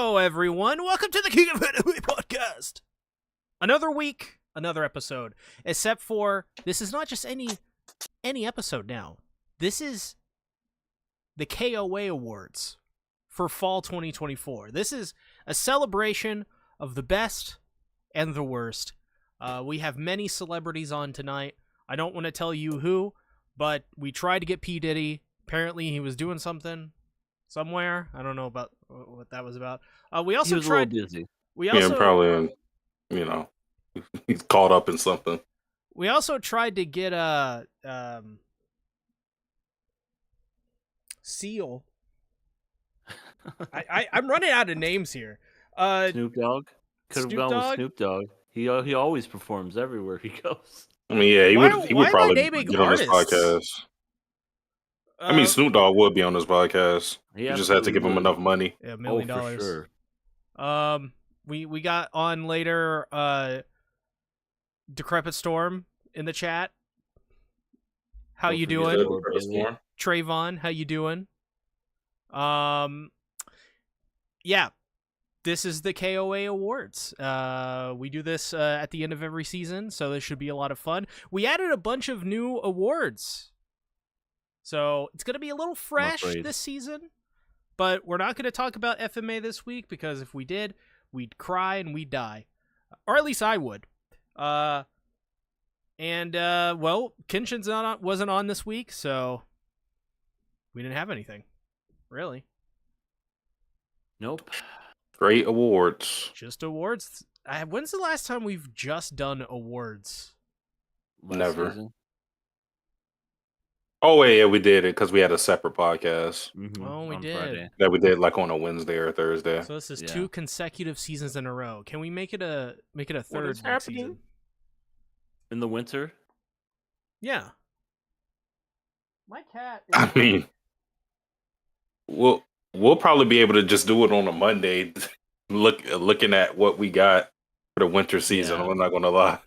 Hello, everyone. Welcome to the King of Anime podcast. Another week, another episode. Except for this is not just any episode now. This is the KOA Awards for fall 2024. This is a celebration of the best and the worst. We have many celebrities on tonight. I don't want to tell you who, but we tried to get P. Diddy. Apparently, he was doing something somewhere. I don't know about what that was about. We also he was tried. A little busy. We also probably, he's caught up in something. We also tried to get a Seal. I'm running out of names here. Snoop Dogg could have gone with Snoop Dogg. He always performs everywhere he goes. I mean, yeah, he would probably get on this podcast. I mean, Snoop Dogg would be on this podcast. You just had to give him enough money. Yeah, $1 million. For sure. We got on later. Decrepit Storm in the chat. How you doing? Trayvon, how you doing? Yeah. This is the KOA Awards. We do this at the end of every season, so this should be a lot of fun. We added a bunch of new awards. So it's going to be a little fresh this season, but we're not going to talk about FMA this week because if we did, we'd cry and we'd die. Or at least I would. Well, Kenshin's wasn't on this week, so we didn't have anything, really. Nope. Great awards. Just awards. When's the last time we've just done awards? Never. Season. Oh, wait, yeah, we did it because we had a separate podcast. Mm-hmm. Oh, we did. Friday. That we did like on a Wednesday or Thursday. So this is 2 consecutive seasons in a row. Can we make it a third next season? In the winter? Yeah. My cat. I mean, we'll probably be able to just do it on a Monday, looking at what we got for the winter season. Yeah. I'm not gonna lie.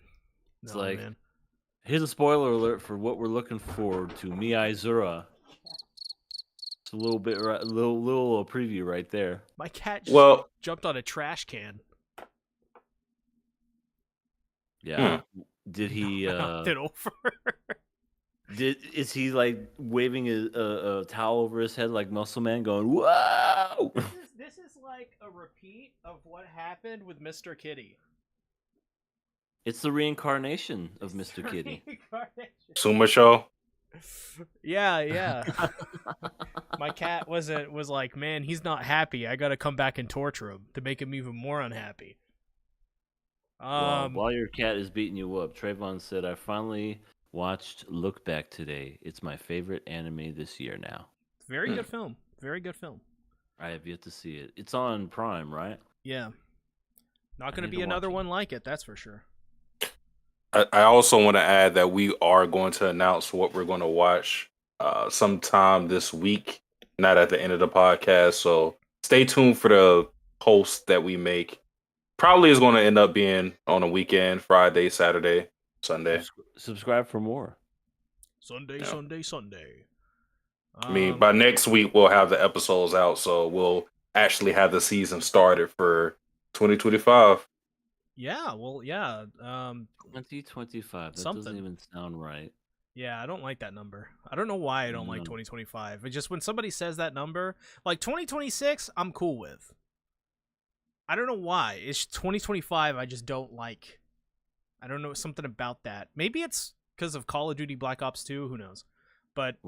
It's man. Here's a spoiler alert for what we're looking forward to. Mirai Zura. It's a little bit, little preview right there. My cat just jumped on a trash can. Yeah. Did he? Knocked it over. Is he like waving a towel over his head like Muscle Man, going "Whoa"? This is like a repeat of what happened with Mr. Kitty. It's the reincarnation of Mr. Kitty. Sumo Show. Yeah. My cat was like, man, he's not happy. I got to come back and torture him to make him even more unhappy. While your cat is beating you up, Trayvon said, I finally watched Look Back today. It's my favorite anime this year now. Very good film. Very good film. I have yet to see it. It's on Prime, right? Yeah. Not going to be another one like it, that's for sure. I also want to add that we are going to announce what we're going to watch sometime this week, not at the end of the podcast. So stay tuned for the post that we make. Probably is going to end up being on a weekend, Friday, Saturday, Sunday. Subscribe for more. Sunday. I mean, by next week, we'll have the episodes out. So we'll actually have the season started for 2025. Yeah, well, yeah. 2025. That something. Doesn't even sound right. Yeah, I don't like that number. I don't know why I don't like 2025. It's just when somebody says that number, like 2026, I'm cool with. I don't know why. It's 2025 I just don't like. I don't know, something about that. Maybe it's because of Call of Duty Black Ops 2, who knows. But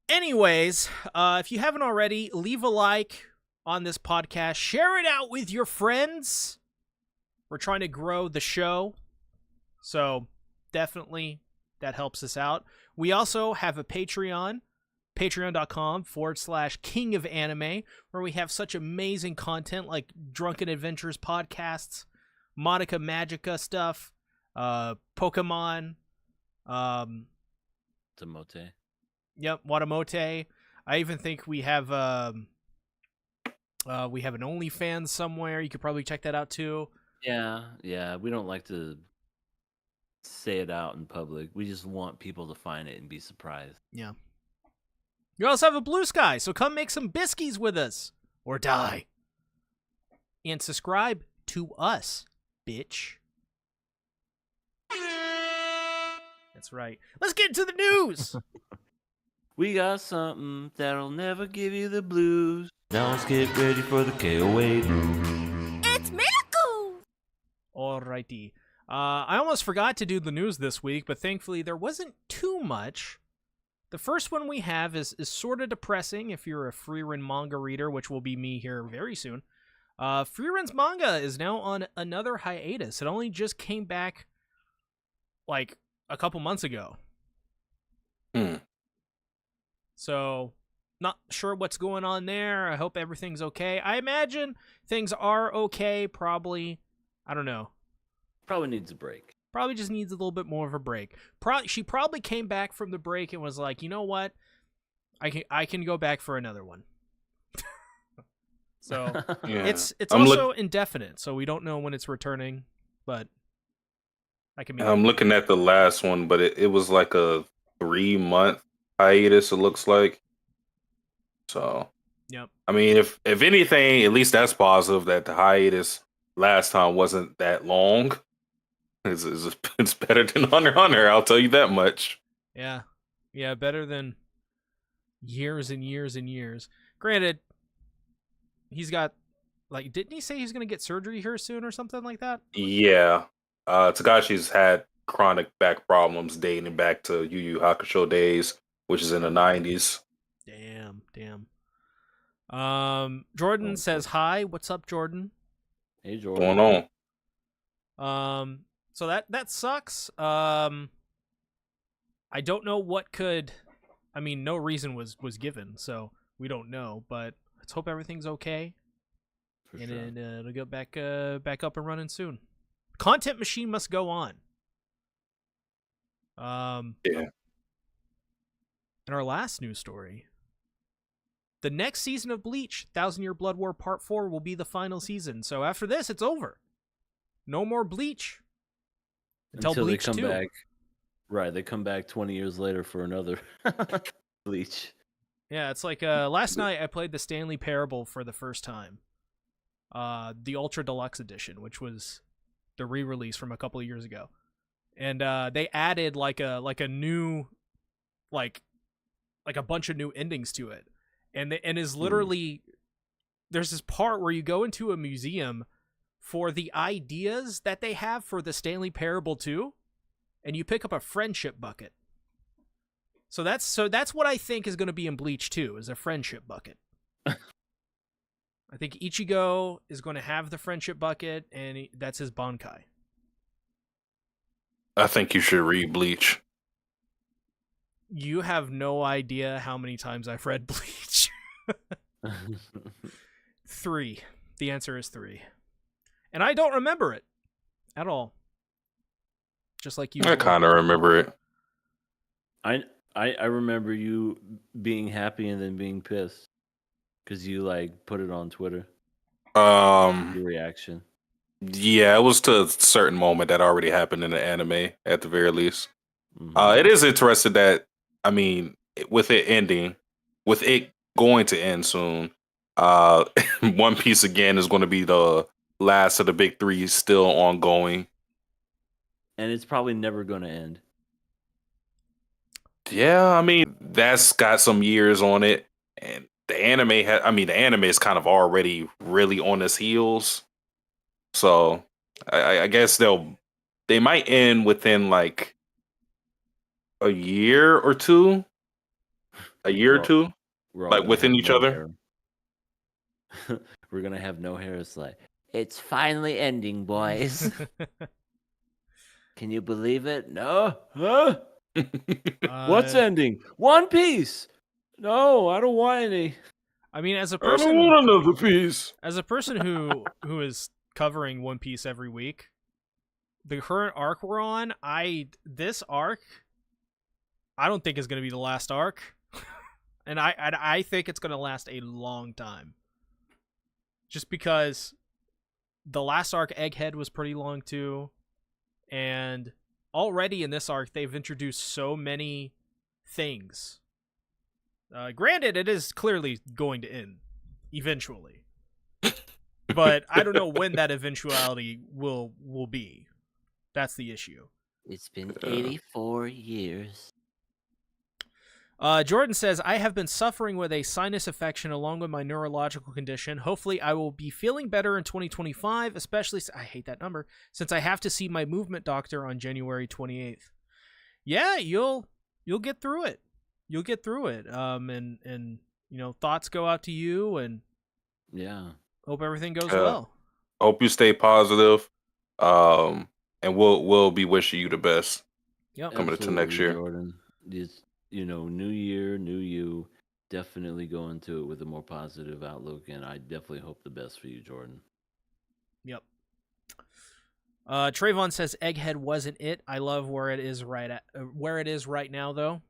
anyways, if you haven't already, leave a like on this podcast. Share it out with your friends. We're trying to grow the show, so definitely that helps us out. We also have a Patreon, patreon.com/King of Anime, where we have such amazing content like Drunken Adventures podcasts, Monica Magica stuff, Pokemon, Tamote. Yep, Watamote. I even think we have an OnlyFans somewhere. You could probably check that out too. Yeah. We don't like to say it out in public. We just want people to find it and be surprised. Yeah. You also have a Blue Sky, so come make some biskies with us. Or die. and subscribe to us, bitch. That's right. Let's get into the news. We got something that'll never give you the blues. Now let's get ready for the KOA. It's Miracle! Alrighty. I almost forgot to do the news this week, but thankfully there wasn't too much. The first one we have is sort of depressing if you're a Freerun manga reader, which will be me here very soon. Freerun's manga is now on another hiatus. It only just came back like a couple months ago. So, not sure what's going on there. I hope everything's okay. I imagine things are okay, probably. I don't know. Probably needs a break. Probably just needs a little bit more of a break. She probably came back from the break and was like, you know what? I can go back for another one. So Yeah. it's also indefinite, so we don't know when it's returning, but I can. I'm looking at the last one, but it was like a 3-month hiatus. It looks like. So. Yep. I mean, if anything, at least that's positive that the hiatus last time wasn't that long. It's better than Hunter x Hunter, I'll tell you that much. Yeah, better than years and years and years. Granted, he's got, like, didn't he say he's going to get surgery here soon or something like that? Yeah. Tagashi's had chronic back problems dating back to Yu Yu Hakusho days, which is in the 90s. Damn. Jordan says hi. What's up, Jordan? Hey, What's Jordan. going on? So that sucks. I don't know what could. I mean, no reason was given, so we don't know. But let's hope everything's okay, For and sure. then it'll get back up and running soon. Content machine must go on. Yeah. And our last news story. The next season of Bleach, 1,000 Year Blood War Part 4, will be the final season. So after this, it's over. No more Bleach. Until Bleach they come 2. back. Right, they come back 20 years later for another Bleach. Yeah, it's like last night I played the Stanley Parable for the first time. The Ultra Deluxe Edition, which was the re-release from a couple of years ago. And they added like a new like a bunch of new endings to it. And is literally there's this part where you go into a museum for the ideas that they have for the Stanley Parable 2, and you pick up a friendship bucket. So that's what I think is going to be in Bleach 2, is a friendship bucket. I think Ichigo is going to have the friendship bucket, and that's his Bankai. I think you should read Bleach. You have no idea how many times I've read Bleach. 3. The answer is 3. And I don't remember it at all. Just like you. I kind of remember it. I remember you being happy and then being pissed because you like put it on Twitter. Your reaction. Yeah, it was to a certain moment that already happened in the anime at the very least. Mhm. It is interesting that, I mean, with it going to end soon, One Piece again is going to be the last of the big three, still ongoing. And it's probably never going to end. Yeah, I mean, that's got some years on it, and the anime is kind of already really on its heels. So I guess they might end within like a year or two. A year or Well, two? We're all Like gonna within have each no other? hair. We're going to have no hair. It's like, it's finally ending, boys. Can you believe it? No? Huh? What's ending? One Piece. No, I don't want any. I mean, as a I don't person, want another piece. who is covering One Piece every week, the current arc we're on, this arc, I don't think is going to be the last arc, and I think it's going to last a long time. Just because the last arc, Egghead, was pretty long too, and already in this arc they've introduced so many things. Granted, it is clearly going to end eventually. but I don't know when that eventuality will be. That's the issue. It's been 84 years. Jordan says, I have been suffering with a sinus infection along with my neurological condition. Hopefully I will be feeling better in 2025, especially, I hate that number, since I have to see my movement doctor on January 28th. Yeah, you'll get through it. You'll get through it. And thoughts go out to you, and yeah, hope everything goes well. Hope you stay positive. And we'll be wishing you the best. Yep. Coming into next year. Jordan. Just, new year, new you. Definitely go into it with a more positive outlook, and I definitely hope the best for you, Jordan. Yep. Trayvon says Egghead wasn't it. I love where it is right now, though.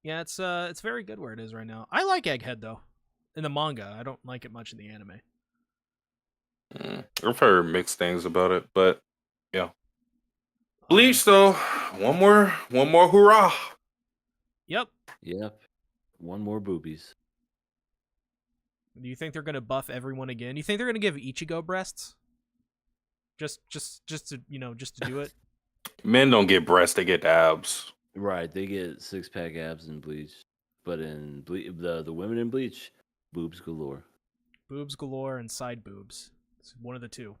Yeah, it's very good where it is right now. I like Egghead though. In the manga, I don't like it much in the anime. I've heard mixed things about it, but yeah. Bleach though, one more hurrah. Yep. One more boobies. Do you think they're gonna buff everyone again? Do you think they're gonna give Ichigo breasts? Just to do it. Men don't get breasts; they get abs. Right, they get 6-pack abs in Bleach, but in the women in Bleach, boobs galore. Boobs galore and side boobs. It's one of the two.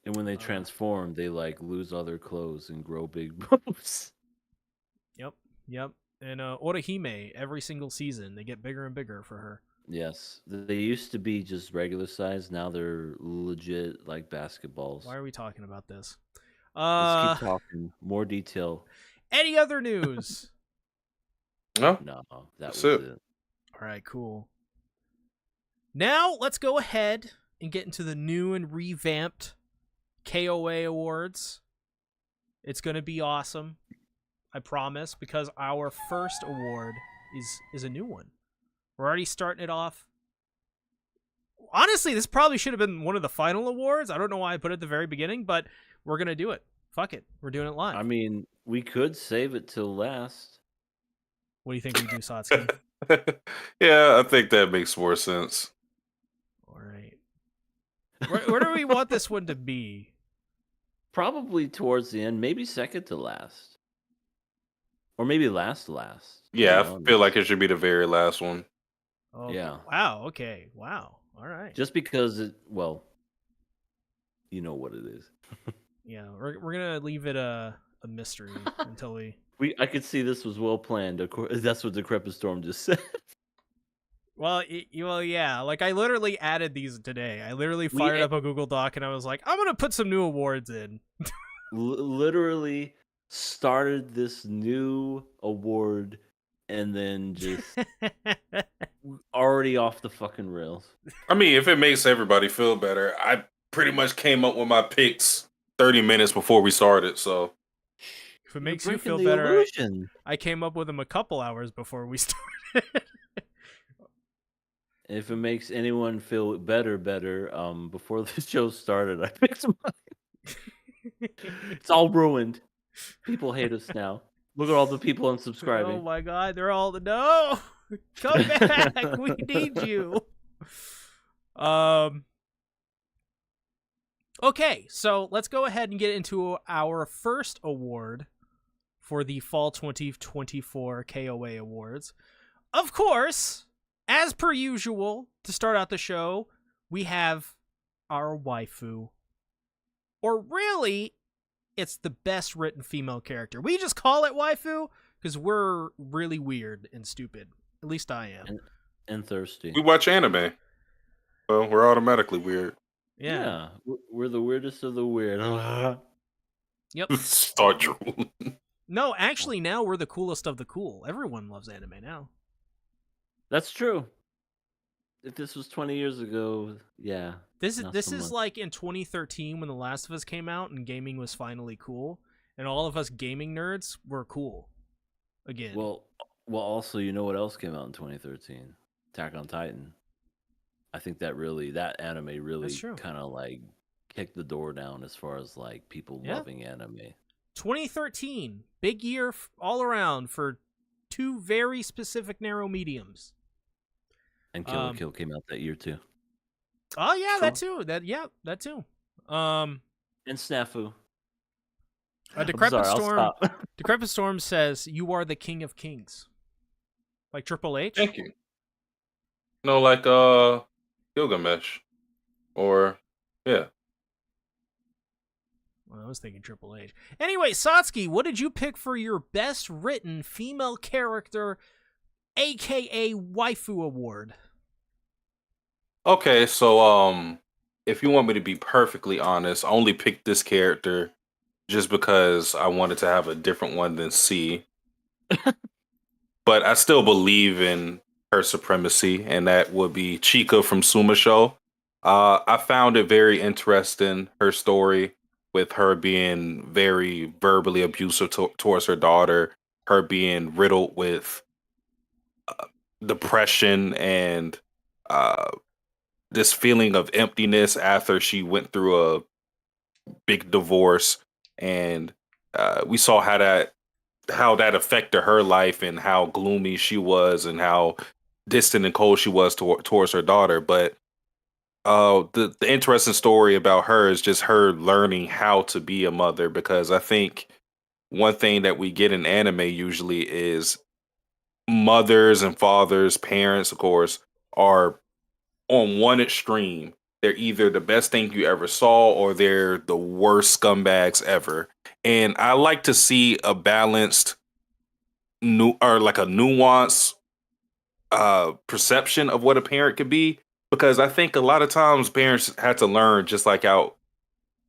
And when they transform, they lose all their clothes and grow big boobs. Yep. And Orihime, every single season, they get bigger and bigger for her. Yes, they used to be just regular size. Now they're legit like basketballs. Why are we talking about this? Let's keep talking. More detail. Any other news? No, that That's was it. it. All right, cool. Now let's go ahead and get into the new and revamped KOA Awards. It's going to be awesome. I promise, because our first award is a new one. We're already starting it off. Honestly, this probably should have been one of the final awards. I don't know why I put it at the very beginning, but we're going to do it. Fuck it. We're doing it live. I mean, we could save it till last. What do you think we do, Satsuki? Yeah, I think that makes more sense. All right. Where do we want this one to be? Probably towards the end, maybe second to last. Or maybe last to last. Yeah, I feel like it should be the very last one. Oh, Yeah. Wow. Okay. Wow. All right. Just because you know what it is. Yeah, we're gonna leave it a mystery until we. I could see this was well planned. Of course, that's what Decrepit Storm just said. Well, yeah. Like I literally added these today. I literally fired up a Google Doc and I was like, I'm gonna put some new awards in. Literally started this new award and then just already off the fucking rails. I mean, if it makes everybody feel better, I pretty much came up with my picks 30 minutes before we started, so. If it makes you feel better, I came up with them a couple hours before we started. If it makes anyone feel better, before the show started, I picked mine. It's all ruined. People hate us now. Look at all the people unsubscribing. Oh my god, they're all no! Come back! We need you! Okay, so let's go ahead and get into our first award for the Fall 2024 KOA Awards. Of course, as per usual, to start out the show, we have our waifu. Or really, it's the best written female character. We just call it waifu because we're really weird and stupid. At least I am. And thirsty. We watch anime. Well, we're automatically weird. Yeah. We're the weirdest of the weird. Yep. Start drooling. No, actually, now we're the coolest of the cool. Everyone loves anime now. That's true. If this was 20 years ago, yeah. This is like in 2013 when The Last of Us came out and gaming was finally cool, and all of us gaming nerds were cool again. Well, also, you know what else came out in 2013? Attack on Titan. I think that anime really kind of like kicked the door down as far as like people loving anime. 2013, big year all around for two very specific narrow mediums. And Kill la Kill came out that year too. Oh yeah, True. that too. Um, And Snafu. I'm Decrepit sorry, I'll Storm. stop. Decrepit Storm says, "You are the king of kings," like Triple H. Thank you. No, like Gilgamesh, or yeah. Well, I was thinking Triple H. Anyway, Satsuki, what did you pick for your best written female character, aka waifu award? Okay, so if you want me to be perfectly honest, I only picked this character just because I wanted to have a different one than C. But I still believe in her supremacy, and that would be Chica from Suma Show. I found it very interesting, her story with her being very verbally abusive towards her daughter, her being riddled with depression and uh, this feeling of emptiness after she went through a big divorce, and we saw how that affected her life and how gloomy she was and how distant and cold she was towards her daughter. But the interesting story about her is just her learning how to be a mother, because I think one thing that we get in anime usually is mothers and fathers, parents, of course, are on one extreme. They're either the best thing you ever saw or they're the worst scumbags ever. And I like to see a balanced new or like a nuanced perception of what a parent could be, because I think a lot of times parents had to learn just like how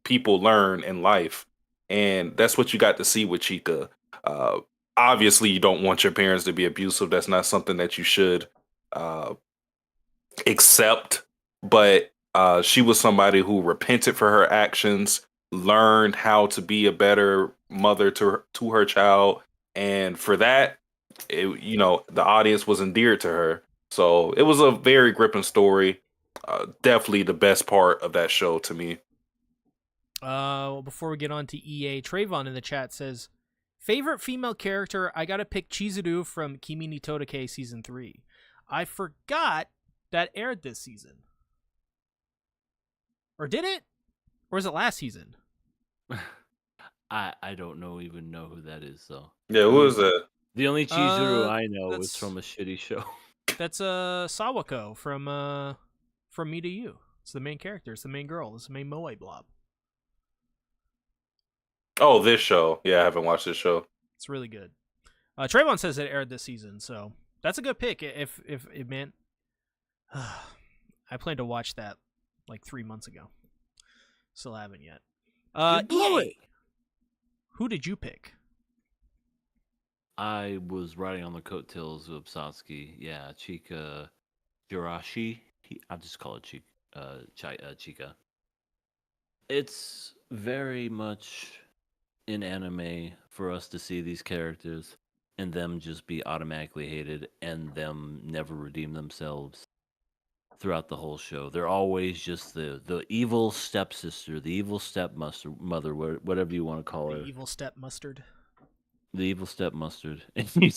people learn in life, and that's what you got to see with Chica. Uh, Obviously, you don't want your parents to be abusive. That's not something that you should uh, accept. But she was somebody who repented for her actions, learned how to be a better mother to her child, and for that, the audience was endeared to her. So it was a very gripping story. Definitely the best part of that show to me. Well, before we get on to EA, Trayvon in the chat says, favorite female character, I gotta pick Chizuru from Kimi ni Todake Season 3. I forgot that aired this season. Or did it? Or was it last season? I don't even know who that is, though. Yeah, who is that? The only Chizuru I know that's- is from a shitty show. That's Sawako from Me to You. It's the main character. It's the main girl. It's the main moe blob. Oh, this show. Yeah, I haven't watched this show. It's really good. Trayvon says it aired this season, so that's a good pick. If it meant, I planned to watch that like 3 months ago. Still haven't yet. EA, who did you pick? I was riding on the coattails of Satsuki. Yeah, Chika Jirashi. I'll just call it Chika. It's very much in anime for us to see these characters and them just be automatically hated and them never redeem themselves throughout the whole show. They're always just the evil stepsister, the evil stepmother, whatever you want to call her. The evil step mustard. The evil step mustard.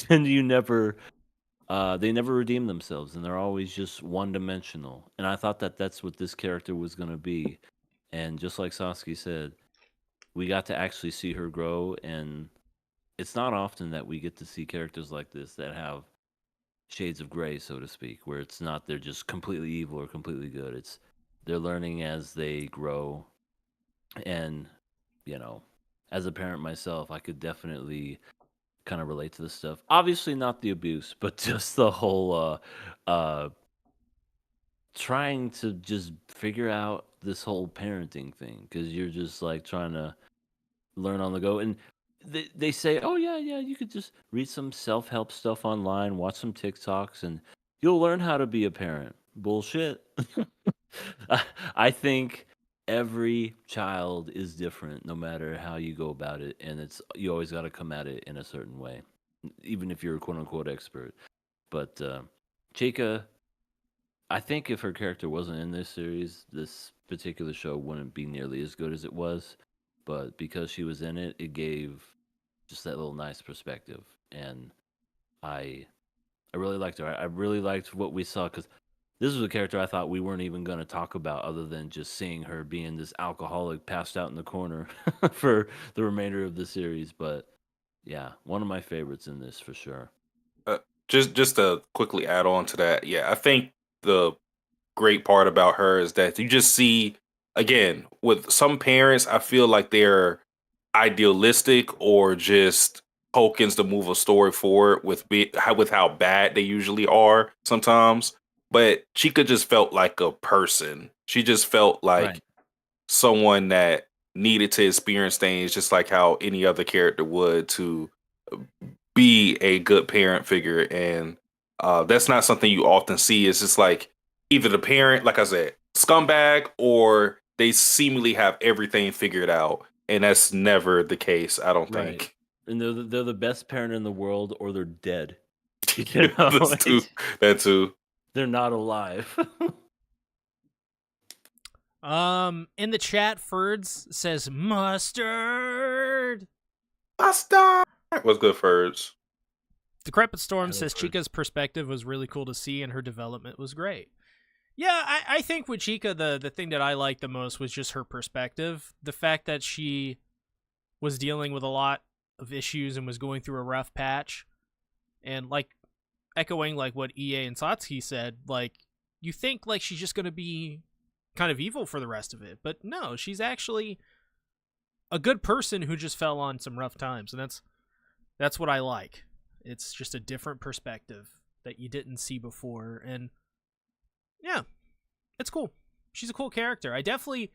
And you never they never redeem themselves, and they're always just one-dimensional. And I thought that that's what this character was going to be. And just like Sasuke said, we got to actually see her grow, and it's not often that we get to see characters like this that have shades of gray, so to speak, where it's not they're just completely evil or completely good. It's they're learning as they grow. And, as a parent myself, I could definitely kind of relate to this stuff. Obviously not the abuse, but just the whole trying to just figure out this whole parenting thing, because you're just like trying to learn on the go. And they say, oh yeah, you could just read some self-help stuff online, watch some TikToks, and you'll learn how to be a parent. Bullshit. I think every child is different no matter how you go about it, and you always got to come at it in a certain way, even if you're a quote-unquote expert. But Chika, I think if her character wasn't in this series, this particular show wouldn't be nearly as good as it was. But because she was in it, it gave just that little nice perspective. And I really liked her. I really liked what we saw, because This was a character I thought we weren't even going to talk about other than just seeing her being this alcoholic passed out in the corner for the remainder of the series. But yeah, one of my favorites in this for sure. Uh, just to quickly add on to that, yeah, I think the great part about her is that you just see again with some parents, I feel like they're idealistic or just tokens to move a story forward with how bad they usually are sometimes. But Chica just felt like a person. She just felt like Right. someone that needed to experience things just like how any other character would to be a good parent figure. And that's not something you often see. It's just like either the parent, like I said, scumbag, or they seemingly have everything figured out. And that's never the case, I don't Right. think. And they're the best parent in the world or they're dead. You know, That's too, that too. they're not alive. In the chat, Ferds says mustard. Basta! What's good, Ferds? Decrepit Storm love says Ferds. Chica's perspective was really cool to see, and her development was great. Yeah, I think with Chica, the thing that I liked the most was just her perspective. The fact that she was dealing with a lot of issues and was going through a rough patch. And like echoing like what EA and Satsuki said, like you think like she's just gonna be kind of evil for the rest of it. But no, she's actually a good person who just fell on some rough times, and that's what I like. It's just a different perspective that you didn't see before, and yeah, it's cool. She's a cool character. I definitely,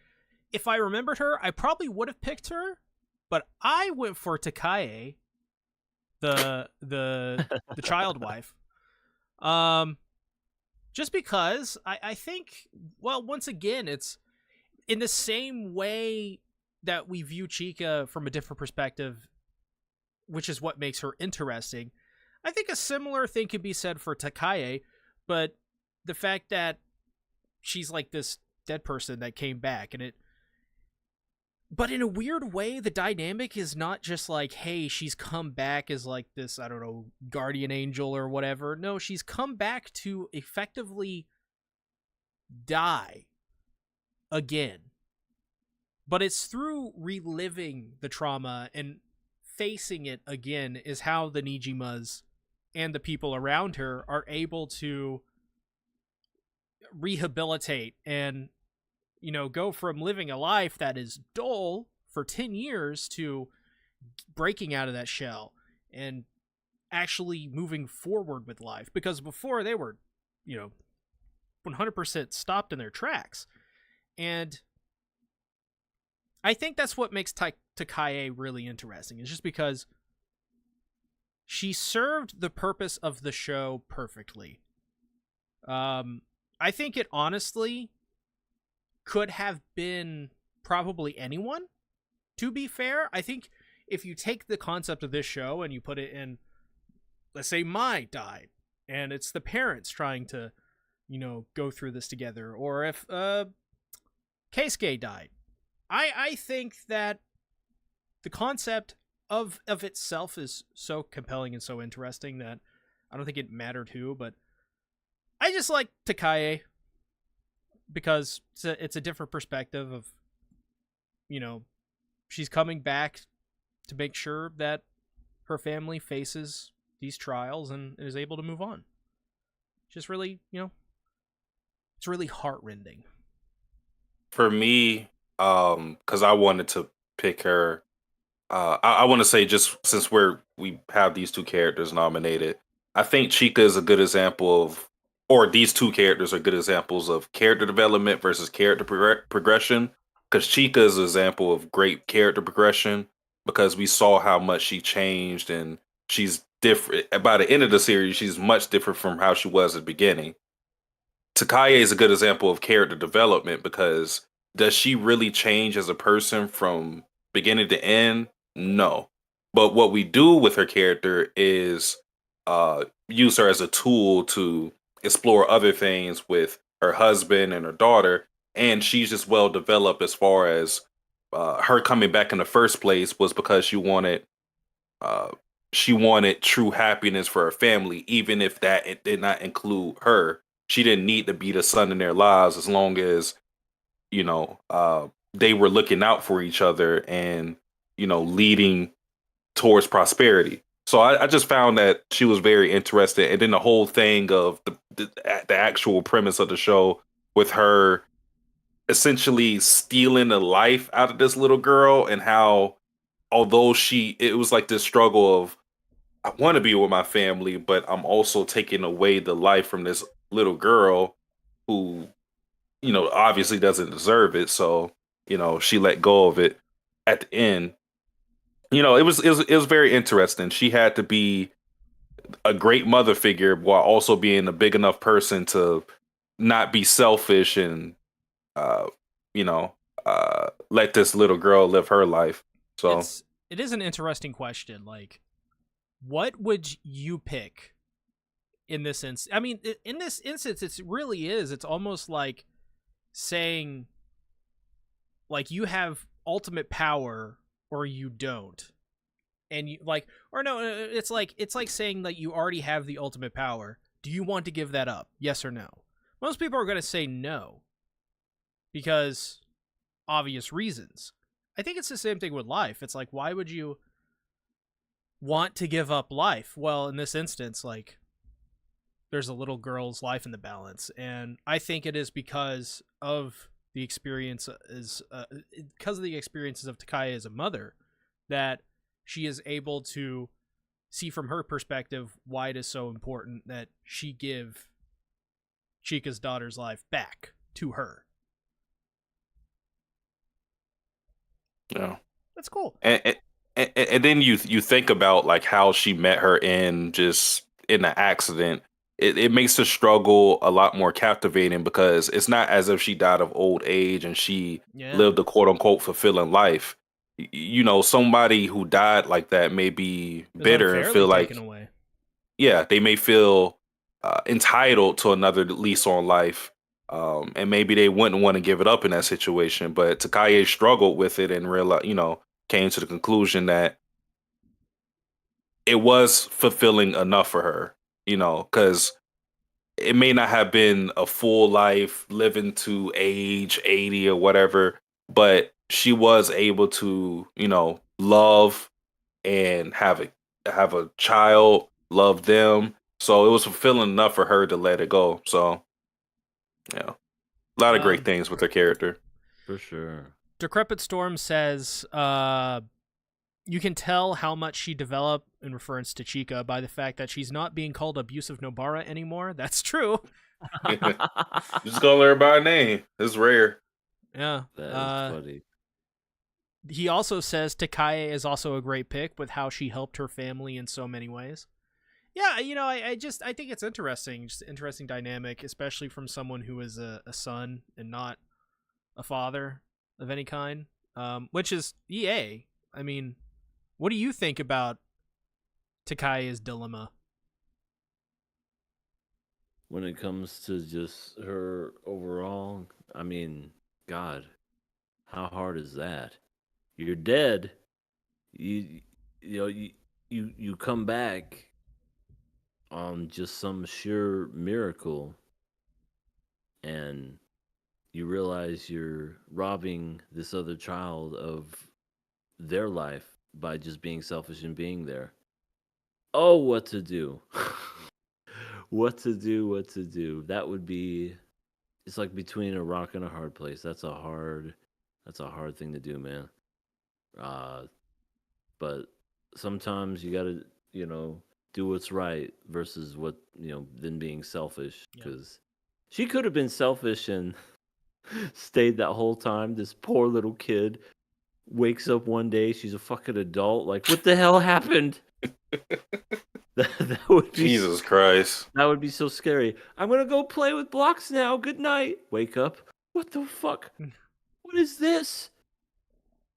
if I remembered her, I probably would have picked her, but I went for Takaye, the child wife. Just because I think, well, once again, it's in the same way that we view Chica from a different perspective, which is what makes her interesting. I think a similar thing could be said for Takaye, but the fact that she's like this dead person that came back, and it, but in a weird way, the dynamic is not just like, hey, she's come back as like this, I don't know, guardian angel or whatever. No, she's come back to effectively die again. But it's through reliving the trauma and facing it again is how the Nijimas and the people around her are able to rehabilitate and, you know, go from living a life that is dull for 10 years to breaking out of that shell and actually moving forward with life. Because before they were, you know, 100% stopped in their tracks. And I think that's what makes Takaye really interesting. It's just because she served the purpose of the show perfectly. I think it honestly could have been probably anyone, to be fair. I think if you take the concept of this show and you put it in, let's say Mai died, and it's the parents trying to, you know, go through this together, or if Keisuke died, I think that the concept of itself is so compelling and so interesting that I don't think it mattered who, but I just like Takaye because it's a different perspective of, you know, she's coming back to make sure that her family faces these trials and is able to move on. Just really, you know, it's really heartrending. For me, because I wanted to pick her, I want to say just since we have these two characters nominated, I think Chica is a good example of, or these two characters are good examples of character development versus character progression. Because Chica is an example of great character progression because we saw how much she changed and she's different. By the end of the series, she's much different from how she was at the beginning. Takaye is a good example of character development because does she really change as a person from beginning to end? No. But what we do with her character is use her as a tool to explore other things with her husband and her daughter. And she's just well developed as far as her coming back in the first place was because uh, she wanted true happiness for her family, even if that it did not include her. she didn't need to be the sun in their lives as long as, you know, they were looking out for each other and, you know, leading towards prosperity. So I just found that she was very interested, and then the whole thing of the actual premise of the show with her essentially stealing the life out of this little girl, and how although it was like this struggle of, I want to be with my family, but I'm also taking away the life from this little girl who, you know, obviously doesn't deserve it. So, you know, she let go of it at the end. You know, it was very interesting. She had to be a great mother figure while also being a big enough person to not be selfish and, uh, you know, let this little girl live her life. So It is an interesting question. Like, what would you pick in this instance? I mean, in this instance, it really is. It's almost like saying, like, you have ultimate power or you don't, and you like, or no, it's like saying that you already have the ultimate power. Do you want to give that up? Yes or no? Most people are going to say no because obvious reasons. I think it's the same thing with life. It's like, why would you want to give up life? Well, in this instance, like, there's a little girl's life in the balance, and I think it is because of the experiences of Takaya as a mother that she is able to see from her perspective why it is so important that she give Chica's daughter's life back to her. yeah, That's cool. and then you think about like how she met her in an accident. It makes the struggle a lot more captivating because it's not as if she died of old age and she Yeah. lived a quote unquote fulfilling life. You know, somebody who died like that may be It was bitter and unfairly feel like, taken away. yeah, they may feel entitled to another lease on life. And maybe they wouldn't want to give it up in that situation. But Takaye struggled with it and realized, you know, came to the conclusion that it was fulfilling enough for her, you know, because it may not have been a full life living to age 80 or whatever, but she was able to, you know, love and have a child, love them. So it was fulfilling enough for her to let it go. So yeah, a lot of great things with her character. For sure. Decrepit Storm says, you can tell how much she developed in reference to Chica by the fact that she's not being called abusive Nobara anymore. That's true. Just call her by name. It's rare. Yeah. That is funny. He also says Takaye is also a great pick with how she helped her family in so many ways. Yeah, you know, I think it's interesting, just interesting dynamic, especially from someone who is a son and not a father of any kind, which is EA. I mean, what do you think about Takaye's dilemma? When it comes to just her overall, I mean, God, how hard is that? You're dead. You you know you come back on just some sheer miracle, and you realize you're robbing this other child of their life by just being selfish and being there. Oh, what to do? What to do? What to do? That would be. It's like between a rock and a hard place. That's a hard. That's a hard thing to do, man. Uh, but sometimes you gotta, you know, do what's right versus what than being selfish. Yeah. Because she could have been selfish and stayed that whole time. This poor little kid wakes up one day, she's a fucking adult. Like, what the hell happened? That would be Jesus Christ. That would be so scary. I'm gonna go play with blocks now. Good night. Wake up. What the fuck? What is this?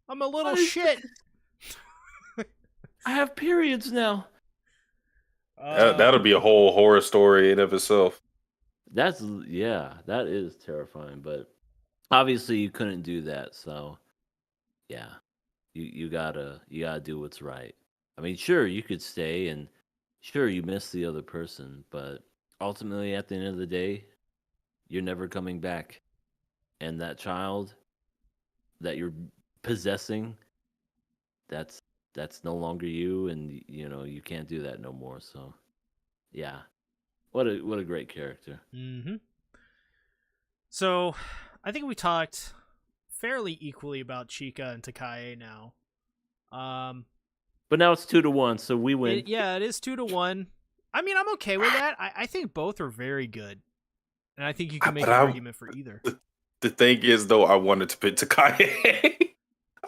I'm a little What is shit. I have periods now. That'll be a whole horror story in of itself. That is terrifying. But obviously, you couldn't do that. So, yeah, you gotta do what's right. I mean, sure, you could stay and sure you miss the other person, but ultimately, at the end of the day, you're never coming back. And that child that you're possessing, that's no longer you, and you can't do that no more. So yeah, what a great character. Mm-hmm. So I think we talked fairly equally about Chica and Takae now. But now it's 2-1, so we win. It is 2-1. I mean, I'm okay with that. I think both are very good, and I think you can make an argument for either. The thing is, though, I wanted to pick Takae.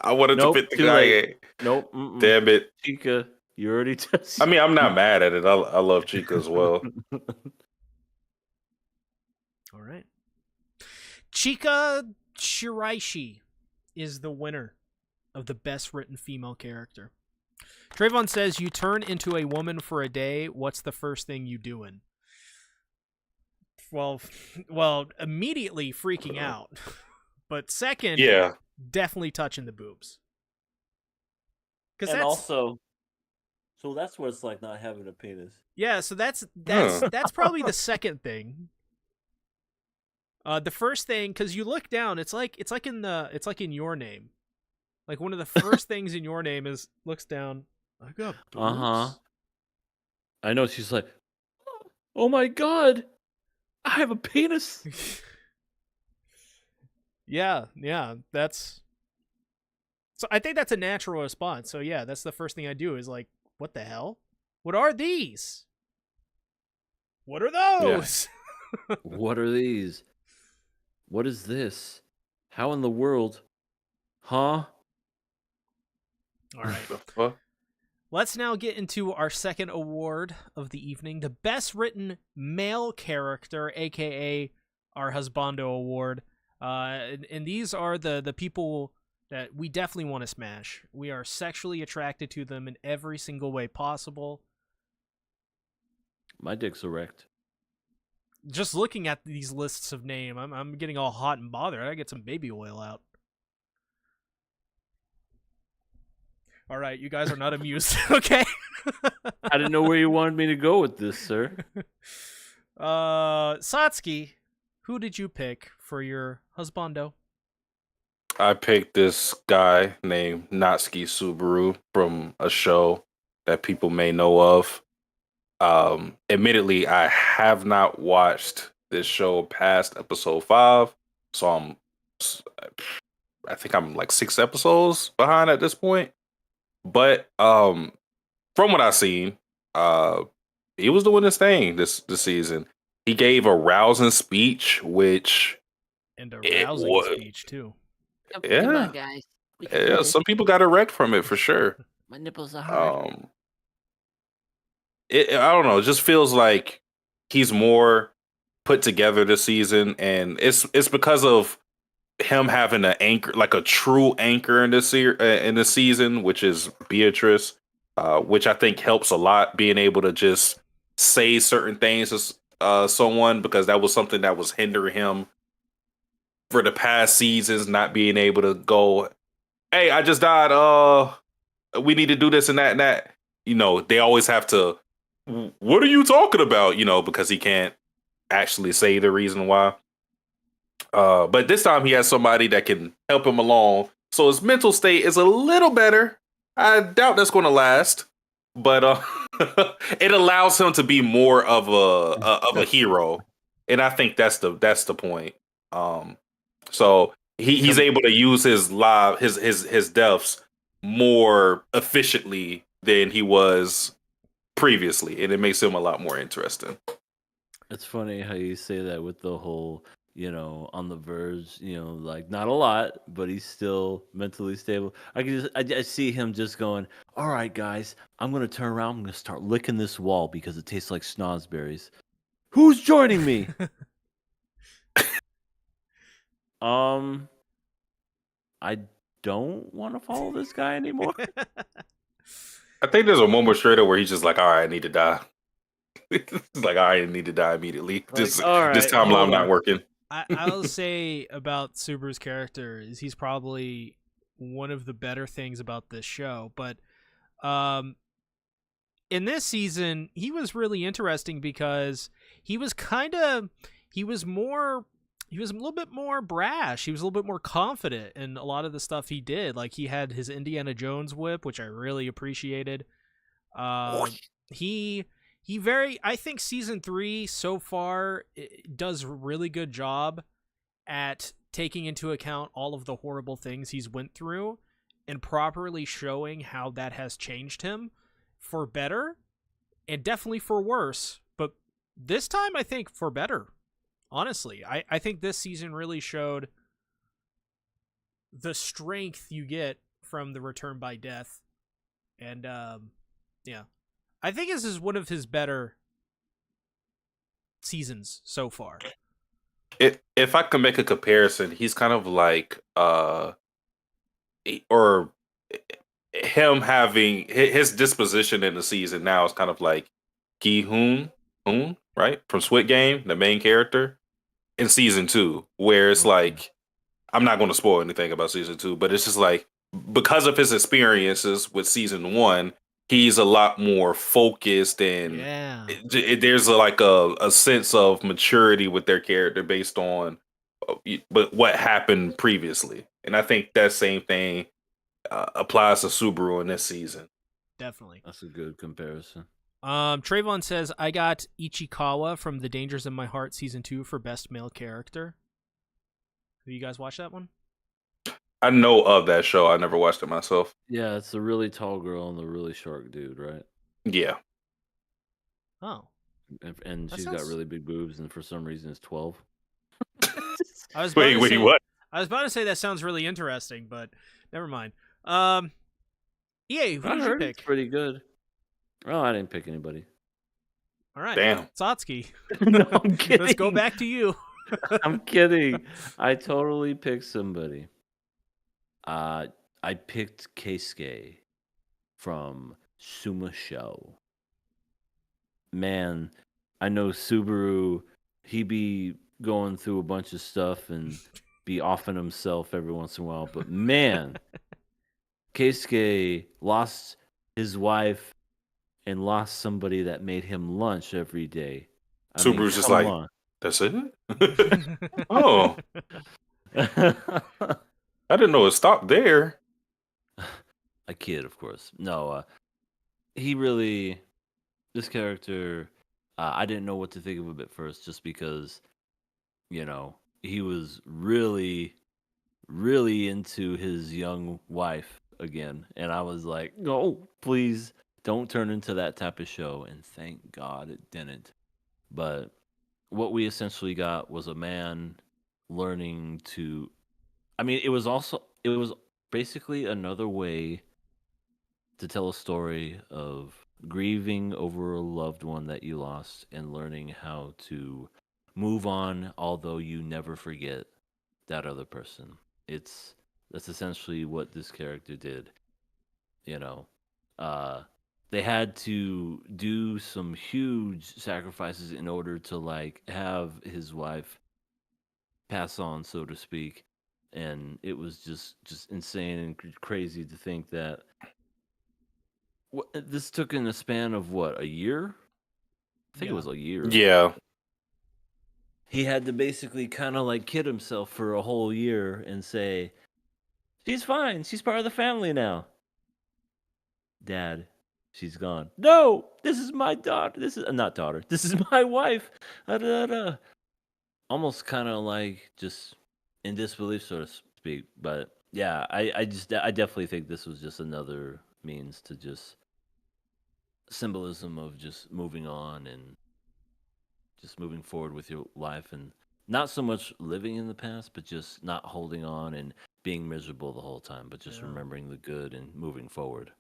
I wanted to pick too late. Takae. Nope. Damn it. Chica, you already just... I mean, I'm not mad at it. I love Chica as well. All right. Chika Shiraishi is the winner of the best written female character. Trayvon says, you turn into a woman for a day. What's the first thing you doing? Well, immediately freaking out. But second, definitely touching the boobs. And also, so that's what it's like not having a penis. Yeah, so that's probably the second thing. The first thing, because you look down, it's like in Your Name. Like one of the first things in Your Name is looks down. I got boobs. I know. She's like, oh my god, I have a penis. Yeah. That's. So I think that's a natural response. So yeah, that's the first thing I do is like, what the hell? What are these? What are those? Yeah. What are these? What is this? How in the world? Huh? All right. Let's now get into our second award of the evening, the Best Written Male Character, aka our Husbando Award. And these are the people that we definitely want to smash. We are sexually attracted to them in every single way possible. My dick's erect. Just looking at these lists of names, I'm getting all hot and bothered. I gotta get some baby oil out. All right, you guys are not amused, okay? I didn't know where you wanted me to go with this, sir. Satsuki, who did you pick for your husbando? I picked this guy named Natsuki Subaru from a show that people may know of. Admittedly, I have not watched this show past episode 5, so I think I'm like 6 episodes behind at this point. But from what I've seen, he was doing his thing this season. He gave a rousing speech, and a rousing speech too. Yeah, come on, guys. Yeah, some people got erect from it for sure. My nipples are hard. I don't know. It just feels like he's more put together this season, and it's because of him having an anchor, like a true anchor in this season, which is Beatrice, which I think helps a lot, being able to just say certain things to someone, because that was something that was hindering him for the past seasons, not being able to go, hey, I just died. We need to do this and that and that. They always have to, what are you talking about? Because he can't actually say the reason why. But this time he has somebody that can help him along, so his mental state is a little better. I doubt that's going to last, but it allows him to be more of a hero, and I think that's the point. So he's able to use his deaths more efficiently than he was previously, and it makes him a lot more interesting. It's funny how you say that with the whole, on the verge, like not a lot, but he's still mentally stable. I see him just going, all right, guys, I'm going to turn around. I'm going to start licking this wall because it tastes like snozberries. Who's joining me? I don't want to follow this guy anymore. I think there's a moment straight up where he's just like, all right, I need to die. It's like, I need to die immediately. Like, this right, timeline not working. I'll say about Subaru's character is he's probably one of the better things about this show. But in this season, he was really interesting because he was kind of he was a little bit more brash. He was a little bit more confident in a lot of the stuff he did. Like he had his Indiana Jones whip, which I really appreciated. He I think season 3 so far does a really good job at taking into account all of the horrible things he's went through and properly showing how that has changed him for better and definitely for worse. But this time, I think for better. Honestly, I think this season really showed the strength you get from the Return by Death. And, yeah. I think this is one of his better seasons so far. If I can make a comparison, he's kind of like or him having his disposition in the season now is kind of like Hoon, right? From Squid Game, the main character in season 2, where it's like, I'm not going to spoil anything about season 2, but it's just like, because of his experiences with season 1, he's a lot more focused and there's a sense of maturity with their character based on but what happened previously. And I think that same thing applies to Subaru in this season. Definitely. That's a good comparison. Trayvon says, I got Ichikawa from The Dangers in My Heart season 2 for best male character. Have you guys watched that one? I know of that show. I never watched it myself. Yeah, it's the really tall girl and the really short dude, right? Yeah. Oh. And she's got really big boobs, and for some reason it's 12. Wait, what? I was about to say that sounds really interesting, but never mind. EA, who did you pick? It's pretty good. Oh, I didn't pick anybody. All right. Damn. Satsuki. No, I'm kidding. Let's go back to you. I'm kidding. I totally picked somebody. I picked Keisuke from Suma Show. Man, I know Subaru, he be going through a bunch of stuff and be offing himself every once in a while, but man, Keisuke lost his wife and lost somebody that made him lunch every day. Subaru's just like, that's it? Oh. I didn't know it stopped there. A kid, of course. No, he really, this character, I didn't know what to think of him at first, just because, you know, he was really, really into his young wife again. And I was like, no, please don't turn into that type of show. And thank God it didn't. But what we essentially got was a man learning to, I mean, it was basically another way to tell a story of grieving over a loved one that you lost and learning how to move on, although you never forget that other person. That's essentially what this character did. You know, they had to do some huge sacrifices in order to like have his wife pass on, so to speak. And it was just insane and crazy to think that this took in a span of what, a year? I think it was a year. Yeah. He had to basically kind of like kid himself for a whole year and say, she's fine. She's part of the family now. Dad, she's gone. No, this is my daughter. This is not daughter. This is my wife. Almost kind of like just in disbelief, so to speak. But yeah, I definitely think this was just another means to just symbolism of just moving on and just moving forward with your life, and not so much living in the past, but just not holding on and being miserable the whole time, but just remembering the good and moving forward.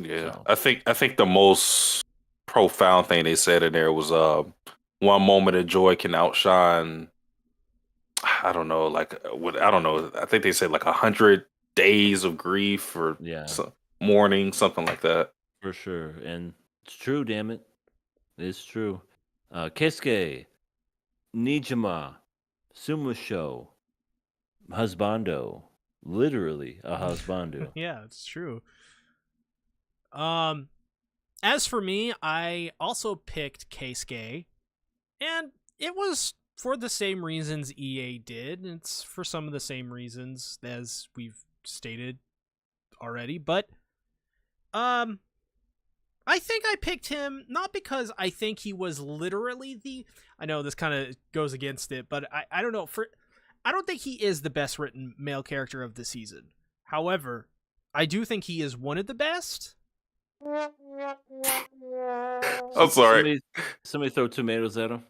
Yeah, so. I think the most profound thing they said in there was one moment of joy can outshine, I don't know, I think they said like 100 days of grief or mourning, something like that. For sure, and it's true. Damn it, it's true. Keisuke, Nijima, Suma Show, husbando, literally a husbando. Yeah, it's true. As for me, I also picked Keisuke, and it was for the same reasons EA did. It's for some of the same reasons as we've stated already, but I think I picked him not because I think he was literally I know this kind of goes against it, but I don't know, I don't think he is the best written male character of the season. However, I do think he is one of the best. I'm sorry. Somebody throw tomatoes at him.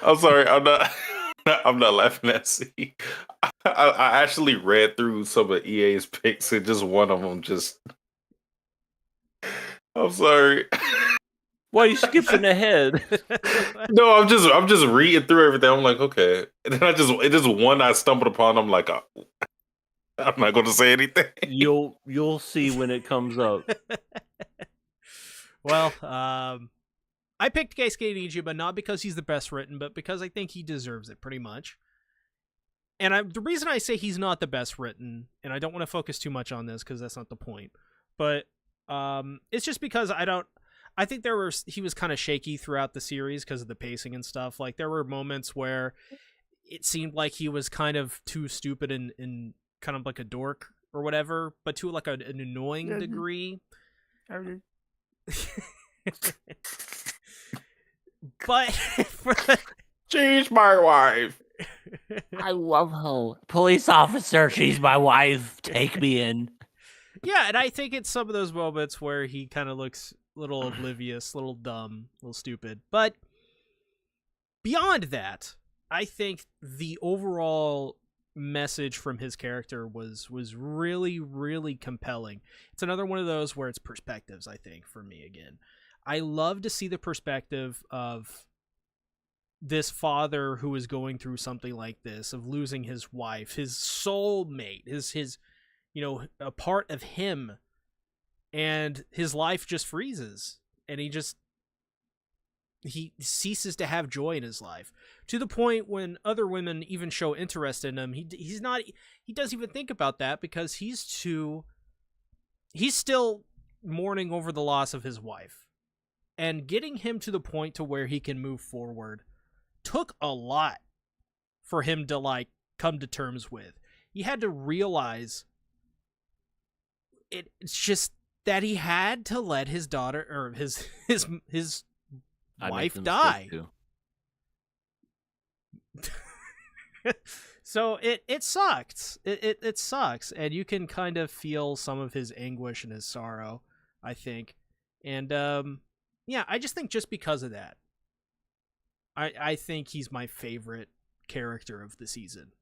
I'm sorry. I'm not. I'm not laughing at C. I actually read through some of EA's picks, and just one of them just. I'm sorry. Why are you skipping ahead? No, I'm just reading through everything. I'm like, okay, and then it just one I stumbled upon. I'm like, oh, I'm not going to say anything. You'll see when it comes up. Well, I picked Keisuke Nijima not because he's the best written, but because I think he deserves it pretty much. And the reason I say he's not the best written, and I don't want to focus too much on this because that's not the point, but it's just because I think he was kind of shaky throughout the series because of the pacing and stuff. Like, there were moments where it seemed like he was kind of too stupid and kind of like a dork or whatever, but to like an annoying degree. But She's my wife. I love her. Police officer, she's my wife. Take me in. Yeah, and I think it's some of those moments where he kind of looks a little oblivious, a little dumb, a little stupid. But beyond that, I think the overall message from his character was really, really compelling. It's another one of those where it's perspectives, I think, for me again. I love to see the perspective of this father who is going through something like this, of losing his wife, his soulmate, his a part of him, and his life just freezes, and he ceases to have joy in his life, to the point when other women even show interest in him. He doesn't even think about that because he's still mourning over the loss of his wife. And getting him to the point to where he can move forward took a lot for him to like come to terms with. He had to realize it's just that he had to let his daughter or his wife die. So it sucks. It sucks, and you can kind of feel some of his anguish and his sorrow, I think. And yeah, I just think just because of that, I think he's my favorite character of the season.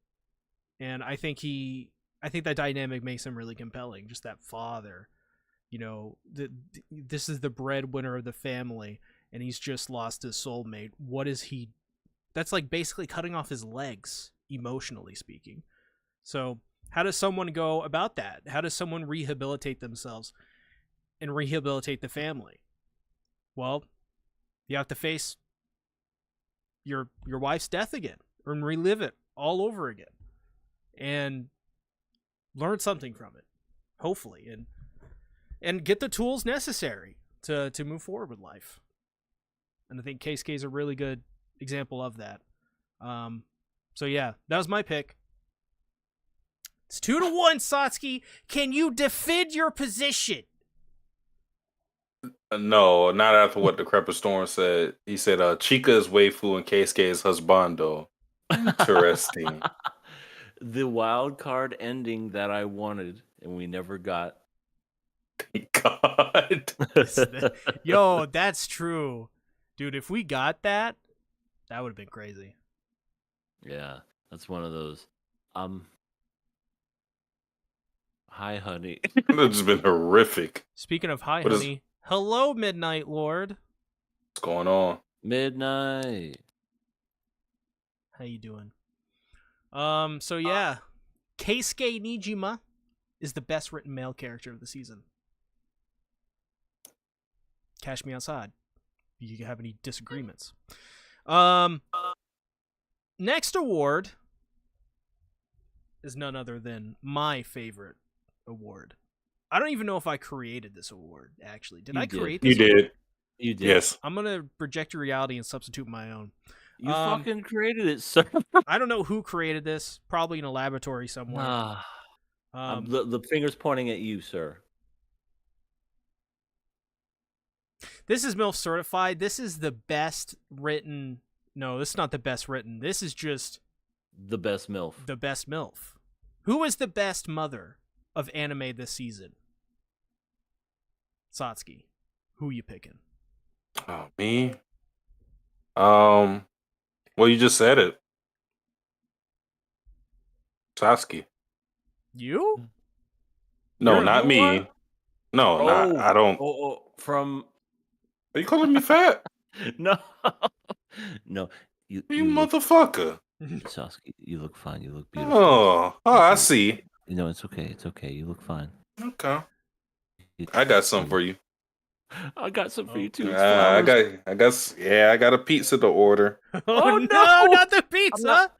And I think that dynamic makes him really compelling. Just that father, this is the breadwinner of the family, and he's just lost his soulmate. What is he? That's like basically cutting off his legs, emotionally speaking. So how does someone go about that? How does someone rehabilitate themselves and rehabilitate the family? Well, you have to face your wife's death again, or relive it all over again, and learn something from it, hopefully, and get the tools necessary to move forward with life. And I think Keisuke is a really good example of that. So yeah, that was my pick. It's 2-1, Satsuki. Can you defend your position? No, not after what Decrepit Storm said. He said, Chica is waifu and Keisuke is husbando. Interesting. The wild card ending that I wanted and we never got. Thank God. Yo, that's true. Dude, if we got that, that would have been crazy. Yeah, that's one of those. Hi, honey. That's just been horrific. Speaking of hi, honey, hello, Midnight Lord. What's going on? Midnight. How you doing? So yeah, Keisuke Nijima is the best written male character of the season. Cash me outside. Do you have any disagreements? Next award is none other than my favorite award. I don't even know if I created this award, actually. Did I create this award? You did. You did. Yes. I'm going to reject your reality and substitute my own. You fucking created it, sir. I don't know who created this. Probably in a laboratory somewhere. The finger's pointing at you, sir. This is MILF certified. This is the best written. No, this is not the best written. This is just the best MILF. The best MILF. Who is the best mother of anime this season? Satsuki. Who you picking? Oh, me? Well, you just said it. Sasuke. You? No, You're not me. one? No, not. I don't. From. Are you calling me fat? No. No. You look, motherfucker. Sasuke, you look fine. You look beautiful. Oh, I see. No, it's okay. It's okay. You look fine. Okay. I got something for you. I got some for you too. It's I flowers. I got a pizza to order. Oh no, not the pizza!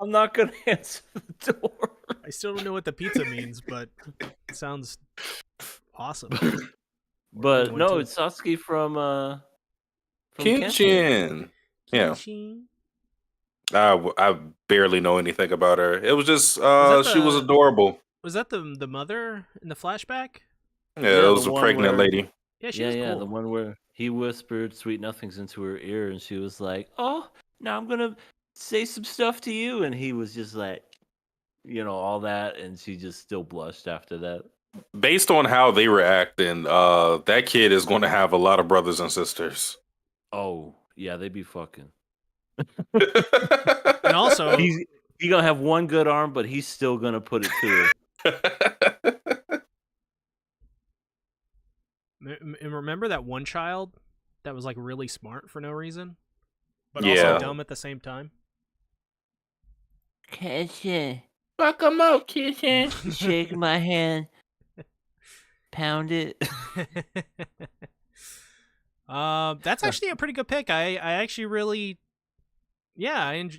I'm not gonna answer the door. I still don't know what the pizza means, but it sounds awesome. But no, it's Satsuki from Kenshin. Yeah. I barely know anything about her. It was just she was adorable. Was that the mother in the flashback? Yeah, it was a pregnant lady. Yeah, she was cool. The one where he whispered sweet nothings into her ear, and she was like, "Oh, now I'm gonna say some stuff to you," and he was just like, all that, and she just still blushed after that. Based on how they were acting, that kid is going to have a lot of brothers and sisters. Oh yeah, they be fucking. And also, he's gonna have one good arm, but he's still gonna put it to her. And remember that one child that was like really smart for no reason, but also dumb at the same time? Kenshin, fuck him up, Kenshin. Shake my hand, pound it. That's actually a pretty good pick. I actually really, I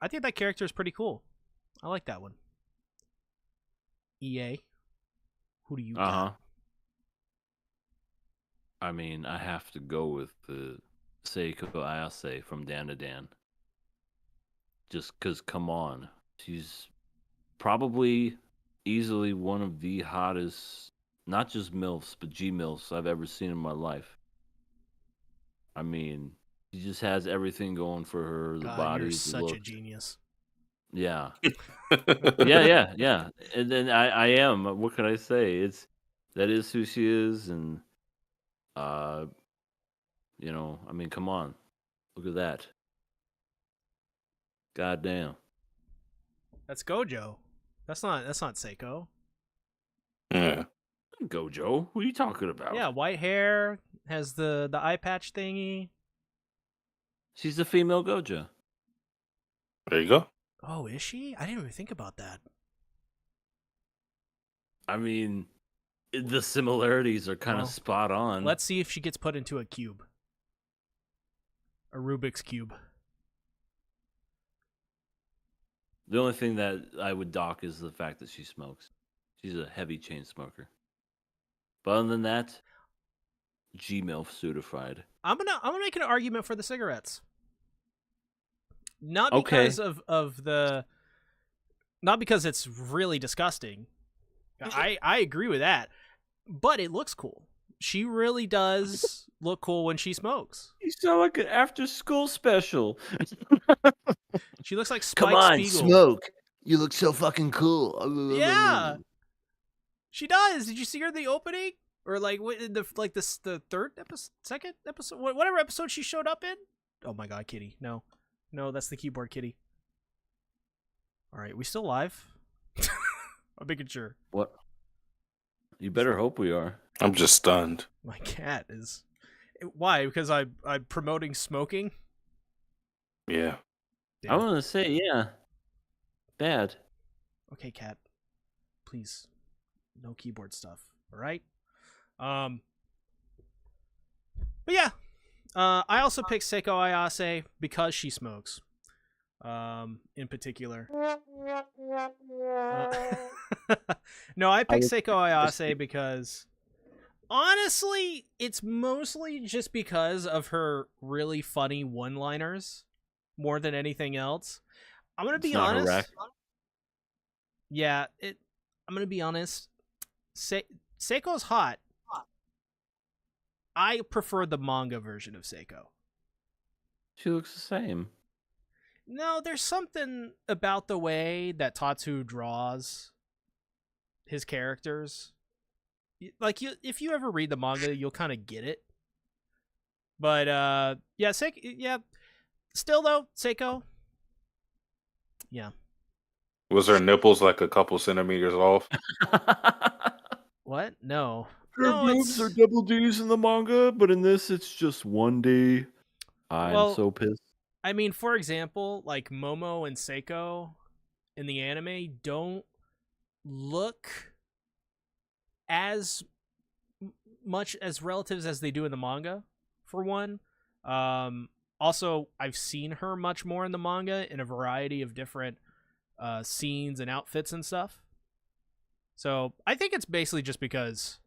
think that character is pretty cool. I like that one. EA, who do you got? I mean, I have to go with the Seiko Ayase from Dan to Dan. Just because, come on. She's probably easily one of the hottest, not just MILFs, but G-MILFs I've ever seen in my life. I mean, she just has everything going for her. The body, you're the such look. a genius. Yeah. Yeah. And then I am. What can I say? That is who she is, and I mean, come on. Look at that. God damn. That's Gojo. That's not Seiko. Yeah. Gojo? Who are you talking about? Yeah, white hair, has the eye patch thingy. She's the female Gojo. There you go. Oh, is she? I didn't even think about that. I mean, the similarities are kind of spot on. Let's see if she gets put into a cube. A Rubik's Cube. The only thing that I would dock is the fact that she smokes. She's a heavy chain smoker. But other than that, G-MILF certified. I'm gonna make an argument for the cigarettes. Not because of the, not because it's really disgusting. I agree with that, but it looks cool. She really does look cool when she smokes. You sound like an after-school special. She looks like Spike Come on, Spiegel. smoke. You look so fucking cool. Yeah, she does. Did you see her in the opening, or like the third episode, second episode, whatever episode she showed up in? Oh my god, Kitty! No, that's the keyboard, Kitty. All right, we still live? I'm making sure. What? You better hope we are. I'm just stunned. My cat is. Why? Because I'm promoting smoking? Yeah. Damn. I want to say, yeah. Bad. Okay, cat. Please. No keyboard stuff. All right? But yeah. I also picked Seiko Ayase because she smokes. In particular. No, I picked Seiko Ayase because honestly, it's mostly just because of her really funny one-liners. more than anything else. I'm gonna It's be not honest. Iraq. Yeah, I'm gonna be honest. Seiko's hot. I prefer the manga version of Seiko. She looks the same. No, there's something about the way that Tatsu draws his characters. Like, if you ever read the manga, you'll kind of get it. But yeah, still though, Seiko. Yeah. Was her nipples like a couple centimeters off? What? No. Her No, boobs it's are double D's in the manga, but in this it's just 1D. I'm Well, so pissed. I mean, for example, like Momo and Seiko in the anime don't look as much as relatives as they do in the manga, for one. Also, I've seen her much more in the manga in a variety of different scenes and outfits and stuff. So I think it's basically just because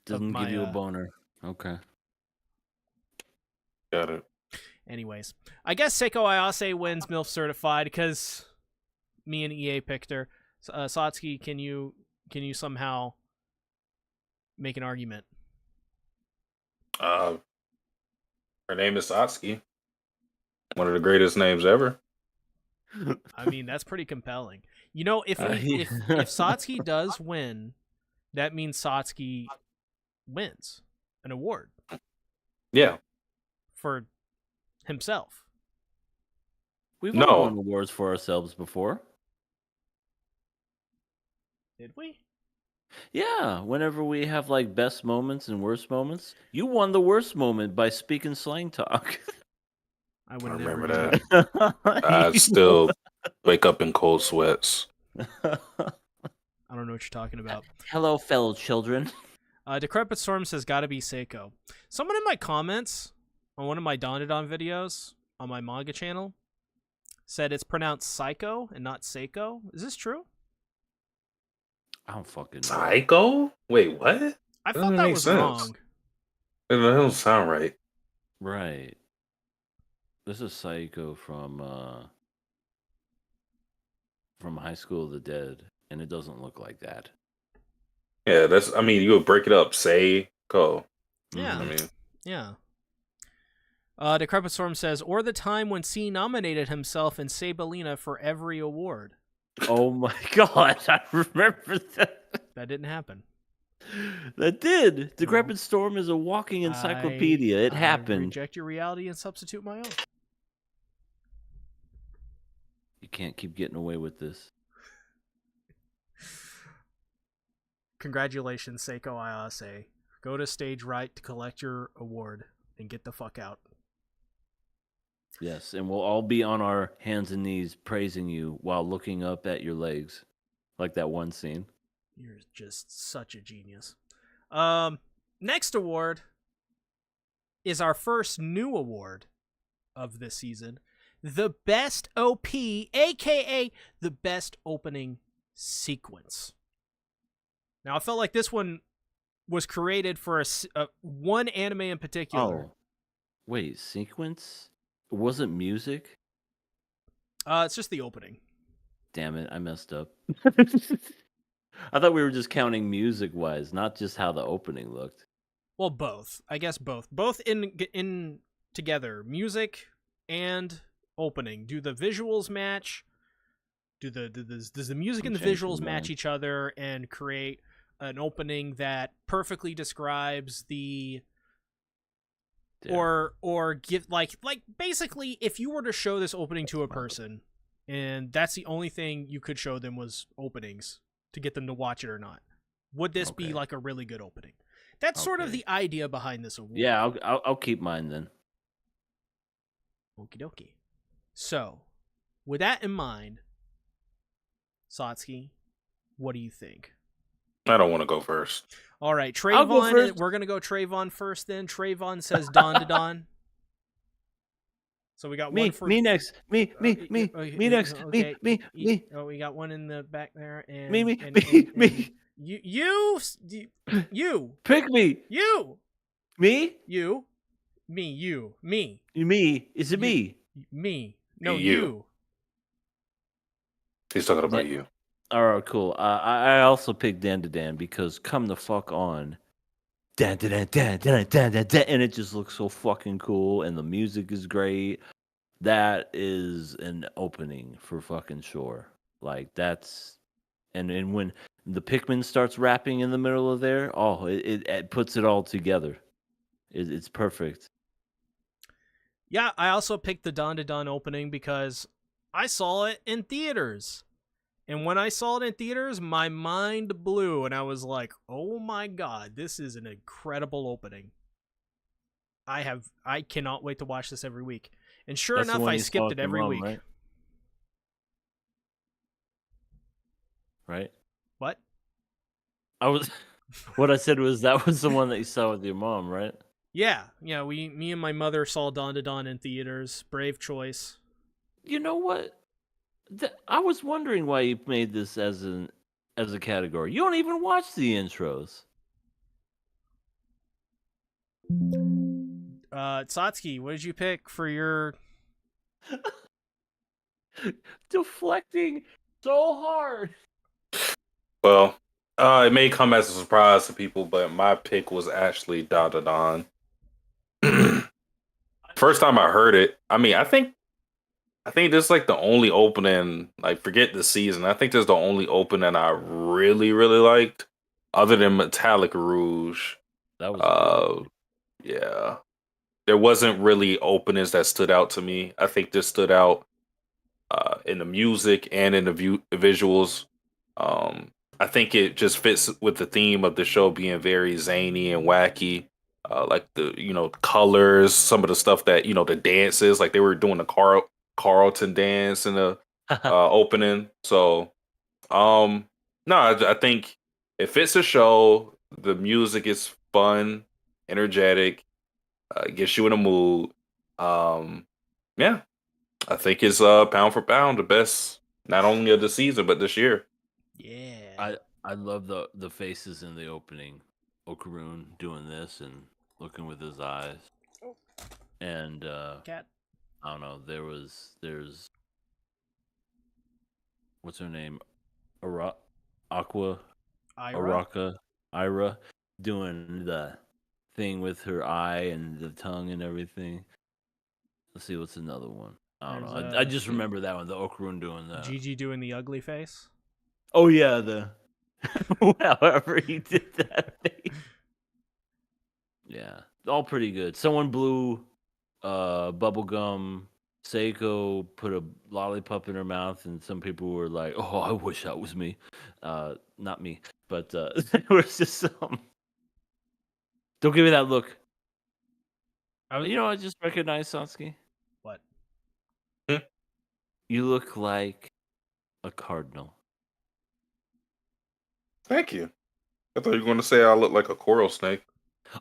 Doesn't my, give you a boner. Okay. Got it. Anyways, I guess Seiko Ayase wins MILF Certified because me and EA picked her. Satsuki, can you somehow make an argument? Her name is Satsuki. One of the greatest names ever. I mean, that's pretty compelling. You know, if Satsuki does win, that means Satsuki wins an award Yeah. for himself. We've No. all won awards for ourselves before. Did we? Yeah, whenever we have like best moments and worst moments. You won the worst moment by speaking slang talk. I would I never remember do that. I still wake up in cold sweats. I don't know what you're talking about. Hello, fellow children. Decrepit Storm says, gotta be Seiko. Someone in my comments on one of my Don videos on my manga channel said it's pronounced Psycho and not Seiko. Is this true? I don't fucking know. Psycho? Wait, what? I Doesn't thought that make was sense. wrong. That doesn't sound right. Right. This is Psycho from High School of the Dead, and it doesn't look like that. Yeah, I mean, you would break it up. Seiko. Yeah. I mean, Yeah. Decrepit Storm says, or the time when C nominated himself and Sabelina for every award. Oh my god, I remember that. That didn't happen. That did. Decrepit Storm is a walking encyclopedia. It I happened. reject your reality and substitute my own. You can't keep getting away with this. Congratulations, Seiko Ayase. Go to stage right to collect your award and get the fuck out. Yes, and we'll all be on our hands and knees praising you while looking up at your legs. Like that one scene. You're just such a genius. Next award is our first new award of this season. The Best OP, aka the Best Opening Sequence. Now, I felt like this one was created for one anime in particular. Oh. Wait, sequence? It wasn't music? It's just the opening. Damn it, I messed up. I thought we were just counting music-wise, not just how the opening looked. Well, both. I guess both. Both in together. Music and opening. Do the visuals match? Does the music and the visuals match each other and create an opening that perfectly describes the or give like basically if you were to show this opening to a person and that's the only thing you could show them was openings to get them to watch it or not, would this be like a really good opening? That's sort of the idea behind this award. Yeah, I'll keep mine then. Okie dokie. So, with that in mind, Satsuki, what do you think? I don't want to go first. All right, I'll go Trayvon, first. we're going to go Trayvon first then. Trayvon says Don to Don. So we got one for me next. Me next. Okay. Me. Oh, we got one in the back there and Me. You. Pick me. You. Me? You. Me, you. Me. Me. Is it me? Me. No, You. you. He's talking about you. All right, cool. I also picked Dan to Dan because come the fuck on. Dan, dan, dan, dan, dan, dan, dan, dan, and it just looks so fucking cool, and the music is great. That is an opening for fucking sure. Like that's, and when the Pikmin starts rapping in the middle of there, oh, it puts it all together. It's perfect. Yeah, I also picked the Don to Don opening because I saw it in theaters. And when I saw it in theaters, my mind blew and I was like, "Oh my god, this is an incredible opening." I cannot wait to watch this every week. And sure That's the enough, one I you saw skipped with it your every mom, week. right? Right? What? I was what I said was that was the one that you saw with your mom, right? Yeah, me and my mother saw Don to Don in theaters. Brave choice. You know what? I was wondering why you made this as a category. You don't even watch the intros. Satsuki, what did you pick for your... Deflecting so hard. Well, it may come as a surprise to people, but my pick was actually Da Da Don. First time I heard it, I mean, I think this is like the only opening. Like, forget the season. I think this is the only opening I really, really liked, other than Metallic Rouge. That was Uh, yeah, there wasn't really openings that stood out to me. I think this stood out in the music and in the visuals. I think it just fits with the theme of the show being very zany and wacky. Like the colors, some of the stuff that the dances, like they were doing the Carlton dance in the opening. So no, I think it fits the show. The music is fun, energetic, gets you in a mood. Yeah, I think it's pound for pound the best, not only of the season but this year. Yeah. I love the faces in the opening. Okarun doing this and looking with his eyes. And Cat. I don't know, there's what's her name? Ira. Ira doing the thing with her eye and the tongue and everything. Let's see what's another one. I don't know. I just remember that one, the Okarun doing that. Gigi doing the ugly face. Oh yeah, the however he did that thing. Yeah, all pretty good. Someone blew bubblegum. Seiko put a lollipop in her mouth, and some people were like, "Oh, I wish that was me." Not me, but it was just some. Don't give me that look. I just recognized Satsuki. What? You look like a cardinal. Thank you. I thought you were going to say I look like a coral snake.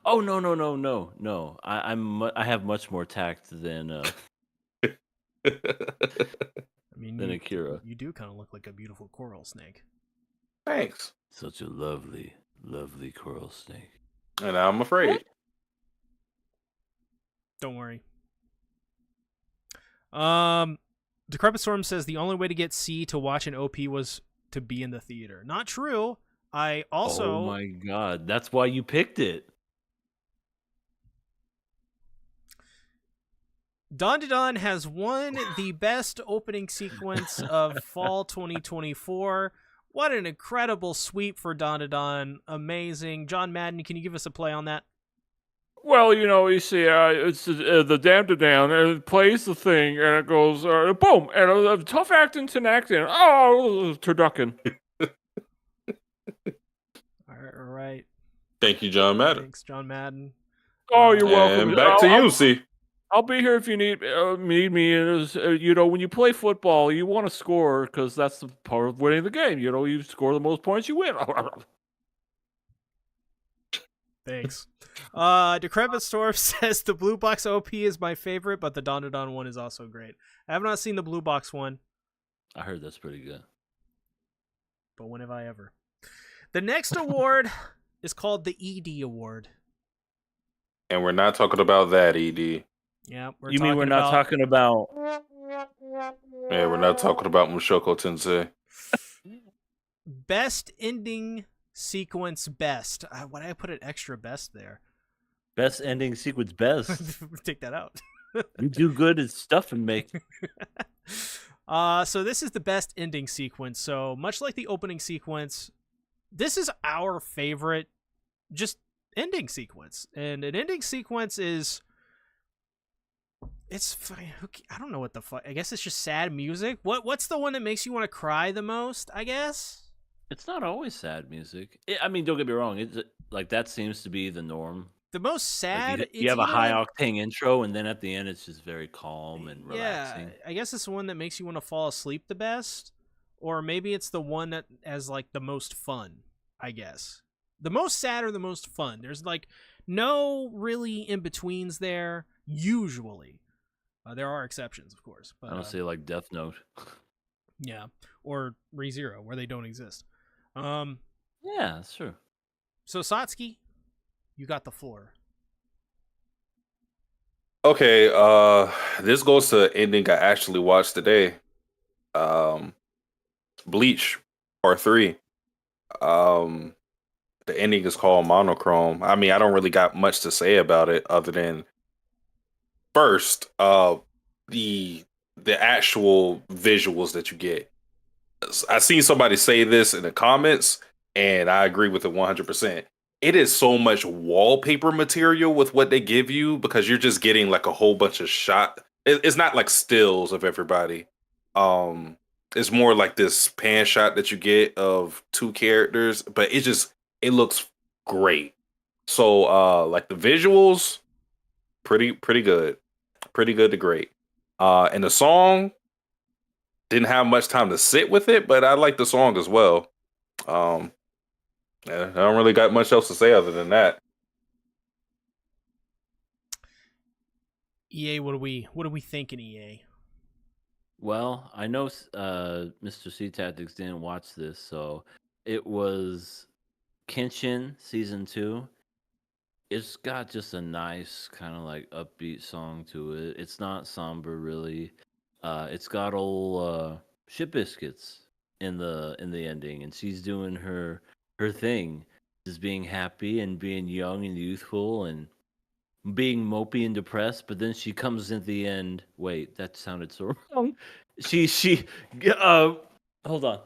Oh no! I have much more tact than I mean, than Akira. You do kind of look like a beautiful coral snake. Thanks. Such a lovely, lovely coral snake. And I'm afraid. Don't worry. Decrepit Storm says the only way to get C to watch an OP was to be in the theater. Not true. I also... Oh my god, that's why you picked it. Don to Don has won the best opening sequence of fall 2024. What an incredible sweep for Don to Don. Amazing. John Madden, can you give us a play on that? Well, you see, it's the Dam to Down, and it plays the thing, and it goes, boom, and tough acting to acting. Oh, turducken. All right. Thank you, John Madden. Thanks, John Madden. Oh, you're welcome. And back to you, C. I'll be here if you need me. And when you play football, you want to score because that's the part of winning the game. You score the most points, you win. Thanks. Decrepit Storm says the Blue Box OP is my favorite, but the Don to Don one is also great. I have not seen the Blue Box one. I heard that's pretty good. But when have I ever? The next award is called the ED Award. And we're not talking about that, ED. Yeah, You mean we're not talking about Yeah, we're not talking about Mushoku Tensei. Best ending sequence best. Why did I put an extra best there? Best ending sequence, best. Take that out. You do good at stuff and make. So this is the best ending sequence. So much like the opening sequence, this is our favorite just ending sequence. And an ending sequence is I don't know what the fuck. I guess it's just sad music. What's the one that makes you want to cry the most, I guess? It's not always sad music. I mean, don't get me wrong. It's like that seems to be the norm. The most sad. Like you have a high octane intro, and then at the end, it's just very calm and relaxing. Yeah, I guess it's the one that makes you want to fall asleep the best, or maybe it's the one that has like the most fun. I guess the most sad or the most fun. There's like no really in betweens there. Usually, there are exceptions, of course. But I don't say like Death Note. Yeah, or ReZero, where they don't exist. Yeah, that's true. So Satsuki, you got the floor. Okay, this goes to ending I actually watched today. Bleach Part 3. The ending is called Monochrome. I mean, I don't really got much to say about it other than first, the actual visuals that you get. I seen somebody say this in the comments, and I agree with it 100%. It is so much wallpaper material with what they give you because you're just getting like a whole bunch of shot. It's not like stills of everybody. It's more like this pan shot that you get of two characters, but it looks great. So like the visuals, pretty good, pretty good to great. And the song didn't have much time to sit with it, but I like the song as well. I don't really got much else to say other than that. EA, what are we thinking, EA? Well, I know Mr. C Tactics didn't watch this, so it was Kenshin Season 2. It's got just a nice kind of like upbeat song to it. It's not somber really. It's got old Shit Biscuits in the ending, and she's doing her thing, just being happy and being young and youthful and being mopey and depressed. But then she comes at the end. Wait, that sounded so wrong. She hold on.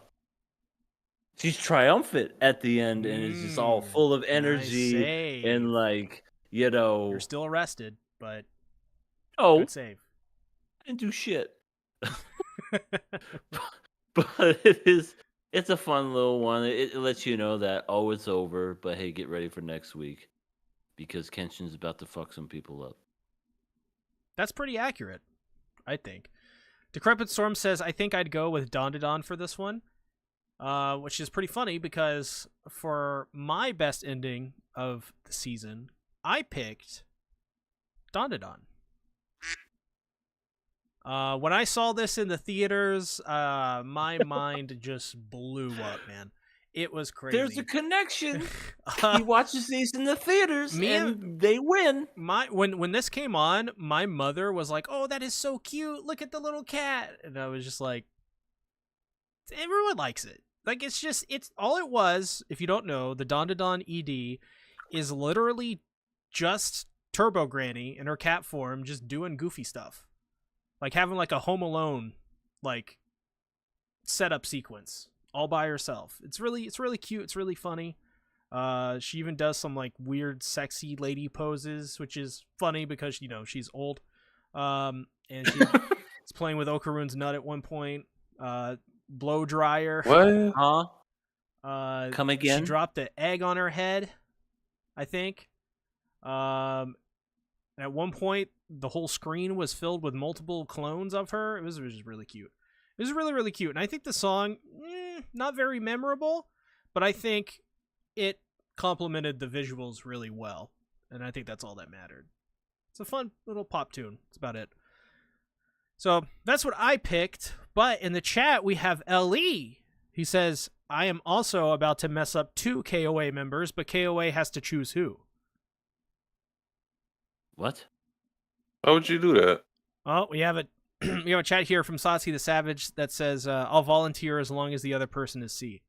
She's triumphant at the end, and it's just all full of energy nice and like you're still arrested, but oh, good save. I didn't do shit. But it's a fun little one. It lets you know that it's over, but hey, get ready for next week because Kenshin's about to fuck some people up. That's pretty accurate, I think. Decrepit Storm says, I think I'd go with Dandadan for this one, which is pretty funny because for my best ending of the season, I picked Dandadan. When I saw this in the theaters, my mind just blew up, man. It was crazy. There's a connection. He watches these in the theaters, and they win. When this came on, my mother was like, "Oh, that is so cute! Look at the little cat," and I was just like, "Everyone likes it. Like, it's all it was. If you don't know, the Dandadan ED is literally just Turbo Granny in her cat form, just doing goofy stuff, like having like a Home Alone like setup sequence." All by herself. It's really cute. It's really funny. She even does some like weird, sexy lady poses, which is funny because she's old. And she's playing with Okarune's nut at one point. Blow dryer. What? Huh? Come again? She dropped an egg on her head, I think. At one point, the whole screen was filled with multiple clones of her. It was just really cute. It was really, really cute. And I think the song, not very memorable, but I think it complemented the visuals really well. And I think that's all that mattered. It's a fun little pop tune. That's about it. So that's what I picked. But in the chat, we have LE. He says, I am also about to mess up 2 KOA members, but KOA has to choose who. What? Why would you do that? Oh, we have it. We have a chat here from Satsuki the Savage that says, I'll volunteer as long as the other person is C.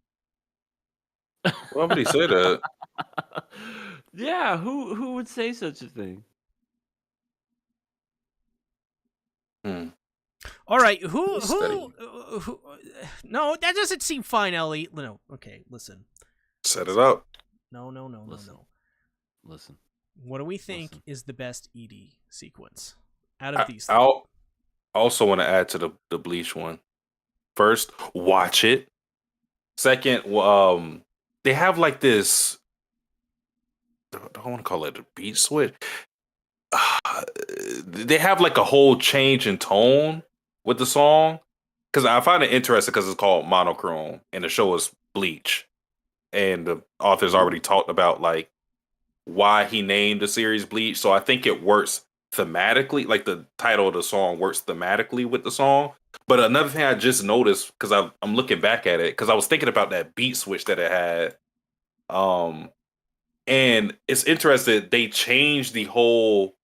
Nobody said that. Yeah, who would say such a thing? Hmm. All right, Who's studying? who? No, that doesn't seem fine, Ellie. No, okay, listen. Set it up. No. Listen. What do we think Listen. is the best ED sequence out of these? I also want to add to the Bleach one. First, watch it. Second, they have like this. I don't want to call it a beat switch. They have like a whole change in tone with the song, because I find it interesting because it's called Monochrome and the show is Bleach, and the author's already talked about like why he named the series Bleach. So I think it works thematically, like the title of the song works thematically with the song. But another thing I just noticed, because I'm looking back at it, because I was thinking about that beat switch that it had, and it's interesting. They changed the whole.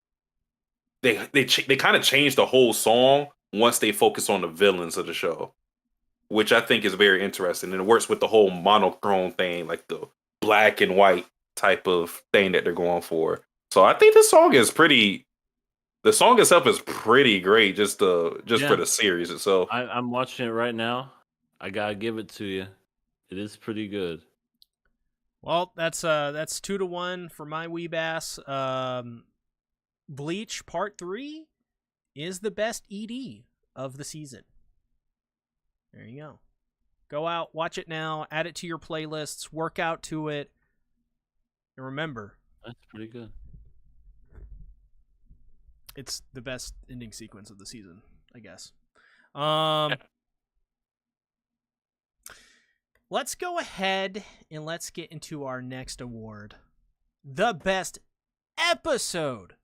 They kind of changed the whole song once they focus on the villains of the show, which I think is very interesting, and it works with the whole monochrome thing, like the black and white type of thing that they're going for. So I think this song is pretty. The song itself is pretty great, just for Yeah. the series itself. I'm watching it right now. I gotta give it to you. It is pretty good. Well, that's 2-1 for my wee bass. Bleach Part 3 is the best ED of the season. There you go. Go out, watch it now, add it to your playlists, work out to it, and remember, That's pretty good. it's the best ending sequence of the season, I guess. Let's go ahead and let's get into our next award. The best episode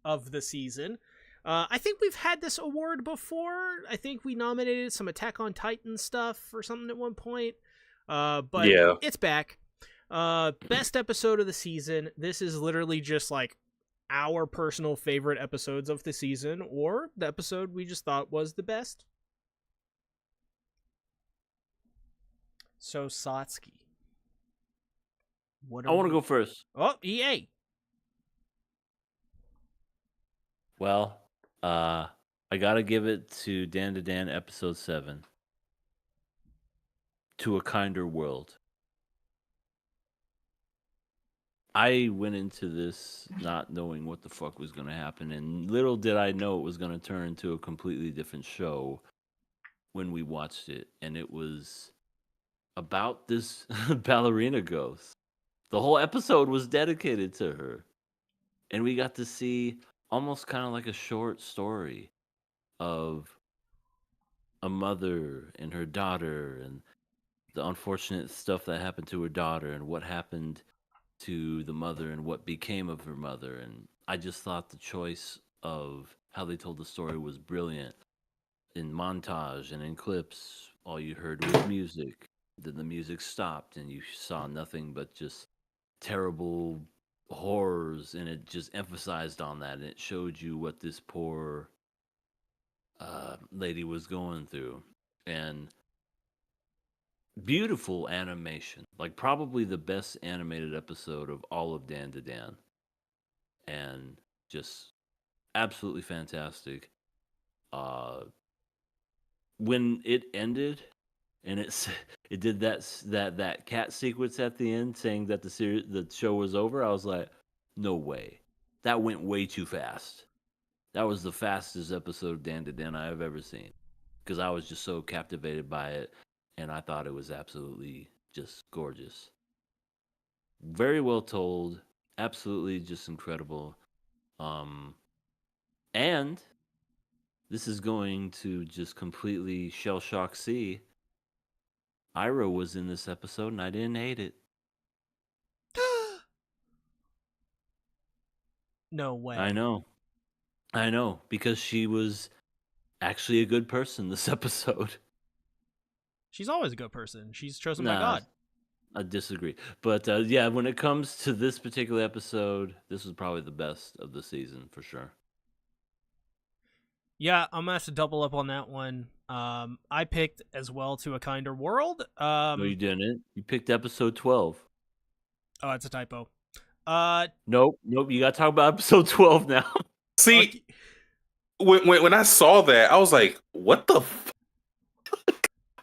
of the season. I think we've had this award before. I think we nominated some Attack on Titan stuff or something at one point. But Yeah. it's back. Best episode of the season. This is literally just like our personal favorite episodes of the season, or the episode we just thought was the best. So Satsuki, what? I want to go first. Oh, EA. Well, I gotta give it to Dan to Dan episode 7. To a Kinder World. I went into this not knowing what the fuck was gonna happen, and little did I know it was gonna turn into a completely different show when we watched it, and it was about this ballerina ghost. The whole episode was dedicated to her, and we got to see almost kind of like a short story of a mother and her daughter and the unfortunate stuff that happened to her daughter and what happened to the mother and what became of her mother. And I just thought the choice of how they told the story was brilliant. In montage and in clips, all you heard was music. Then the music stopped and you saw nothing but just terrible horrors, and it just emphasized on that, and it showed you what this poor lady was going through. And beautiful animation, like probably the best animated episode of all of Dan to Dan, and just absolutely fantastic. When it ended and it did that cat sequence at the end saying that the show was over, I was like, no way, that went way too fast. That was the fastest episode of Dan to Dan I have ever seen, because I was just so captivated by it, and I thought it was absolutely just gorgeous. Very well told, absolutely just incredible. And this is going to just completely shell shock C. Ira was in this episode, and I didn't hate it. No way. I know, because she was actually a good person this episode. She's always a good person. She's chosen by Nah, God. I disagree. But yeah, when it comes to this particular episode, this was probably the best of the season for sure. Yeah, I'm gonna have to double up on that one. I picked as well To a Kinder World. No, you didn't. You picked episode 12. Oh, it's a typo. Nope. You got to talk about episode 12 now. See, okay. when I saw that, I was like, "What the?"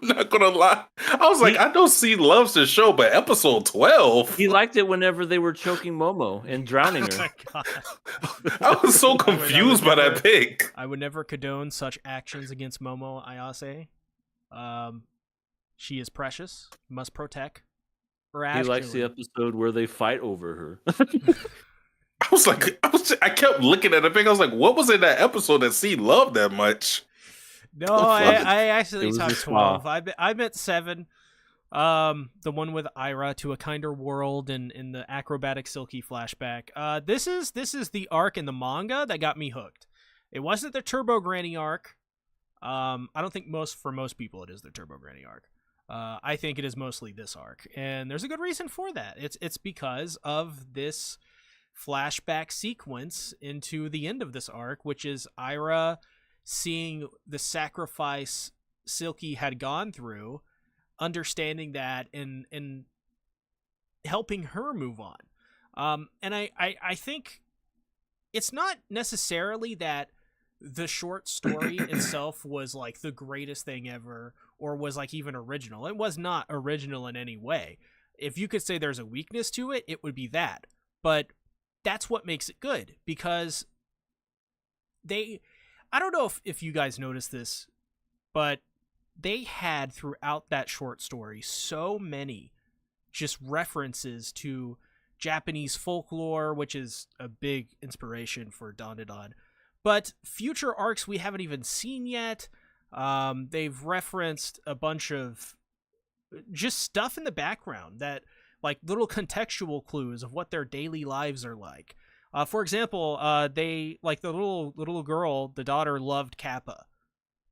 I'm not gonna lie. I was like, I know C loves the show, but episode 12. He liked it whenever they were choking Momo and drowning Oh her. my God. I was so confused by that pick. I would never condone such actions against Momo Ayase. She is precious. Must protect. He likes the episode where they fight over her. I was like, I kept looking at the pick. I was like, what was in that episode that C loved that much? No, I actually It was talked a 12. spa. I meant 7. The one with Ira, To a Kinder World, and in the acrobatic Silky flashback. This is the arc in the manga that got me hooked. It wasn't the Turbo Granny arc. I don't think for most people it is the Turbo Granny arc. I think it is mostly this arc, and there's a good reason for that. It's because of this flashback sequence into the end of this arc, which is Ira seeing the sacrifice Silky had gone through, understanding that, and helping her move on. And I think it's not necessarily that the short story itself was like the greatest thing ever, or was like even original. It was not original in any way. If you could say there's a weakness to it, it would be that. But that's what makes it good, because I don't know if you guys noticed this, but they had throughout that short story so many just references to Japanese folklore, which is a big inspiration for Dandadan. But future arcs we haven't even seen yet. They've referenced a bunch of just stuff in the background that, like, little contextual clues of what their daily lives are like. For example, they, like, the little girl, the daughter, loved Kappa.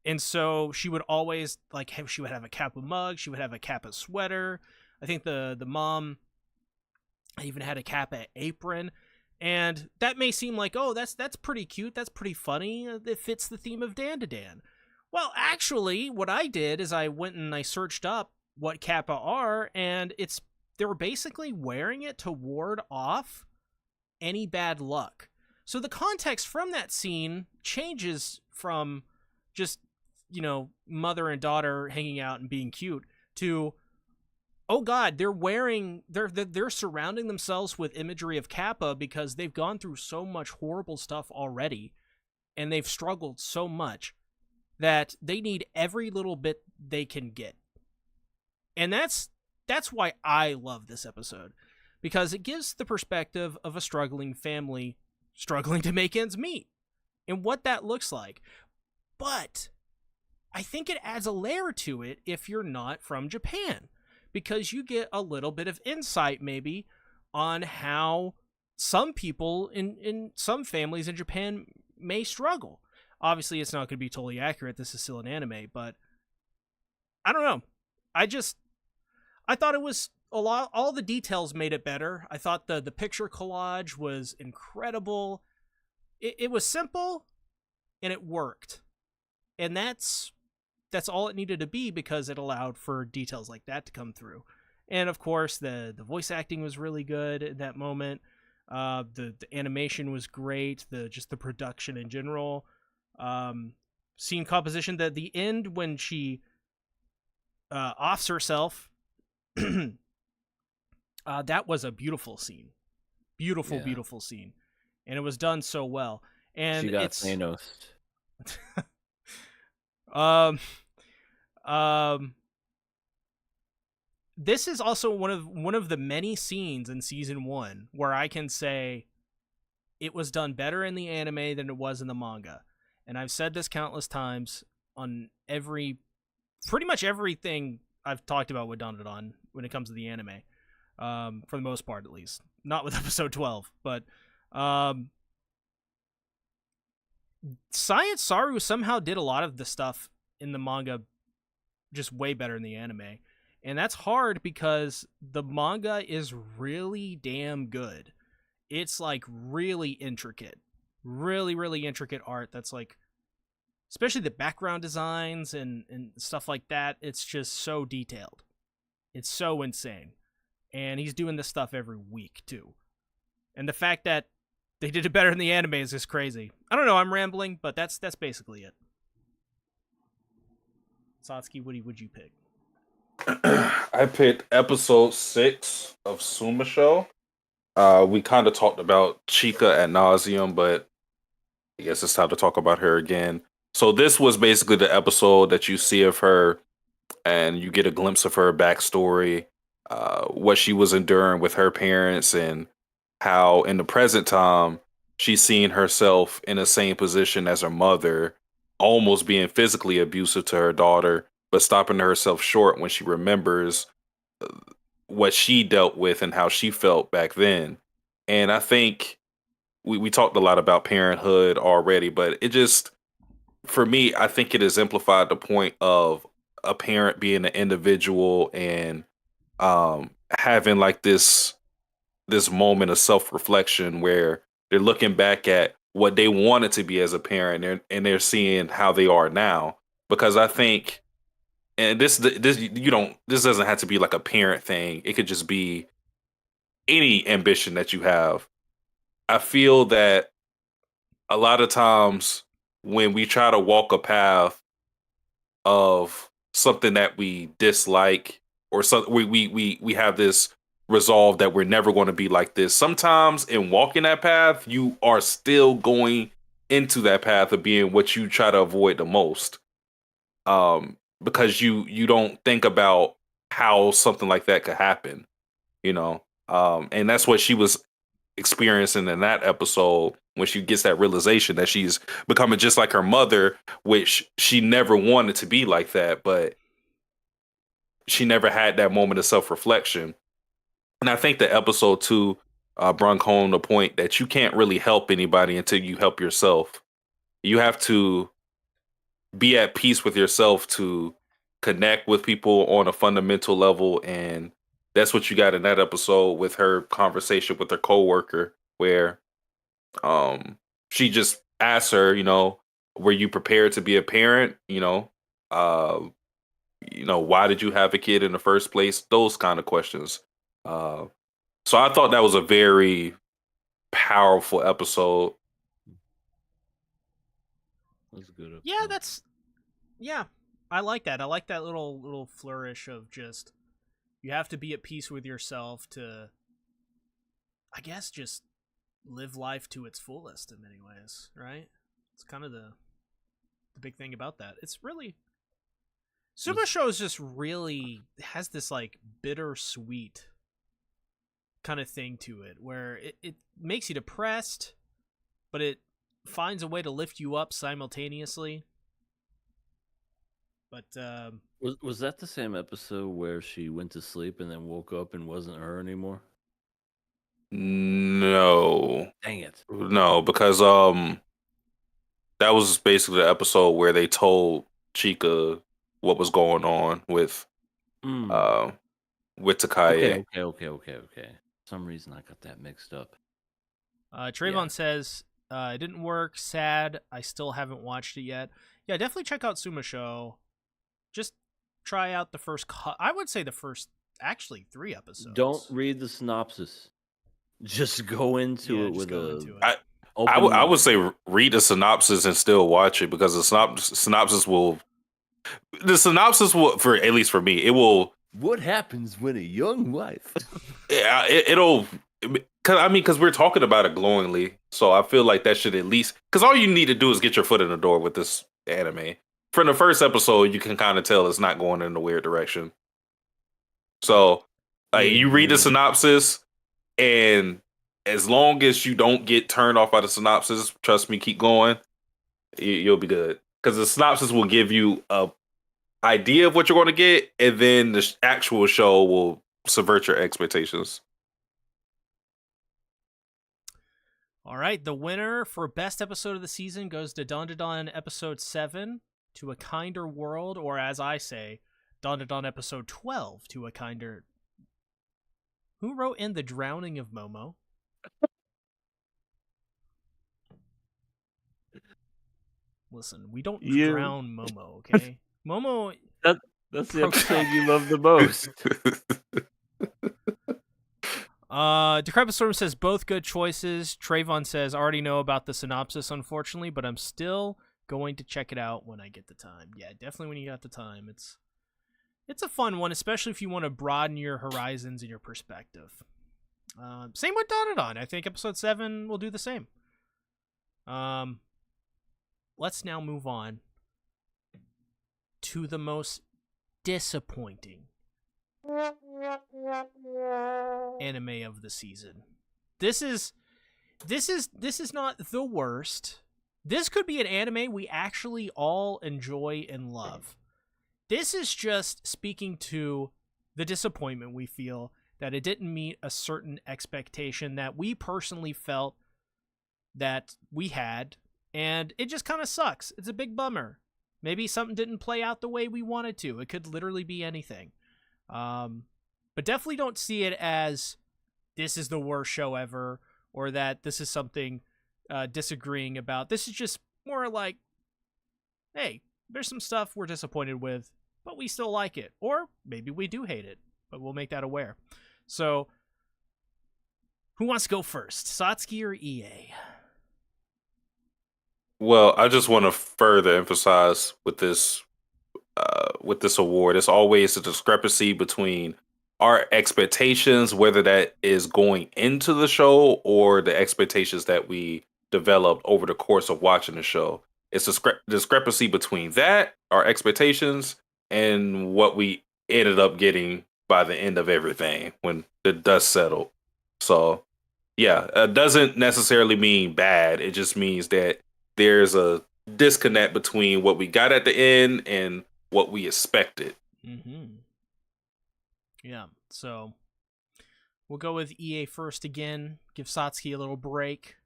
And so she would always, like, she would have a Kappa mug, she would have a Kappa sweater. I think the mom even had a Kappa apron. And that may seem like, oh, that's pretty cute, that's pretty funny, it fits the theme of Dandadan. Well, actually, what I did is I went and I searched up what Kappa are, and they were basically wearing it to ward off any bad luck. So the context from that scene changes from just, mother and daughter hanging out and being cute to, oh God, they're surrounding themselves with imagery of Kappa because they've gone through so much horrible stuff already, and they've struggled so much that they need every little bit they can get. And that's why I love this episode, because it gives the perspective of a struggling family struggling to make ends meet and what that looks like. But I think it adds a layer to it if you're not from Japan, because you get a little bit of insight maybe on how some people in some families in Japan may struggle. Obviously, it's not going to be totally accurate. This is still an anime, but I don't know. I thought it was a lot. All the details made it better. I thought the picture collage was incredible. It was simple, and it worked. And that's all it needed to be, because it allowed for details like that to come through. And of course, the voice acting was really good at that moment. The animation was great. The production in general. Scene composition. The end when she offs herself. That was a beautiful scene. Beautiful scene. And it was done so well. And she got Thanos. This is also one of the many scenes in season 1 where I can say it was done better in the anime than it was in the manga. And I've said this countless times on pretty much everything I've talked about with Dandadan when it comes to the anime, for the most part, at least. Not with episode 12, but Science Saru somehow did a lot of the stuff in the manga just way better in the anime. And that's hard because the manga is really damn good. It's like really intricate. Really, really intricate art that's like especially the background designs and stuff like that. It's just so detailed. It's so insane. And he's doing this stuff every week, too. And the fact that they did it better in the anime is just crazy. I don't know, I'm rambling, but that's basically it. Satsuki, what would you pick? I picked episode 6 of Suma Show. We kind of talked about Chica ad nauseum, but I guess it's time to talk about her again. So this was basically the episode that you see of her, and you get a glimpse of her backstory, what she was enduring with her parents, and how in the present time she's seeing herself in the same position as her mother, almost being physically abusive to her daughter, but stopping herself short when she remembers what she dealt with and how she felt back then. And I think we talked a lot about parenthood already, but it just, for me, I think it exemplified the point of a parent being an individual and having like this moment of self-reflection where they're looking back at what they wanted to be as a parent, and they're seeing how they are now. Because I think, and this doesn't have to be like a parent thing. It could just be any ambition that you have. I feel that a lot of times when we try to walk a path of something that we dislike, or something we have this resolve that we're never going to be like this. Sometimes in walking that path, you are still going into that path of being what you try to avoid the most. Because you don't think about how something like that could happen, you know. And that's what she was experiencing in that episode when she gets that realization that she's becoming just like her mother, which she never wanted to be like that, but she never had that moment of self-reflection. And I think the episode 2 brung home the point that you can't really help anybody until you help yourself. You have to be at peace with yourself to connect with people on a fundamental level, and that's what you got in that episode with her conversation with her coworker, where she just asked her, were you prepared to be a parent? Uh, why did you have a kid in the first place? Those kind of questions. So I thought that was a very powerful episode. That's a good episode. Yeah, I like that. I like that little flourish of just, you have to be at peace with yourself to, I guess, just live life to its fullest in many ways, right? It's kind of the big thing about that. It's really, Super Show is just really has this like bittersweet kind of thing to it, where it makes you depressed, but it finds a way to lift you up simultaneously. But was that the same episode where she went to sleep and then woke up and wasn't her anymore? No. Dang it. No, because that was basically the episode where they told Chica what was going on with Takaye. Okay. For some reason I got that mixed up. Trayvon says, it didn't work, sad, I still haven't watched it yet. Yeah, definitely check out Suma Show. Just try out the first I would say the first actually 3 episodes. Don't read the synopsis. Just go into it with I would say read the synopsis and still watch it, because the synopsis will, for, at least for me, it will. What happens when a young wife? Yeah, it'll. Because we're talking about it glowingly, so I feel like that should at least, because all you need to do is get your foot in the door with this anime. From the first episode, you can kind of tell it's not going in a weird direction. So, you read the synopsis, and as long as you don't get turned off by the synopsis, trust me, keep going. You'll be good, because the synopsis will give you a idea of what you're going to get, and then the actual show will subvert your expectations. All right, the winner for best episode of the season goes to Dandadan episode 7, To a Kinder World, or as I say, Dandadan episode 12, To a Kinder... Who wrote in The Drowning of Momo? Listen, we don't You- drown Momo, okay? Momo. That's the episode you love the most. Decrepit Storm says both good choices. Trayvon says already know about the synopsis, unfortunately, but I'm still going to check it out when I get the time. Yeah, definitely when you got the time. It's a fun one, especially if you want to broaden your horizons and your perspective. Same with Donadon. I think episode 7 will do the same. Let's now move on to the most disappointing anime of the season. This is not the worst. This could be an anime we actually all enjoy and love. This is just speaking to the disappointment we feel that it didn't meet a certain expectation that we personally felt that we had, and it just kind of sucks. It's a big bummer. Maybe something didn't play out the way we wanted to. It could literally be anything. But definitely don't see it as this is the worst show ever, or that this is something disagreeing about. This is just more like, hey, there's some stuff we're disappointed with, but we still like it. Or maybe we do hate it, but we'll make that aware. So, who wants to go first? Satsuki or EA? Well, I just want to further emphasize with this award, it's always a discrepancy between our expectations, whether that is going into the show or the expectations that we developed over the course of watching the show. It's a discrepancy between that, our expectations, and what we ended up getting by the end of everything when the dust settled. So, yeah, it doesn't necessarily mean bad. It just means that there's a disconnect between what we got at the end and what we expected. Mm-hmm. Yeah, so we'll go with EA first again. Give Satsuki a little break.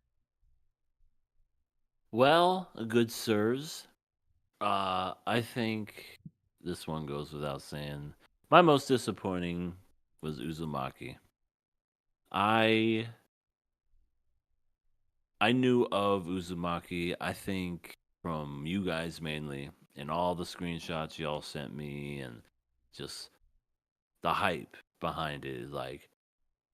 Well, good sirs. I think this one goes without saying. My most disappointing was Uzumaki. I knew of Uzumaki, I think, from you guys mainly, and all the screenshots y'all sent me, and just the hype behind it is like,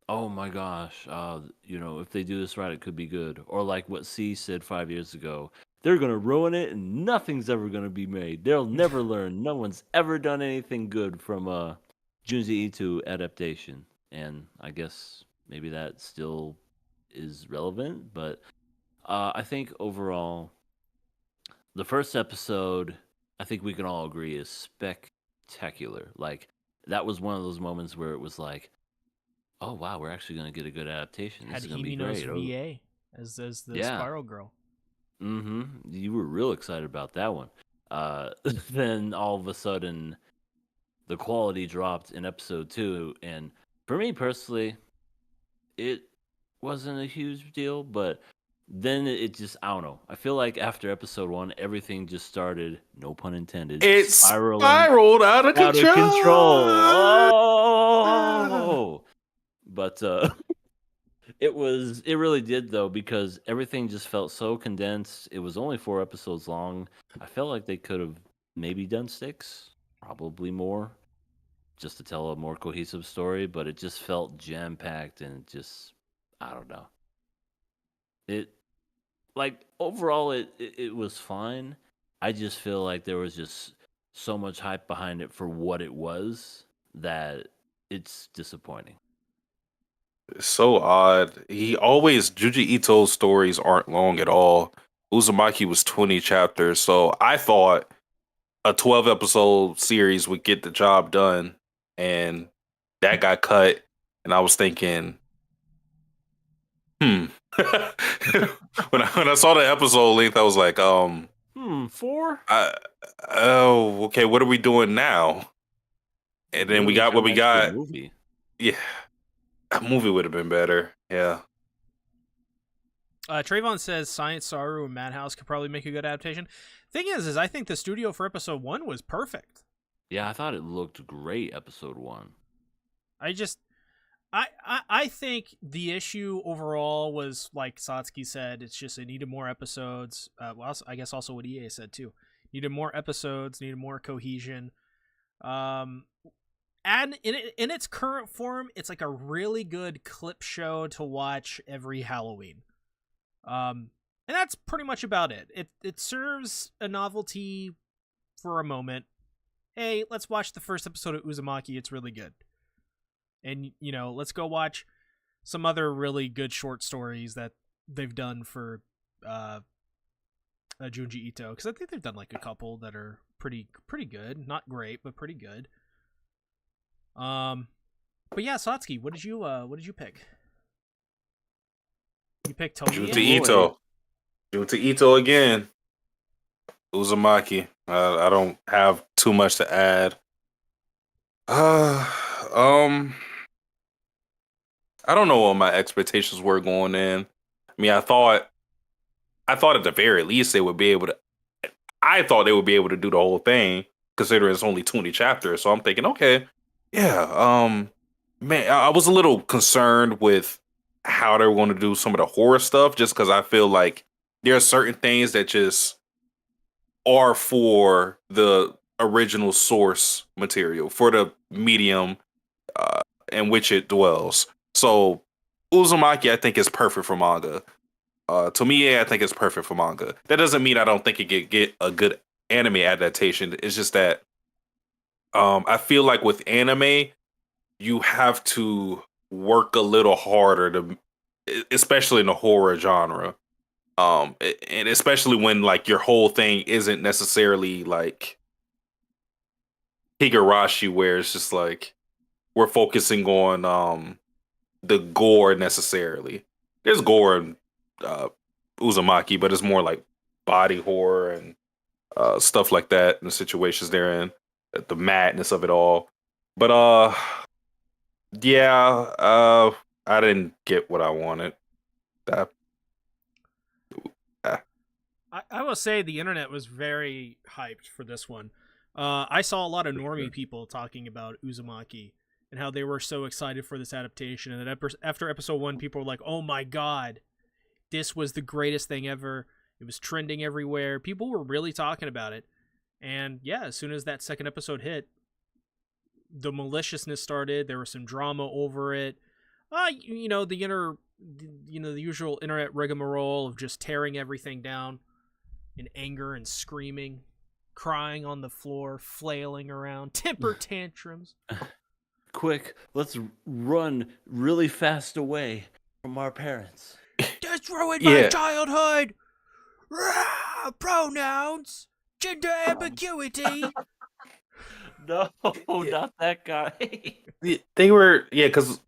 oh my gosh, if they do this right, it could be good. Or like what C said 5 years ago, they're gonna ruin it and nothing's ever gonna be made. They'll never learn. No one's ever done anything good from a Junji Ito adaptation. And I guess maybe that still is relevant, but I think overall, the first episode, I think we can all agree, is spectacular. Like, that was one of those moments where it was like, oh wow, we're actually gonna get a good adaptation. This Had is gonna be Hibino's great. VA as the Yeah. Spiral Girl. You were real excited about that one. Then all of a sudden, the quality dropped in episode 2, and for me personally, it wasn't a huge deal. But then it just, I don't know. I feel like after episode 1, everything just started, no pun intended, It spiraling spiraled out of out of control. control. Oh, but it really did though, because everything just felt so condensed. It was only 4 episodes long. I felt like they could have maybe done 6, probably more, just to tell a more cohesive story. But it just felt jam packed, and just, I don't know. It, like, overall, it was fine. I just feel like there was just so much hype behind it for what it was that it's disappointing. It's so odd. Junji Ito's stories aren't long at all. Uzumaki was 20 chapters, so I thought a 12 episode series would get the job done, and that got cut. And I was thinking, when I saw the episode length, I was like, 4? okay, what are we doing now? And then we got what we got. Movie. Yeah, a movie would have been better. Yeah. Trayvon says Science Saru and Madhouse could probably make a good adaptation. Thing is I think the studio for episode 1 was perfect. Yeah, I thought it looked great, episode 1. I think the issue overall was, like Satsuki said, it's just it needed more episodes. Well, I guess also what EA said too. Needed more episodes, needed more cohesion. And in its current form, it's like a really good clip show to watch every Halloween. And that's pretty much about it. It serves a novelty for a moment. Hey, let's watch the first episode of Uzumaki. It's really good. And, let's go watch some other really good short stories that they've done for Junji Ito. Because I think they've done like a couple that are pretty good. Not great, but pretty good. But yeah, Satsuki, what did you pick? You picked Tony. Junji Ito again. Uzumaki. I don't have too much to add. I don't know what my expectations were going in. I mean, I thought at the very least they would be able to. I thought they would be able to do the whole thing, considering it's only 20 chapters. So I'm thinking, okay, yeah. Man, I was a little concerned with how they were going to do some of the horror stuff, just because I feel like there are certain things that just are for the original source material, for the medium in which it dwells. So Uzumaki, I think, is perfect for manga. Tomie, I think, is perfect for manga. That doesn't mean I don't think it could get a good anime adaptation. It's just that I feel like with anime, you have to work a little harder to, especially in the horror genre. And especially when like your whole thing isn't necessarily like Higurashi, where it's just like we're focusing on the gore necessarily. There's gore in Uzumaki, but it's more like body horror and stuff like that, and the situations they're in, the madness of it all. But yeah, I didn't get what I wanted. I will say the internet was very hyped for this one. I saw a lot of normie people talking about Uzumaki and how they were so excited for this adaptation. And then after episode 1, people were like, oh my god, this was the greatest thing ever. It was trending everywhere. People were really talking about it. And yeah, as soon as that second episode hit, the maliciousness started. There was some drama over it. The usual internet rigmarole of just tearing everything down in anger and screaming, crying on the floor, flailing around, temper tantrums. Quick, let's run really fast away from our parents. Just ruined my childhood! Rah! Pronouns! Gender ambiguity! No, not that guy. They were, because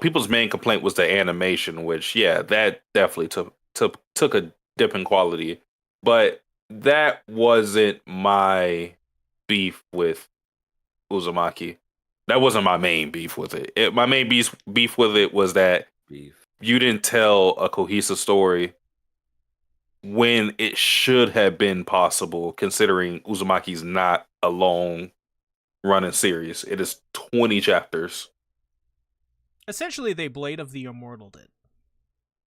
people's main complaint was the animation, which that definitely took a dip in quality, but that wasn't my beef with Uzumaki. That wasn't my main beef with it. My main beef with it was that you didn't tell a cohesive story when it should have been possible, considering Uzumaki's not a long running series. It is 20 chapters. Essentially, they Blade of the Immortal did.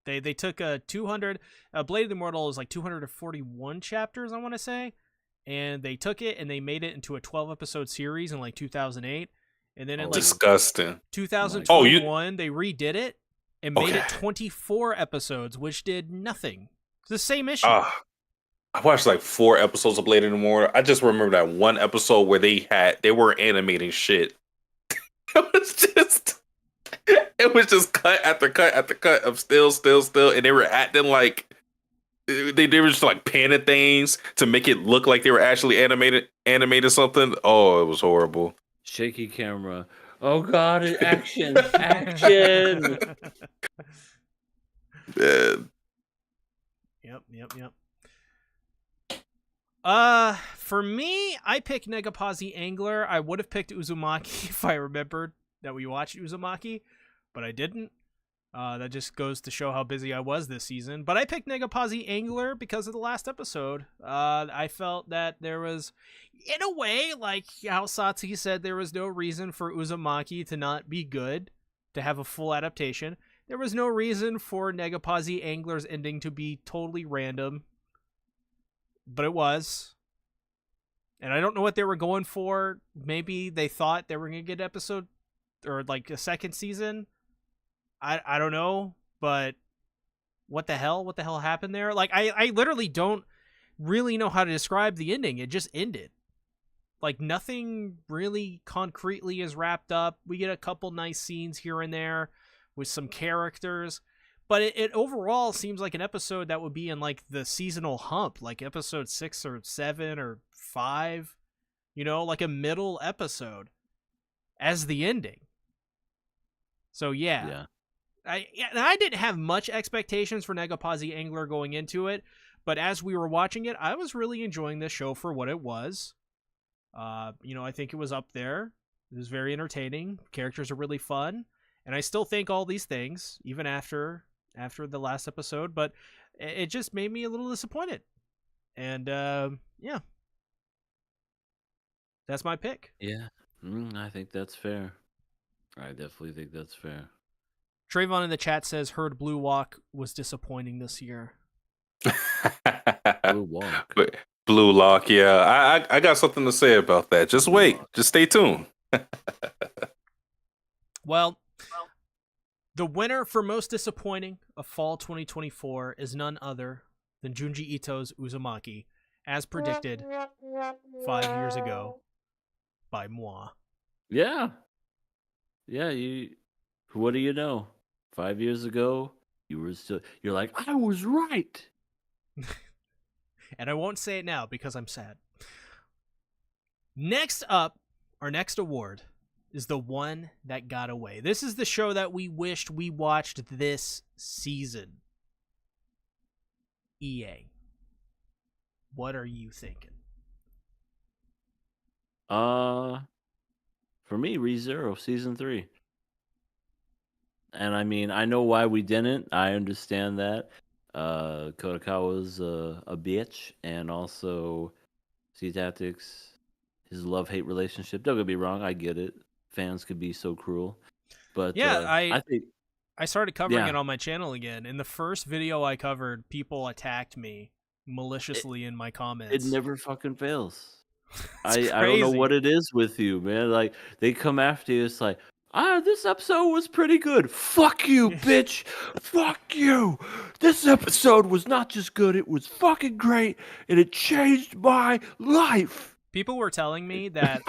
They took a 200... Blade of the Immortal is like 241 chapters, I want to say. And they took it and they made it into a 12-episode series in like 2008. And then in like disgusting 2021, they redid it and made it 24 episodes, which did nothing. It's the same issue. I watched like 4 episodes of Blade of the Immortal. I just remember that one episode where they were animating shit. It was just cut after cut after cut of still, and they were acting like they were just like panning things to make it look like they were actually animated something. Oh, it was horrible. Shaky camera. Oh god, action. Action. Man. Yep. For me, I picked Negapazi Angler. I would have picked Uzumaki if I remembered that we watched Uzumaki, but I didn't. That just goes to show how busy I was this season. But I picked Negapazi Angler because of the last episode. I felt that there was, in a way, like how Satsuki said, there was no reason for Uzumaki to not be good. to have a full adaptation. There was no reason for Negapazi Angler's ending to be totally random, but it was. And I don't know what they were going for. Maybe they thought they were going to get episode or like a second season. I don't know, but what the hell? What the hell happened there? Like, I literally don't really know how to describe the ending. It just ended. Like, nothing really concretely is wrapped up. We get a couple nice scenes here and there with some characters, but it overall seems like an episode that would be in like the seasonal hump, like episode 6 or 7 or 5, you know, like a middle episode as the ending. So yeah. I didn't have much expectations for Negapazi Angler going into it, but as we were watching it, I was really enjoying this show for what it was. You know, I think it was up there. It was very entertaining. Characters are really fun, and I still think all these things even after the last episode, but it just made me a little disappointed. And yeah. That's my pick. Yeah, I think that's fair. I definitely think that's fair. Trayvon in the chat says Heard Blue Walk was disappointing this year. Blue Walk. Blue Lock, yeah. I got something to say about that. Just wait. Just stay tuned. Well, the winner for most disappointing of fall 2024 is none other than Junji Ito's Uzumaki, as predicted 5 years ago by moi. Yeah. Yeah, what do you know? 5 years ago, you're like, I was right. And I won't say it now because I'm sad. Next up, our next award is the one that got away. This is the show that we wished we watched this season. EA. What are you thinking? For me, ReZero season 3. And I mean, I know why we didn't. I understand that. Kodakawa's a bitch, and also Sea Tactics, his love-hate relationship. Don't get me wrong, I get it. Fans could be so cruel. But yeah, I think I started covering it on my channel again. In the first video I covered, people attacked me maliciously in my comments. It never fucking fails. I don't know what it is with you, man. Like, they come after you. It's like, this episode was pretty good. Fuck you, bitch. Fuck you. This episode was not just good. It was fucking great, and it changed my life. People were telling me that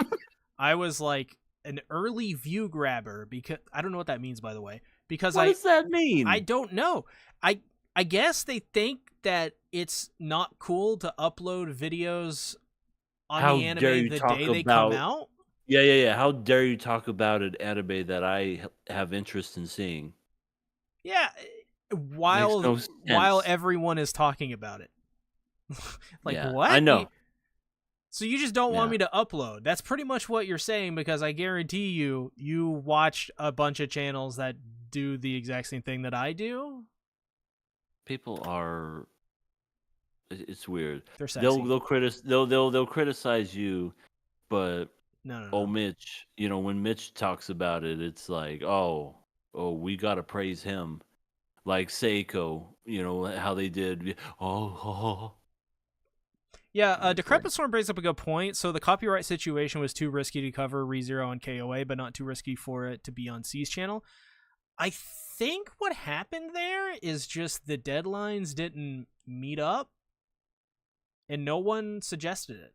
I was like an early view grabber because I don't know what that means, by the way. Because what does that mean? I don't know. I guess they think that it's not cool to upload videos on the anime the day they come out. Yeah. How dare you talk about an anime that I have interest in seeing? Yeah, while everyone is talking about it. Like, yeah, what? I know. So you just don't want me to upload. That's pretty much what you're saying, because I guarantee you watch a bunch of channels that do the exact same thing that I do. People are... It's weird. They're sexy. They'll criticize you, but no. Mitch, you know, when Mitch talks about it, it's like, oh, we gotta praise him, like Seiko, you know how they did. Yeah, Decrepit Storm brings up a good point. So the copyright situation was too risky to cover ReZero on KOA, but not too risky for it to be on C's channel. I think what happened there is just the deadlines didn't meet up, and no one suggested it.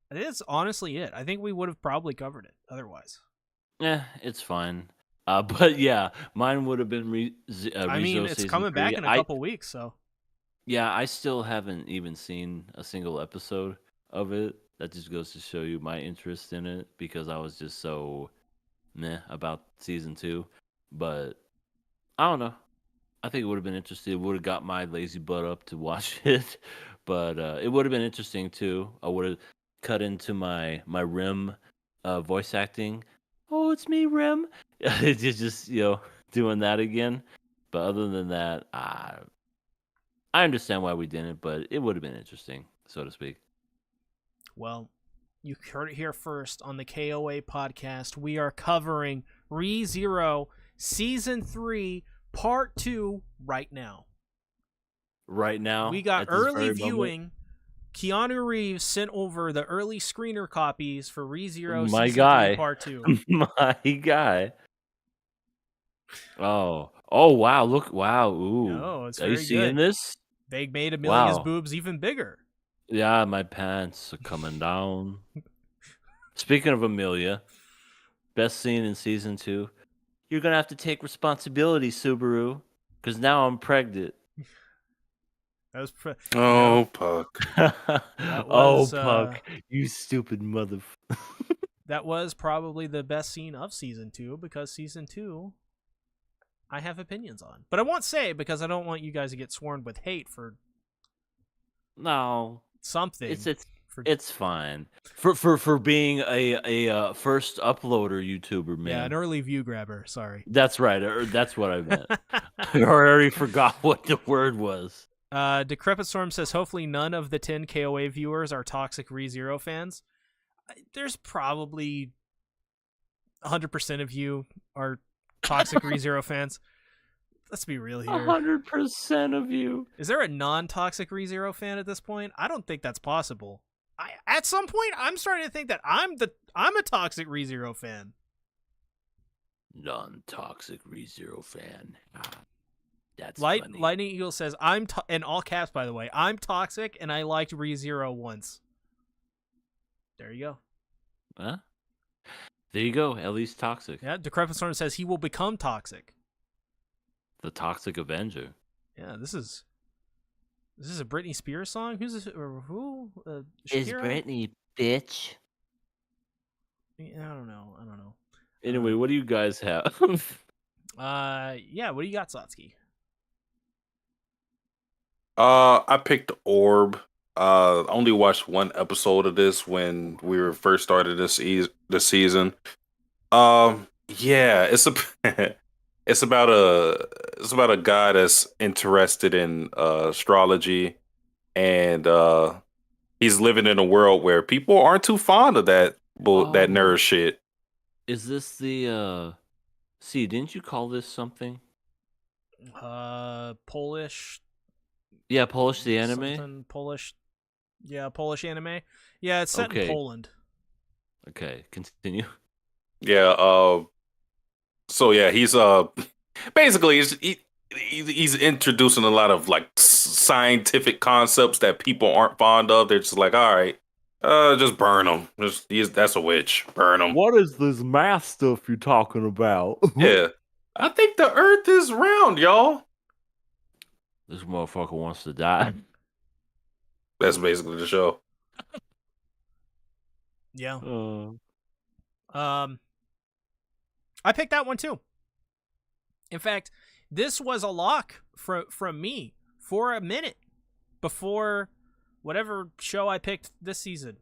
I think that's honestly it. I think we would have probably covered it otherwise. Yeah, it's fine. But yeah, mine would have been I mean, it's coming back in a couple weeks, so. Yeah, I still haven't even seen a single episode of it. That just goes to show you my interest in it, because I was just so meh about season 2. But I don't know. I think it would have been interesting. It would have got my lazy butt up to watch it. But it would have been interesting too. I would have cut into my Rim voice acting. Oh, it's me, Rim. just doing that again. But other than that, I understand why we didn't, but it would have been interesting, so to speak. Well, you heard it here first on the KOA podcast. We are covering ReZero Season 3, Part 2, right now. Right now, We got at this early very moment? viewing. Keanu Reeves sent over the early screener copies for ReZero My Season guy. 3, Part 2. My guy. Oh wow! Look, wow! Ooh, Oh, it's are you very seeing good. this? They made Amelia's Wow. boobs even bigger. Yeah, my pants are coming down. Speaking of Amelia, best scene in season 2. You're gonna have to take responsibility, Subaru, because now I'm pregnant. That was Oh, Puck. Oh, was, Puck, you stupid mother. that was probably the best scene of Season 2, because Season 2, I have opinions on. But I won't say, because I don't want you guys to get sworn with hate for No, something. it's fine for being a first uploader YouTuber, man. Yeah, an early view grabber. Sorry. That's right. That's what I meant. I already forgot what the word was. Decrepit Storm says, hopefully none of the 10 KOA viewers are toxic ReZero fans. There's probably 100% of you are toxic ReZero fans. Let's be real here. 100% of you. Is there a non-toxic ReZero fan at this point? I don't think that's possible. At some point, I'm starting to think that I'm a toxic ReZero fan. Non-toxic ReZero fan. That's funny. Lightning Eagle says, in all caps, by the way, I'm toxic and I liked ReZero once. There you go. Huh? There you go. At least toxic. Yeah, Decrepit Storm says he will become toxic. The Toxic Avenger. Yeah, this is a Britney Spears song. Who's this? Or who? Is Shakira? Britney, bitch. I don't know. Anyway, what do you guys have? Yeah. What do you got, Satsuki? I picked Orb. Only watched one episode of this when we were first started this season. Yeah, it's about a guy that's interested in astrology, and he's living in a world where people aren't too fond of that that nerd shit. Is this the See, didn't you call this something? Polish. Yeah, Polish the anime. Something Polish. Yeah, Polish anime. Yeah, it's set in Poland. Okay, continue. Yeah. So yeah, he's basically he's introducing a lot of like scientific concepts that people aren't fond of. They're just like, all right, just burn him. That's a witch. Burn him. What is this math stuff you're talking about? Yeah, I think the Earth is round, y'all. This motherfucker wants to die. That's basically the show. Yeah. Uh, I picked that one too. In fact, this was a lock from me for a minute before whatever show I picked this season.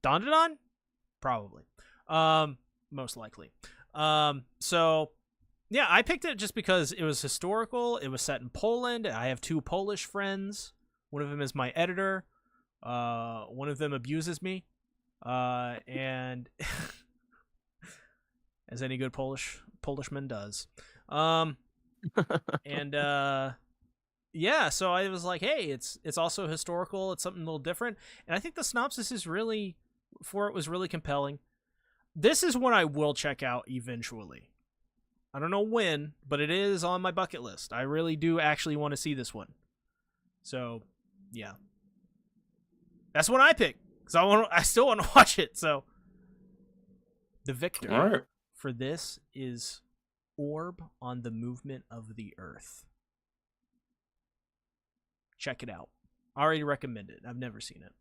Dandadan? Probably. Most likely. So yeah, I picked it just because it was historical. It was set in Poland. I have 2 Polish friends. One of them is my editor. One of them abuses me. And as any good Polishman does. And yeah, so I was like, hey, it's also historical. It's something a little different. And I think the synopsis was really compelling. This is one I will check out eventually. I don't know when, but it is on my bucket list. I really do actually want to see this one. So, yeah. That's what I picked. Because I still want to watch it. So, the victor for this is Orb on the Movement of the Earth. Check it out. I already recommend it. I've never seen it.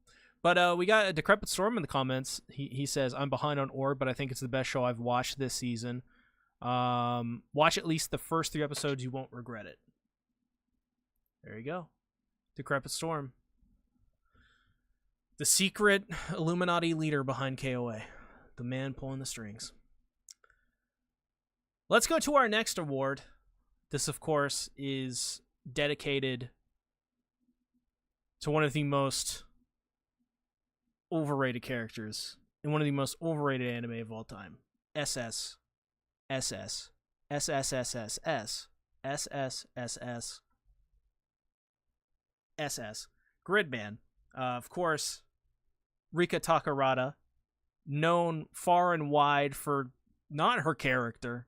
But we got a Decrepit Storm in the comments. He says, I'm behind on Orb, but I think it's the best show I've watched this season. Watch at least the first 3 episodes. You won't regret it. There you go. Decrepit Storm. The secret Illuminati leader behind KOA. The man pulling the strings. Let's go to our next award. This, of course, is dedicated to one of the most overrated characters in one of the most overrated anime of all time. SS. SSSSS, SSSS, SS, Gridman. Of course, Rika Takarada, known far and wide for not her character,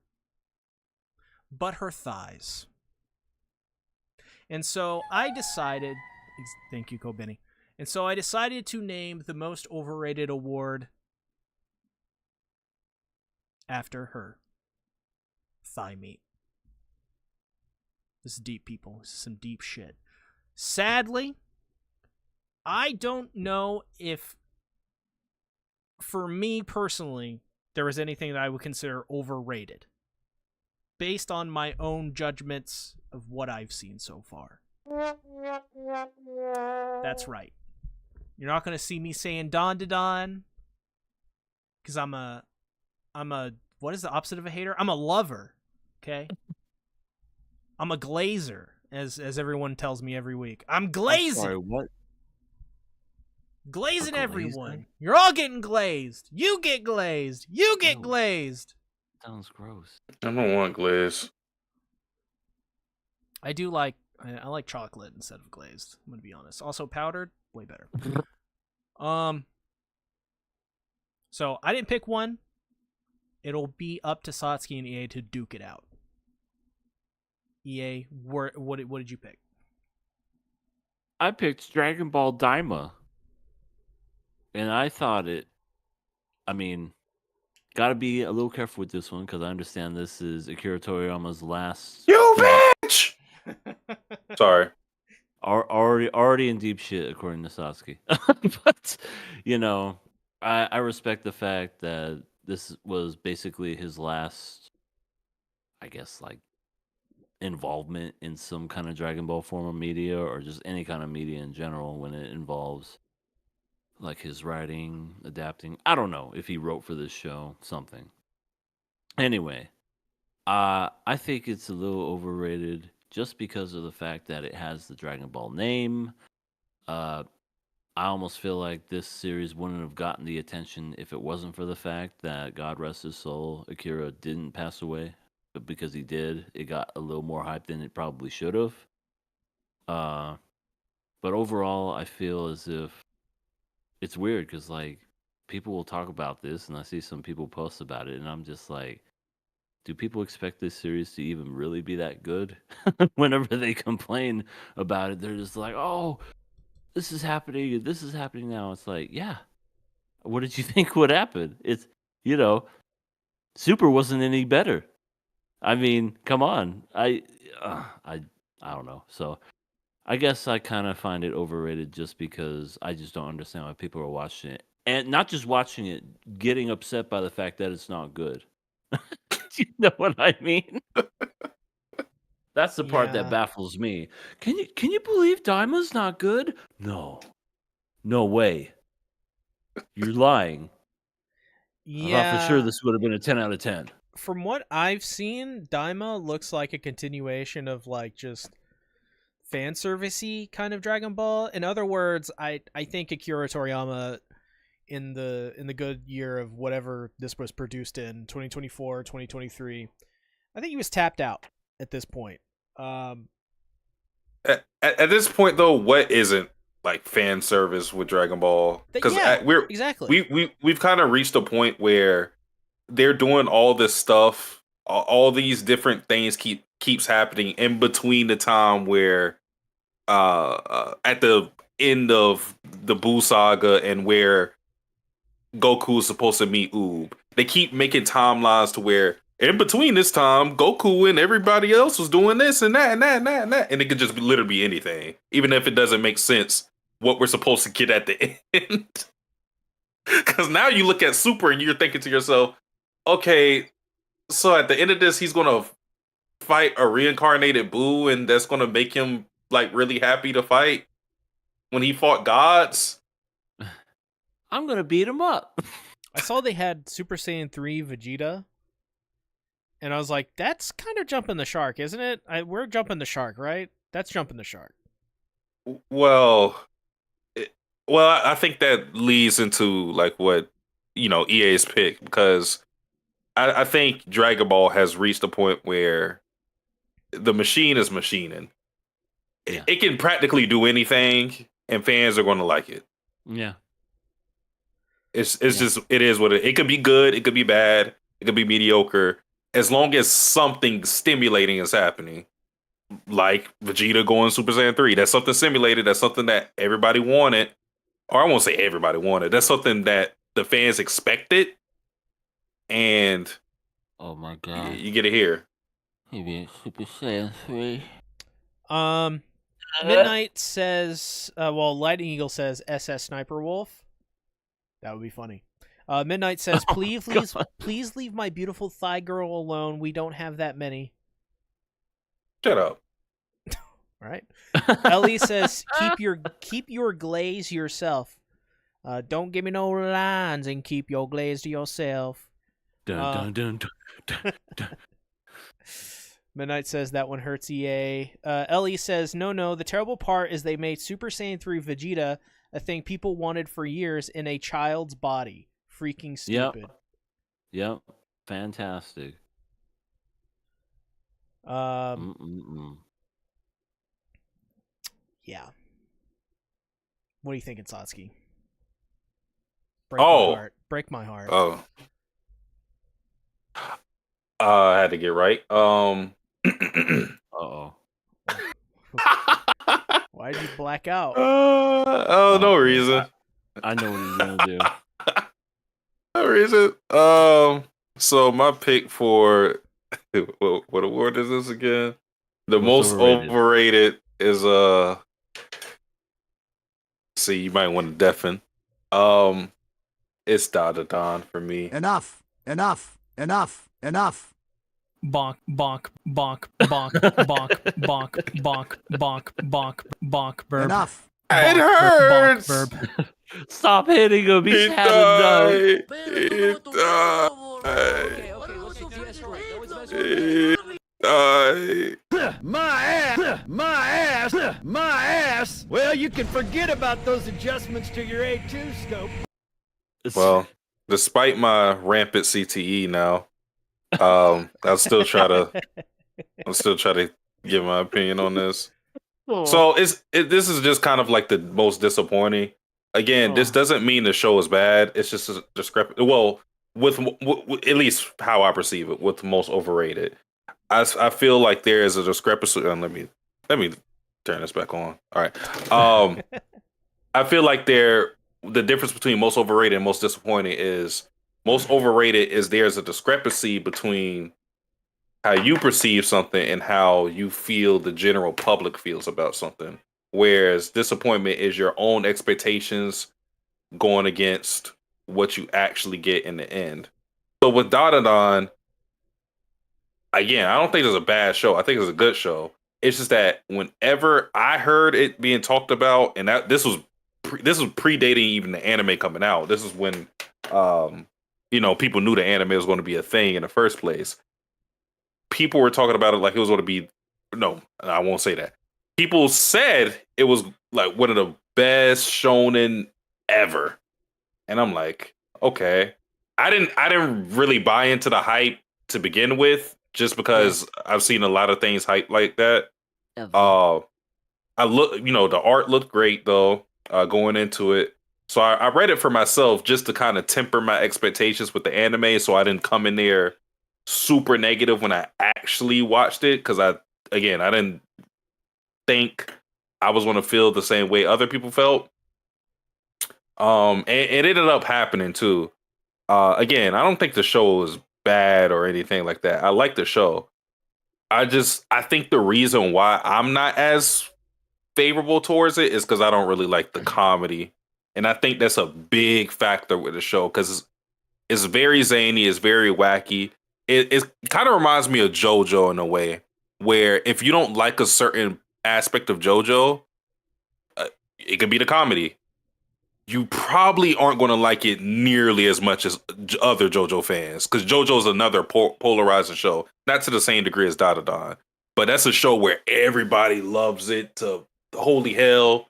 but her thighs. And so I decided, thank you, Kobeni. And so I decided to name the most overrated award after her thigh meat. This is deep, people. This is some deep shit. Sadly, I don't know if, for me personally, there was anything that I would consider overrated, based on my own judgments of what I've seen so far. That's right. You're not going to see me saying Don to Don, because I'm a, what is the opposite of a hater? I'm a lover, okay? I'm a glazer, as everyone tells me every week. I'm glazing. Sorry, what? Glazing A glazer? everyone. You're all getting glazed. You get glazed. You get Ew. glazed. Sounds gross. I don't want glaze. I do like, I like chocolate instead of glazed. I'm gonna be honest. Also powdered, way better. So I didn't pick one. It'll be up to Satsuki and EA to duke it out. EA, what did you pick? I picked Dragon Ball Daima. And I thought it. I mean, gotta be a little careful with this one because I understand this is Akira Toriyama's last. You bitch! Sorry. Already in deep shit, according to Sasuke. But you know, I respect the fact that this was basically his last, I guess, like involvement in some kind of Dragon Ball form of media or just any kind of media in general when it involves like his writing, adapting. I don't know if he wrote for this show, something. Anyway, I think it's a little overrated just because of the fact that it has the Dragon Ball name. I almost feel like this series wouldn't have gotten the attention if it wasn't for the fact that, God rest his soul, Akira didn't pass away. But because he did, it got a little more hype than it probably should have. But overall, I feel as if it's weird because, like, people will talk about this, and I see some people post about it, and I'm just like, do people expect this series to even really be that good? Whenever they complain about it, they're just like, oh, this is happening now. It's like, yeah, what did you think would happen? It's, Super wasn't any better. I mean, come on. I don't know. So I guess I kind of find it overrated just because I just don't understand why people are watching it. And not just watching it, getting upset by the fact that it's not good. You know what I mean? That's the part Yeah. that baffles me. Can you believe Daima's not good? No. No way. You're lying. I thought for sure this would have been a 10 out of 10. From what I've seen, Daima looks like a continuation of like just fan servicey kind of Dragon Ball. In other words, I think Akira Toriyama in the good year of whatever this was produced in 2024, 2023, I think he was tapped out at this point. At this point, though, what isn't like fan service with Dragon Ball? Because exactly. we've kind of reached a point where they're doing all this stuff, all these different things keeps happening in between the time where at the end of the Buu saga and where Goku is supposed to meet Oob. They keep making timelines to where in between this time, Goku and everybody else was doing this and that and that and that and that. And it could just literally be anything. Even if it doesn't make sense what we're supposed to get at the end. Because now you look at Super and you're thinking to yourself, okay, so at the end of this, he's going to fight a reincarnated Buu and that's going to make him like really happy to fight when he fought gods. I'm going to beat him up. I saw they had Super Saiyan 3 Vegeta. And I was like, that's kind of jumping the shark, isn't it? We're jumping the shark, right? That's jumping the shark. Well, I think that leads into like what EA's pick, because I think Dragon Ball has reached a point where the machine is machining. Yeah. It can practically do anything, and fans are going to like it. Yeah. It's just it is what it could be good, it could be bad, it could be mediocre, as long as something stimulating is happening. Like Vegeta going Super Saiyan 3. That's something simulated, that's something that everybody wanted. Or I won't say everybody wanted. That's something that the fans expected. And Oh my god. you get it here. He being Super Saiyan 3. Midnight says, Lightning Eagle says SS Sniper Wolf. That would be funny. Midnight says, please leave my beautiful thigh girl alone. We don't have that many. Shut up. All right. Ellie says, keep your glaze yourself. Don't give me no lines and keep your glaze to yourself. Dun, dun, dun, dun, dun. Midnight says that one hurts EA. Ellie says, no, the terrible part is they made Super Saiyan 3 Vegeta a thing people wanted for years in a child's body. Freaking stupid. Yep. Fantastic. Yeah. What are you thinking, Satsuki? Break my heart. Oh. I had to get right. Uh-oh. Why did you black out? No reason. I know what he's gonna do. No reason. So my pick for what award is this again? The most overrated is see, you might want to deafen. It's Don for me. Enough. Bonk, bonk, bonk, bonk, bonk, bonk, bonk, bonk, bonk, bonk, burp. Enough. It hurts. Bonk, burp. Stop hitting him. He's having done. My ass. Well, you can forget about those adjustments to your A2 scope. Well, despite my rampant CTE now, I'll still try to give my opinion on this. So this is just kind of like the most disappointing. Again, this doesn't mean the show is bad. It's just a discrepancy. Well, with at least how I perceive it, with most overrated, I feel like there is a discrepancy. Let me turn this back on. All right. I feel like the difference between most overrated and most disappointing is most overrated is there's a discrepancy between how you perceive something and how you feel the general public feels about something. Whereas disappointment is your own expectations going against what you actually get in the end. So with Dadadan, again, I don't think it's a bad show. I think it's a good show. It's just that whenever I heard it being talked about, and this was predating even the anime coming out. This is when people knew the anime was going to be a thing in the first place. People were talking about it like it was going to be. No, I won't say that. People said it was like one of the best shonen ever, and I'm like, okay. I didn't really buy into the hype to begin with, just because I've seen a lot of things hype like that. The art looked great though, going into it. So I read it for myself just to kind of temper my expectations with the anime, so I didn't come in there super negative when I actually watched it, because I didn't think I was going to feel the same way other people felt. And it ended up happening too. Again, I don't think the show was bad or anything like that. I like the show. I think the reason why I'm not as favorable towards it is because I don't really like the comedy. And I think that's a big factor with the show, because it's very zany, it's very wacky. It kind of reminds me of JoJo in a way, where if you don't like a certain aspect of JoJo, it could be the comedy. You probably aren't going to like it nearly as much as other JoJo fans, because JoJo is another polarizing show, not to the same degree as Dadadan, but that's a show where everybody loves it to holy hell,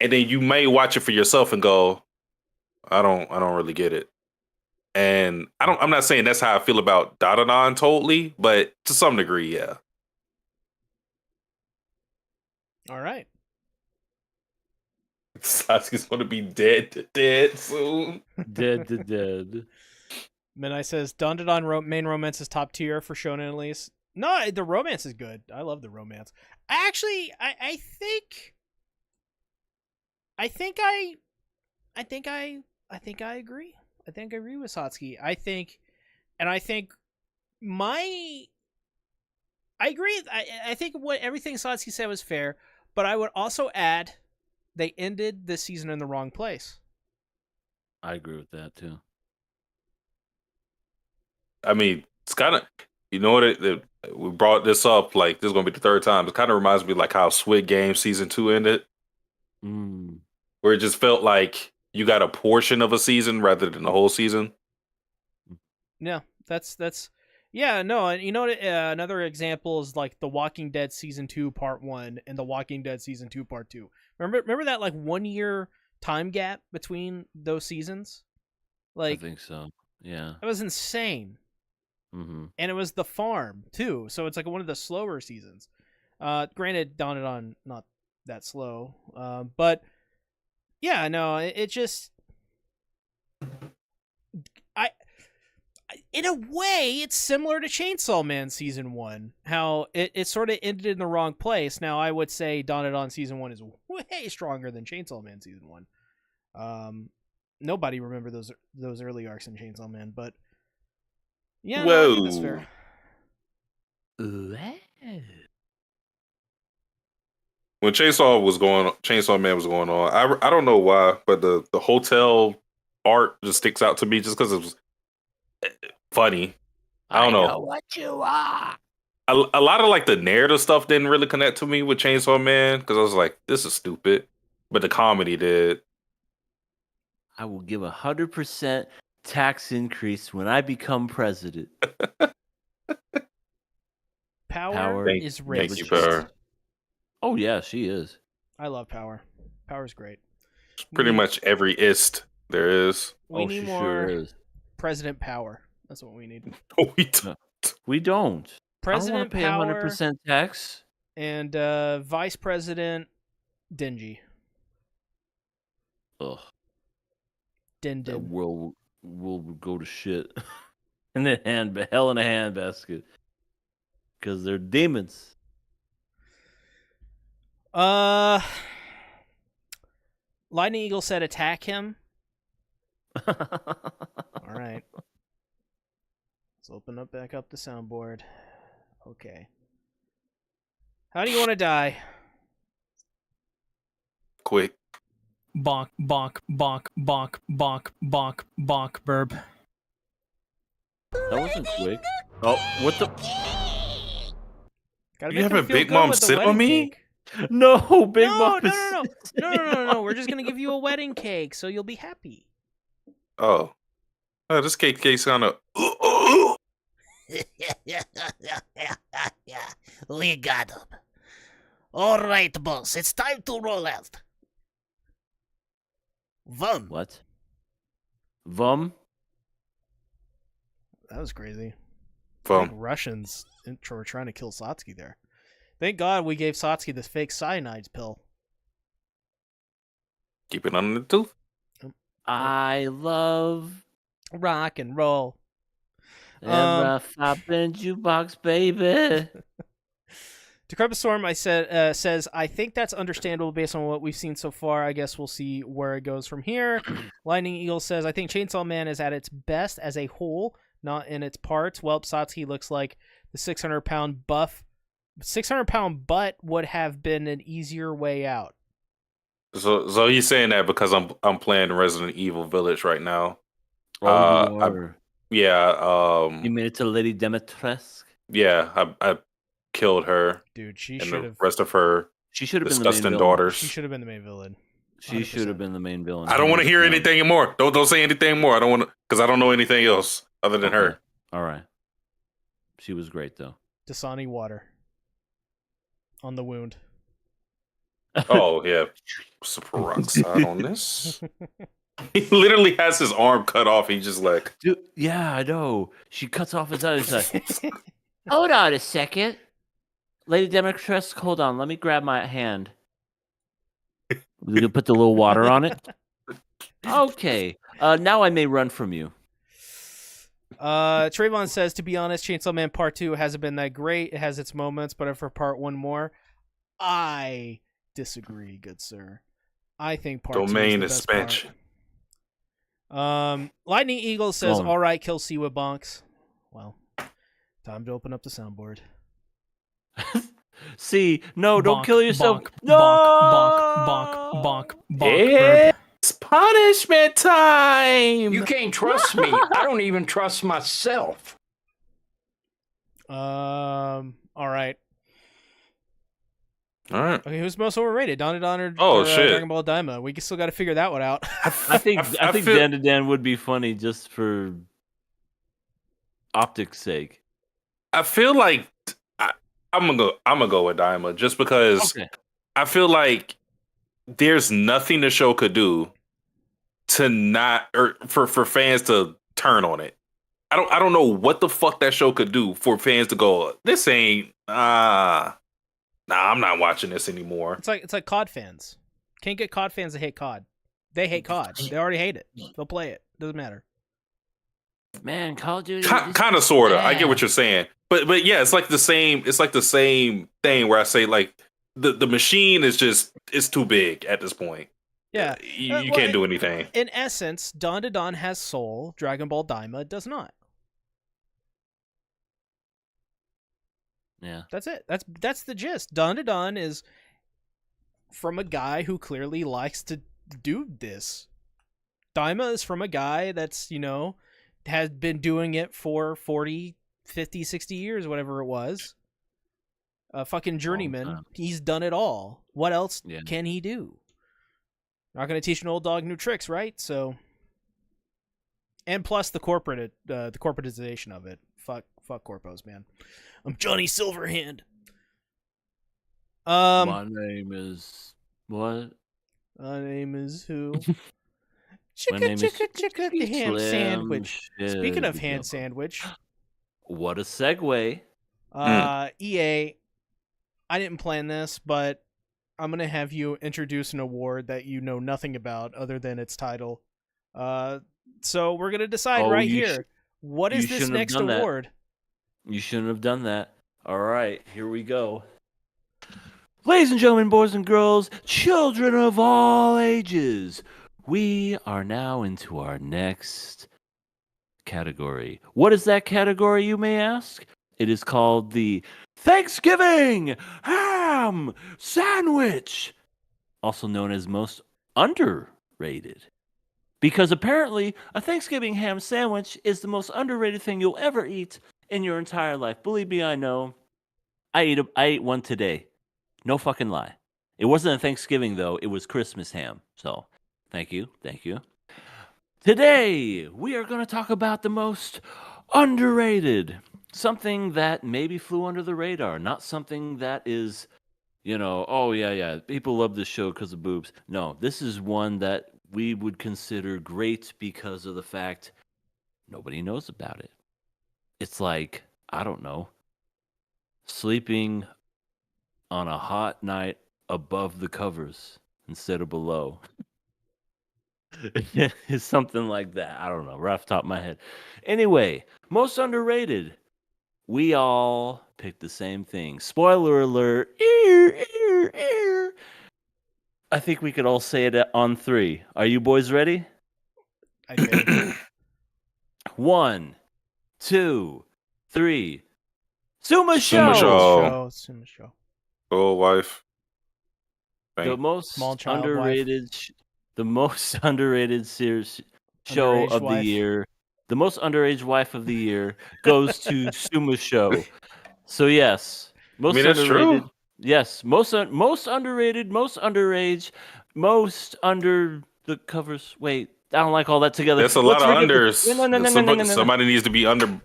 and then you may watch it for yourself and go, I don't really get it. And I'm not saying that's how I feel about Dadanon totally, but to some degree, yeah. All right. Sasuke's gonna be dead soon. Dead. Midnight says Dandadan main romance is top tier for shonen at least. No, the romance is good. I love the romance. I think I agree. I think I agree with Satsuki. I agree. I think what everything Satsuki said was fair, but I would also add they ended this season in the wrong place. I agree with that too. I mean, it's kind of, you know what? We brought this up, like, this is going to be the third time. It kind of reminds me like how Squid Game season 2 ended, where it just felt like you got a portion of a season rather than the whole season. Yeah, that's yeah, no, and you know what? Another example is like The Walking Dead season 2 part 1 and The Walking Dead season 2 part 2. Remember that like 1 year time gap between those seasons? Like, I think so. Yeah. That was insane. Mm-hmm. And it was The Farm too, so it's like one of the slower seasons. Granted, Dandadan not that slow, but yeah, no, it just in a way, it's similar to Chainsaw Man season 1. How it sort of ended in the wrong place. Now, I would say Dandadan season 1 is way stronger than Chainsaw Man season 1. Nobody remember those early arcs in Chainsaw Man, but yeah, no, I think that's fair. When Chainsaw Man was going on, I don't know why, but the hotel art just sticks out to me just because it was funny. I don't know what you are. A lot of like the narrative stuff didn't really connect to me with Chainsaw Man because I was like, this is stupid, but the comedy did. I will give 100% tax increase when I become president. Power is racist. Thank you, Power. Oh yeah, she is. I love Power. Power's great. Pretty much every ist there is. We need she more sure is. President Power. That's what we need. Oh, we don't. We don't. President I don't want Power to pay 100% tax. and Vice President Dingy. Ugh. Din That Din. world will go to shit. In the hell in a handbasket. Because they're demons. Lightning Eagle said attack him. All right. Let's open up back up the soundboard. Okay. How do you want to die? Quick. Bonk, bonk, bonk, bonk, bonk, bonk, bonk, burp. That wasn't quick. Oh, what the? Gotta You make them having feel Big good Mom with the sit on wedding me? cake. No, Big Mom. No. We're just gonna give you a wedding cake, so you'll be happy. Oh, this cake's kind of. We got him. All right, boss. It's time to roll out. Vum. What? Vum? That was crazy. From Like Russians were trying to kill Satsuki there. Thank God we gave Satsuki this fake cyanide pill. keep it under the tooth. I love Rock and roll. and flop in jukebox, baby. Decrepit Storm says, I think that's understandable based on what we've seen so far. I guess we'll see where it goes from here. Lightning Eagle says, I think Chainsaw Man is at its best as a whole, not in its parts. Well, Satsuki looks like the 600-pound buff. 600-pound butt would have been an easier way out. So he's saying that because I'm playing Resident Evil Village right now. Oh, you are. You made it to Lady Demetresque? Yeah, I killed her. Dude, she and should the have. rest of her She should have been the main disgusting villain. daughters. She should have been the main villain. She should have been the main villain. I don't want to hear 100%. anything anymore. Don't say anything more. I don't want to, because I don't know anything else other than her. All right. She was great though. Dasani water on the wound. Oh yeah, some peroxide on this. He literally has his arm cut off. He's just like, Dude, yeah, I know. She cuts off his eye. He's like, hold on a second. Lady Demetress, hold on. Let me grab my hand. We can put the little water on it. Okay. Now I may run from you. Trayvon says, to be honest, Chainsaw Man Part 2 hasn't been that great. It has its moments, but for Part 1 more, I disagree, good sir. I think Part 2 is domain the best expansion. part. Lightning Eagle says, all right, kill Siwa Bonks. Well, time to open up the soundboard. See, no, don't Bonk, kill yourself. bonk, No! bonk, bonk, bonk. It's punishment time. You can't trust me. I don't even trust myself. All right. All right. Okay, who's most overrated? Don or Shit. Dragon Ball Daima? We still got to figure that one out. I think feel- Dan to Dan would be funny just for optics' sake. I feel like I'm gonna go with Daima just because Okay. I feel like there's nothing the show could do to not or for fans to turn on it. I don't know what the fuck that show could do for fans to go, this ain't nah, I'm not watching this anymore. It's like COD fans. Can't get COD fans to hate COD. They hate COD. They already hate it. They'll play it. Doesn't matter. Man, Call of Duty. Kind of, sorta. I get bad. what you're saying, but yeah, it's like the same. It's like the same thing where I say like the machine is just it's too big at this point. Yeah. You can't do anything. In essence, Dawn to Dawn has soul. Dragon Ball Daima does not. Yeah. That's it. That's the gist. Dawn to Dawn is from a guy who clearly likes to do this. Daima is from a guy that's, has been doing it for 40, 50, 60 years, whatever it was. A fucking journeyman. time. He's done it all. What else Yeah. can he do? Not going to teach an old dog new tricks, right? So, and plus the corporatization of it. Fuck corpos, man. I'm Johnny Silverhand. My name is what? My name is who? My name is Chicka, the ham Slim sandwich. Speaking of Shit. hand sandwich, What a segue. EA, I didn't plan this, but I'm going to have you introduce an award that you know nothing about other than its title. So we're going to decide right here. What is you this shouldn't have next done that. award? You shouldn't have done that. All right, here we go. Ladies and gentlemen, boys and girls, children of all ages, we are now into our next category. What is that category, you may ask? It is called the Thanksgiving Ham Sandwich, also known as most underrated. Because apparently, a Thanksgiving ham sandwich is the most underrated thing you'll ever eat in your entire life. Believe me, I know. I ate one today. No fucking lie. It wasn't a Thanksgiving, though. It was Christmas ham. So, thank you. Today, we are going to talk about the most underrated. Something that maybe flew under the radar. Not something that is, oh, yeah, people love this show because of boobs. No, this is one that we would consider great because of the fact nobody knows about it. It's like, I don't know, sleeping on a hot night above the covers instead of below. It's something like that. I don't know, right off the top of my head. Anyway, most underrated. We all picked the same thing. Spoiler alert. I think we could all say it on 3. Are you boys ready? I think. 1, 2, 3. Sumo Show. Sumo Show. Show. Oh, wife. The most Small child underrated, the most underrated series show Underage of wife. the year. The most underage wife of the year goes to Sumo Show. So yes, most that's underrated. true. Yes, most underrated, most underage, most under the covers. Wait, I don't like all that together. That's a lot of Let's unders. No. Somebody needs to be under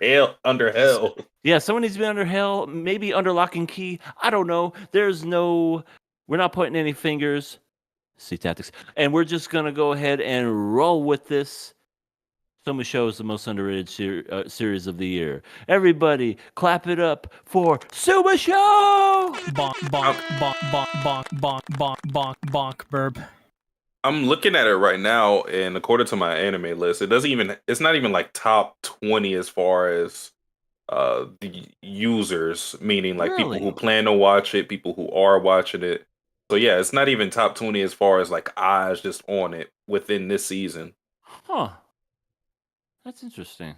hell. Yeah, someone needs to be under hell, maybe under lock and key. I don't know. We're not pointing any fingers. See tactics. And we're just going to go ahead and roll with this. Soma Show is the most underrated series of the year. Everybody, clap it up for Soma Show! Bonk, bonk, bonk, bonk, bonk, bonk, bonk, bonk, bonk, burp. I'm looking at it right now, and according to my anime list, it's not even like top 20 as far as the users, meaning like people Really? who plan to watch it, people who are watching it. So yeah, it's not even top 20 as far as like eyes just on it within this season. Huh. That's interesting.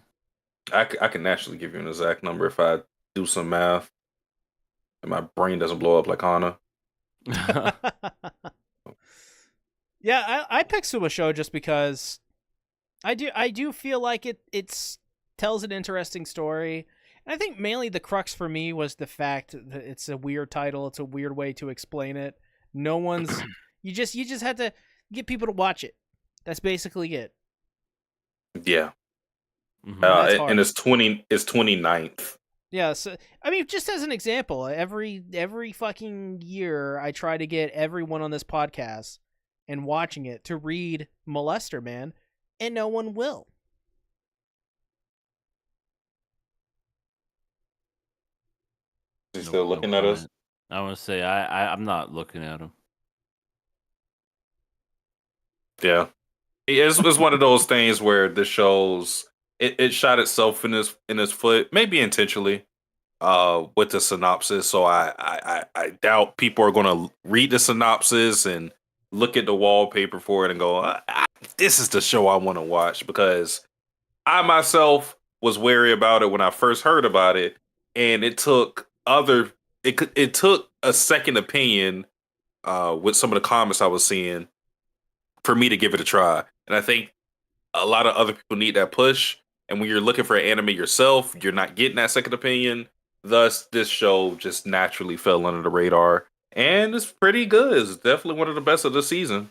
I can actually give you an exact number if I do some math and my brain doesn't blow up like Hana. Yeah, I picked Sumo Show just because I do feel like it's tells an interesting story. And I think mainly the crux for me was the fact that it's a weird title. It's a weird way to explain it. No one's you just had to get people to watch it. That's basically it. Yeah. Mhm. That's hard. And it's 29th. Yeah, so I mean, just as an example, every fucking year I try to get everyone on this podcast and watching it to read Molester Man, and no one will. Is he No- still no looking at us? comment. I want to say I'm not looking at him. Yeah. It's one of those things where the shows it shot itself in his foot, maybe intentionally, with the synopsis. So I doubt people are gonna read the synopsis and look at the wallpaper for it and go, this is the show I want to watch, because I myself was wary about it when I first heard about it, and it took a second opinion with some of the comments I was seeing for me to give it a try. And I think a lot of other people need that push. And when you're looking for an anime yourself, you're not getting that second opinion. Thus, this show just naturally fell under the radar. And it's pretty good. It's definitely one of the best of the season.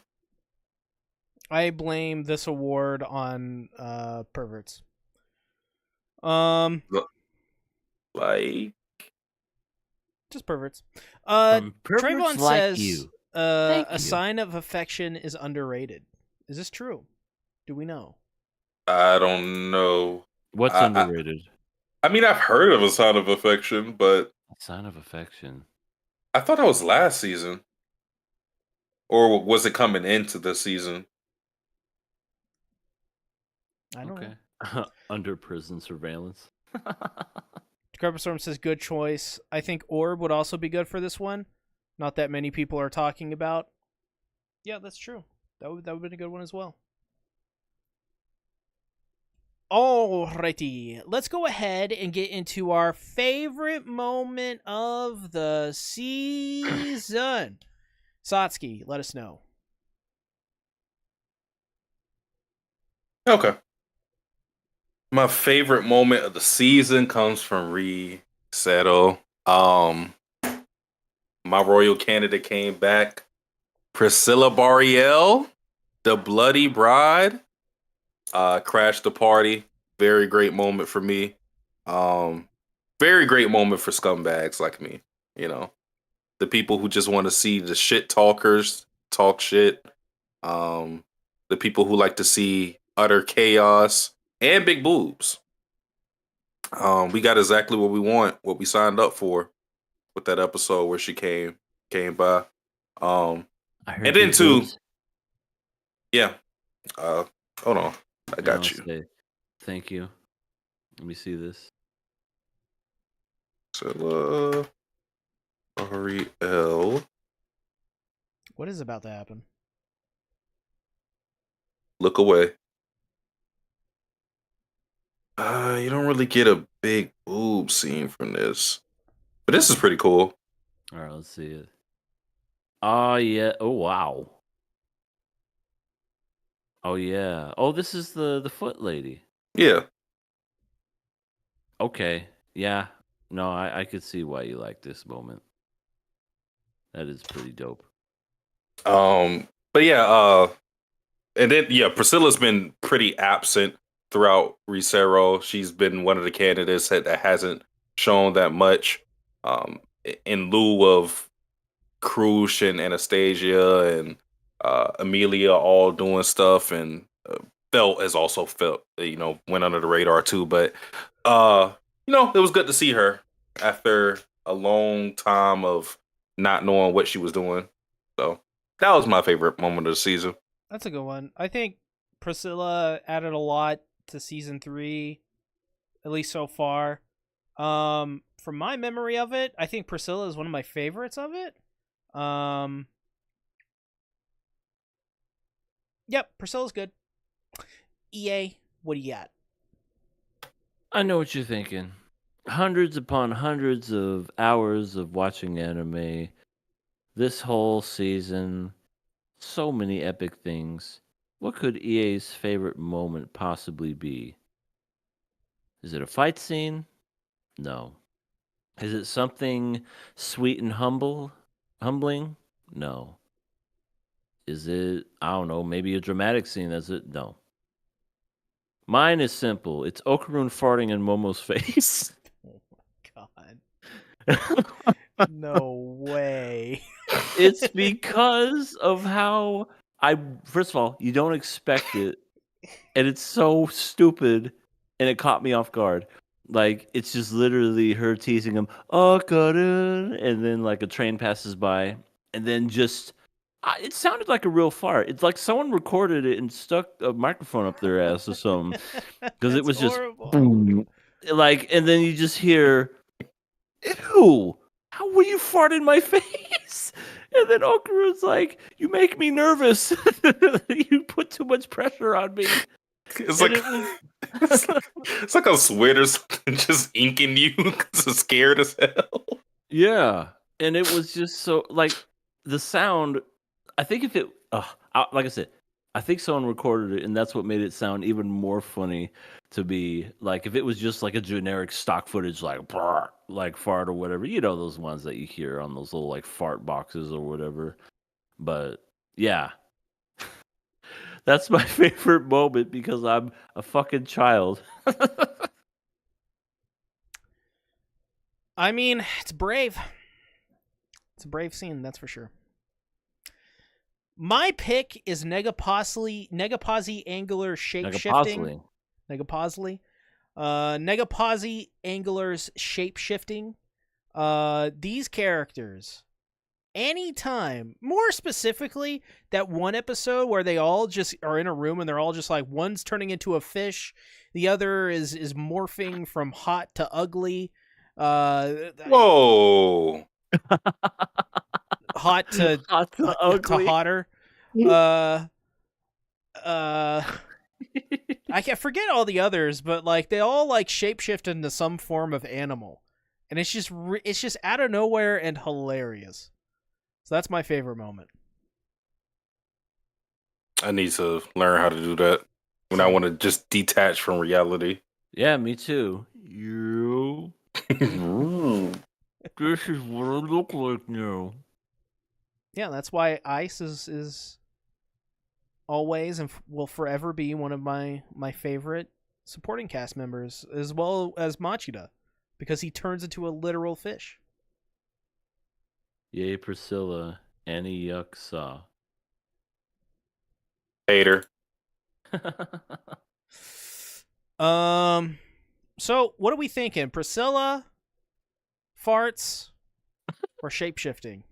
I blame this award on perverts. Like, Just perverts. From perverts Trayvon like says you. a you. sign of affection is underrated. Is this true? Do we know? I don't know. What's I- underrated? I mean, I've heard of A Sign of Affection, but Sign of affection. I thought that was last season. Or was it coming into the season? I don't know. Okay. Under prison surveillance. Storm says good choice. I think Orb would also be good for this one. Not that many people are talking about. Yeah, that's true. That would have been a good one as well. Alrighty, let's go ahead and get into our favorite moment of the season. Satsuki, let us know. Okay. My favorite moment of the season comes from Ri Seto. My royal candidate came back. Priscilla Bariel, the bloody bride, crashed the party. Very great moment for me. Very great moment for scumbags like me. You know, the people who just want to see the shit talkers talk shit. The people who like to see utter chaos and big boobs. We got exactly what we want, what we signed up for with that episode where she came by. I heard And then big too, boobs. yeah. Hold on, I got you. Say, thank you. Let me see this. Priscilla Ariel, What is about to happen? look away. You don't really get a big boob scene from this, but this is pretty cool. All right, let's see it. Oh yeah. Oh wow. Oh yeah. Oh, this is the foot lady. Yeah. Okay. Yeah. No, I could see why you like this moment. That is pretty dope. But yeah, and then yeah, Priscilla's been pretty absent throughout Recero. She's been one of the candidates that hasn't shown that much. In lieu of Krush and Anastasia and Amelia all doing stuff, and Felt has also felt, went under the radar too. But it was good to see her after a long time of not knowing what she was doing. So that was my favorite moment of the season. That's a good one. I think Priscilla added a lot to season 3, at least so far. From my memory of it, I think Priscilla is one of my favorites of it. Yep, Priscilla's good. EA, what do you got? I know what you're thinking. Hundreds upon hundreds of hours of watching anime. This whole season. So many epic things. What could EA's favorite moment possibly be? Is it a fight scene? No. Is it something sweet and humbling? No. Is it, I don't know, maybe a dramatic scene? That's it? No. Mine is simple. It's Okarun farting in Momo's face. Oh my god. No way. It's because of how first of all, you don't expect it, and it's so stupid, and it caught me off guard. Like, it's just literally her teasing him, Okarun, and then like a train passes by, and then just it sounded like a real fart. It's like someone recorded it and stuck a microphone up their ass or something, because it was just boom, like, and then you just hear, ew, how will you fart in my face? And then Okarun's like, you make me nervous. You put too much pressure on me. It's like, it's like a sweat or something just inking you because it's scared as hell. Yeah. And it was just so, like, the sound, I think if it, like I said, I think someone recorded it, and that's what made it sound even more funny to be. Like, if it was just like a generic stock footage, like, brr, like fart or whatever, those ones that you hear on those little like fart boxes or whatever. But yeah, that's my favorite moment because I'm a fucking child. I mean, it's brave. It's a brave scene, that's for sure. My pick is Negaposi Angular Shape-Shifting. Negaposi. Negaposi Angular's shape-shifting. These characters, anytime, more specifically, that one episode where they all just are in a room and they're all just like, one's turning into a fish, the other is morphing from hot to ugly. Whoa. Hot to ugly. to hotter. I can't forget all the others, but like they all like shapeshift into some form of animal, and it's just out of nowhere and hilarious. So that's my favorite moment. I need to learn how to do that when I want to just detach from reality. Yeah, me too. You. This is what I look like now. Yeah, that's why Ice is always and will forever be one of my favorite supporting cast members, as well as Machida, because he turns into a literal fish. Yay, Priscilla. Annie Yuck saw. Hater. So what are we thinking? Priscilla, farts, or shapeshifting?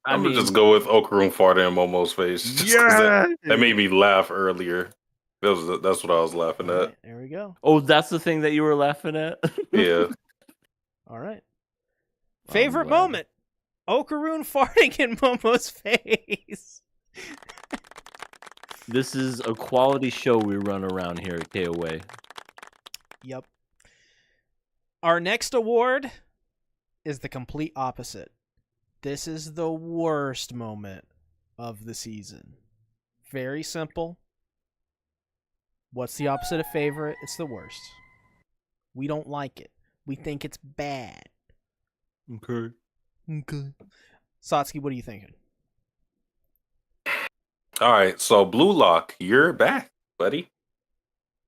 I'm gonna just go with Okarun farting in Momo's face. Just 'cause that made me laugh earlier. That's what I was laughing All at. right, there we go. Oh, that's the thing that you were laughing at? Yeah. All right. Favorite moment? Okarun farting in Momo's face. This is a quality show we run around here at KOA. Yep. Our next award is the complete opposite. This is the worst moment of the season. Very simple. What's the opposite of favorite? It's the worst. We don't like it. We think it's bad. Okay. Satsuki, what are you thinking? All right, so Blue Lock, you're back, buddy.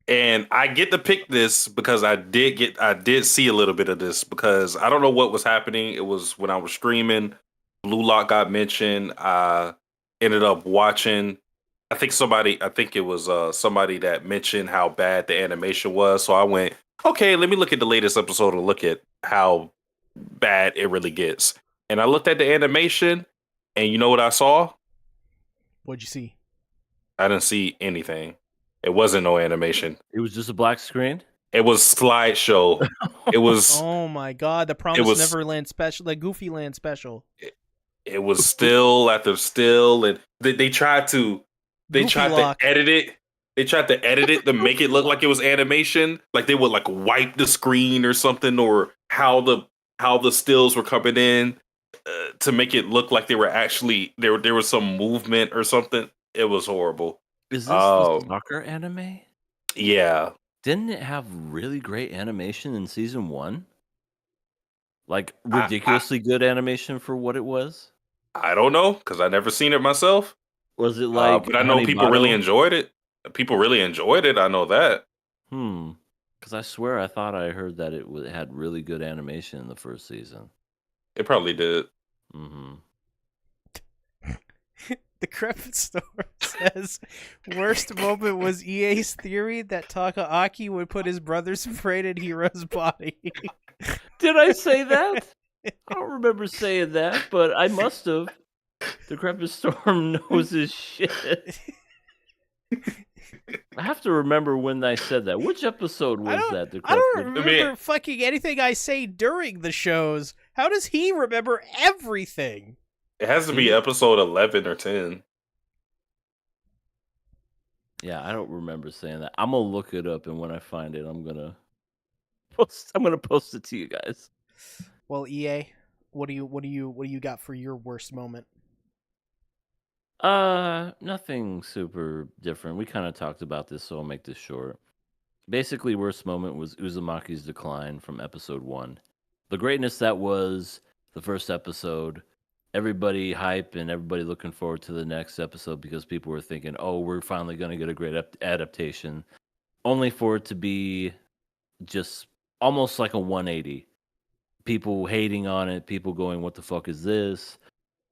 And I get to pick this because I did see a little bit of this because I don't know what was happening. It was when I was streaming. Blue Lock got mentioned. ended up watching. I think it was somebody that mentioned how bad the animation was. So I went, okay, let me look at the latest episode and look at how bad it really gets. And I looked at the animation, and you know what I saw? What'd you see? I didn't see anything. It wasn't no animation. It was just a black screen. It was slideshow. It was Oh my god, the Promised was- Neverland special, the Goofy Land special. it was still after still, and they tried to Goofy lock. to edit it. They tried to edit it to make it look like it was animation, like they would like wipe the screen or something, or how the stills were coming in to make it look like they were actually there was some movement or something. It was horrible. Is this the soccer anime? Yeah, Didn't it have really great animation in season 1? Like ridiculously good animation for what it was? I don't know because I never seen it myself. Was it like? But I know people really enjoyed it. People really enjoyed it. I know that. Because I swear I thought I heard that it had really good animation in the first season. It probably did. Mm-hmm. The Credit Store says worst moment was EA's theory that Takaaki would put his brother's brain in Hiro's body. Did I say that? I don't remember saying that, but I must have. Decrepit Storm knows his shit. I have to remember when I said that. Which episode was that? I don't remember fucking anything I say during the shows. How does he remember everything? It has to be episode 11 or 10. Yeah, I don't remember saying that. I'm gonna look it up, and when I find it, I'm gonna post it to you guys. Well, EA, what do you got for your worst moment? Nothing super different. We kind of talked about this, so I'll make this short. Basically, worst moment was Uzumaki's decline from episode 1. The greatness that was the first episode, everybody hype and everybody looking forward to the next episode because people were thinking, oh, we're finally going to get a great adaptation, only for it to be just almost like a 180. People hating on it, people going, what the fuck is this?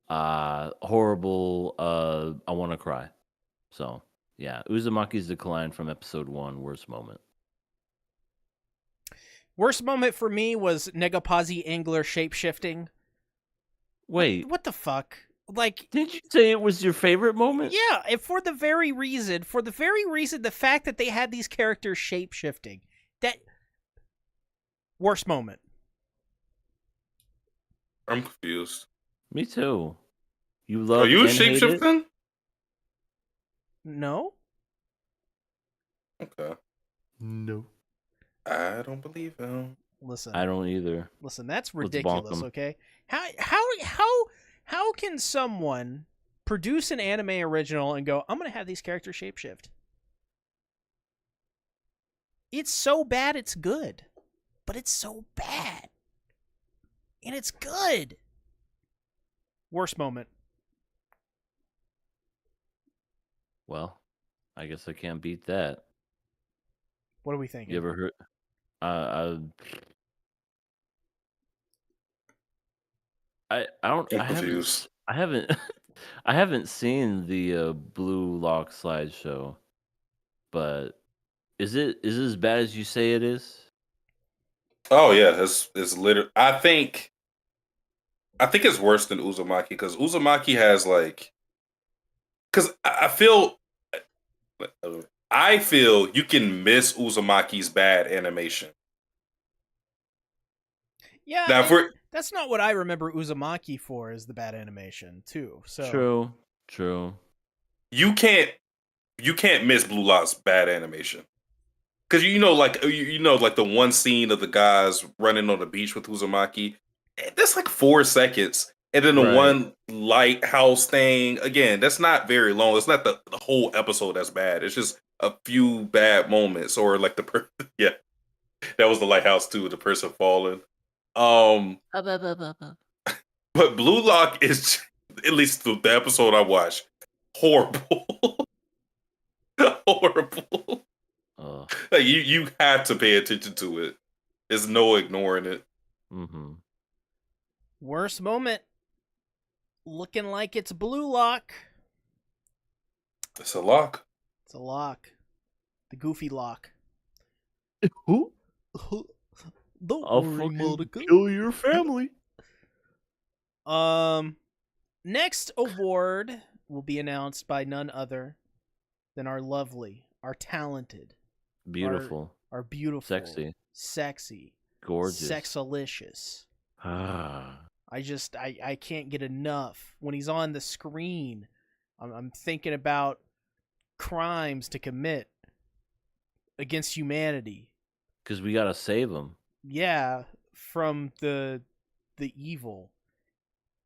Horrible. I want to cry. So, yeah, Uzumaki's decline from episode 1, worst moment. Worst moment for me was Negapazi Angler shapeshifting. Wait, What the fuck? Like, didn't you say it was your favorite moment? yeah, and for the very reason, the fact that they had these characters shapeshifting, that worst moment. I'm confused. Me too. You love? Are you and hate it? shapeshifting? No, Okay. No. I don't believe him. listen, I don't either. listen. That's Let's bonk ridiculous. 'em. Okay, how can someone produce an anime original and go, I'm gonna have these characters shapeshift? It's so bad, it's good, but it's so bad, and it's good. Worst moment. Well, I guess I can't beat that. What are we thinking? You ever heard? I don't. I'm I haven't. confused. I haven't. I haven't seen the Blue Lock slideshow, but is it as bad as you say it is? Oh yeah, it's literally. I think it's worse than Uzumaki because Uzumaki has like, because I feel you can miss Uzumaki's bad animation. Yeah, Now, if we're that's not what I remember Uzumaki for, is the bad animation too. So True. you can't miss Blue Lock's bad animation because like the one scene of the guys running on the beach with Uzumaki, that's like 4 seconds, and then the Right. one lighthouse thing again, that's not very long. It's not the whole episode that's bad. It's just a few bad moments, or like yeah, that was the lighthouse too, the person falling. But Blue Lock is, at least the episode I watched, horrible. Horrible. Like you have to pay attention to it. There's no ignoring it. Mm-hmm. worst moment, looking like it's Blue Lock. It's a lock. It's a lock. The goofy lock. Who? Don't I'll worry, fucking Monica. kill your family. Next award will be announced by none other than our lovely, our talented, Beautiful. our beautiful, sexy, Gorgeous. sexalicious. Ah. I can't get enough. When he's on the screen, I'm thinking about crimes to commit against humanity. Because we gotta save him. Yeah, from the evil.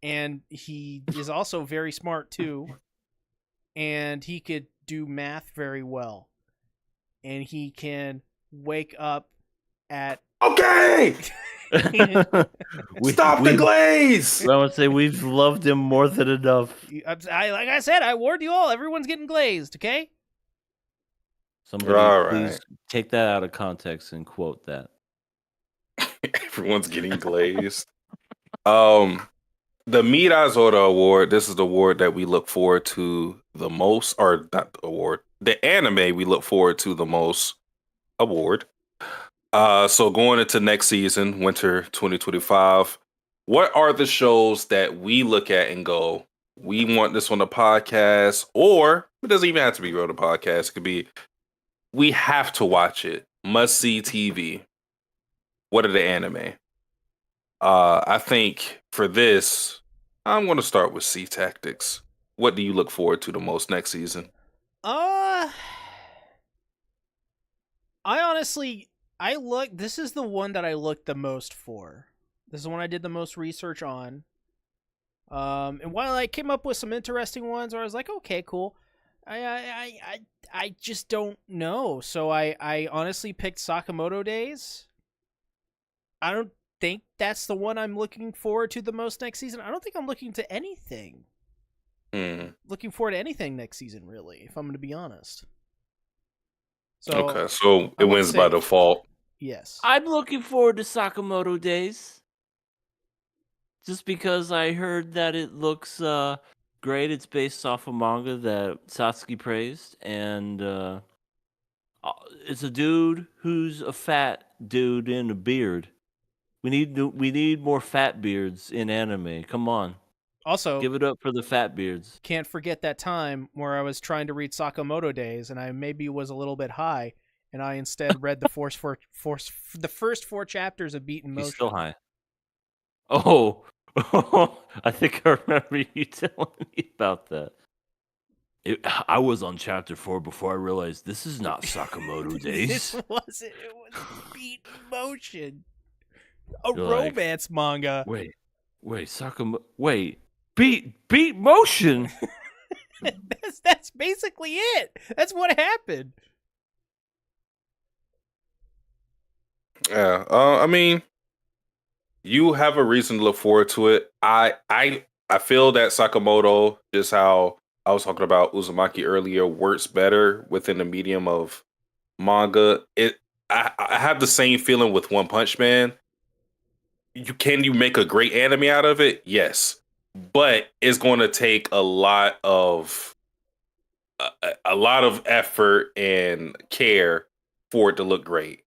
And he is also very smart too. And he could do math very well. And he can wake up at Okay! Stop the glaze! I would say we've loved him more than enough. like I said, I warned you all. Everyone's getting glazed, okay? Somebody All please right. take that out of context and quote that. Everyone's getting glazed. The Mirai Zura Award, this is the award that we look forward to the most, or not the award, the anime we look forward to the most award. So going into next season, winter 2025, what are the shows that we look at and go, we want this on the podcast, or it doesn't even have to be on the podcast. It could be, we have to watch it. Must see TV. What are the anime? I think for this, I'm going to start with Sea Tactics. What do you look forward to the most next season? I honestly, this is the one that I looked the most for. This is the one I did the most research on. And while I came up with some interesting ones where I was like, okay, cool, I just don't know. So I honestly picked Sakamoto Days. I don't think that's the one I'm looking forward to the most next season. I don't think I'm looking to anything. Looking forward to anything next season, really, if I'm going to be honest. So, okay, so it wins by default. Yes. I'm looking forward to Sakamoto Days. Just because I heard that it looks great. It's based off a manga that Satsuki praised. And it's a dude who's a fat dude in a beard. We need more fat beards in anime. Come on. Also, Give it up for the fat beards. can't forget that time where I was trying to read Sakamoto Days and I maybe was a little bit high, and I instead read the the first 4 chapters of Beaten Motion. He's still high. Oh, I think I remember you telling me about that. I was on chapter 4 before I realized this is not Sakamoto Days. This wasn't. It was Beaten Motion, a You're like, romance manga. Wait, Sakamoto. Wait, beat motion. That's basically it. That's what happened. Yeah, I mean, you have a reason to look forward to it. I feel that Sakamoto, just how I was talking about Uzumaki earlier, works better within the medium of manga. I have the same feeling with One Punch Man. Can you make a great anime out of it? Yes, but it's going to take a lot of effort and care for it to look great.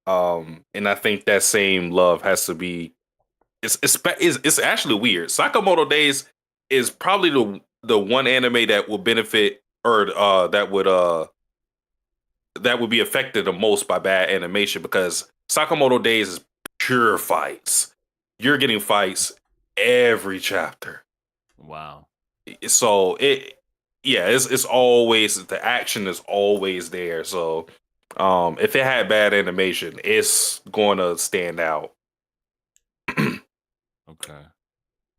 And I think that same love has to be. It's actually weird. Sakamoto Days is probably the one anime that will benefit, or that would be affected the most by bad animation, because Sakamoto Days is pure fights. You're getting fights every chapter. Wow. So it's always, the action is always there. So if it had bad animation, it's going to stand out. Okay.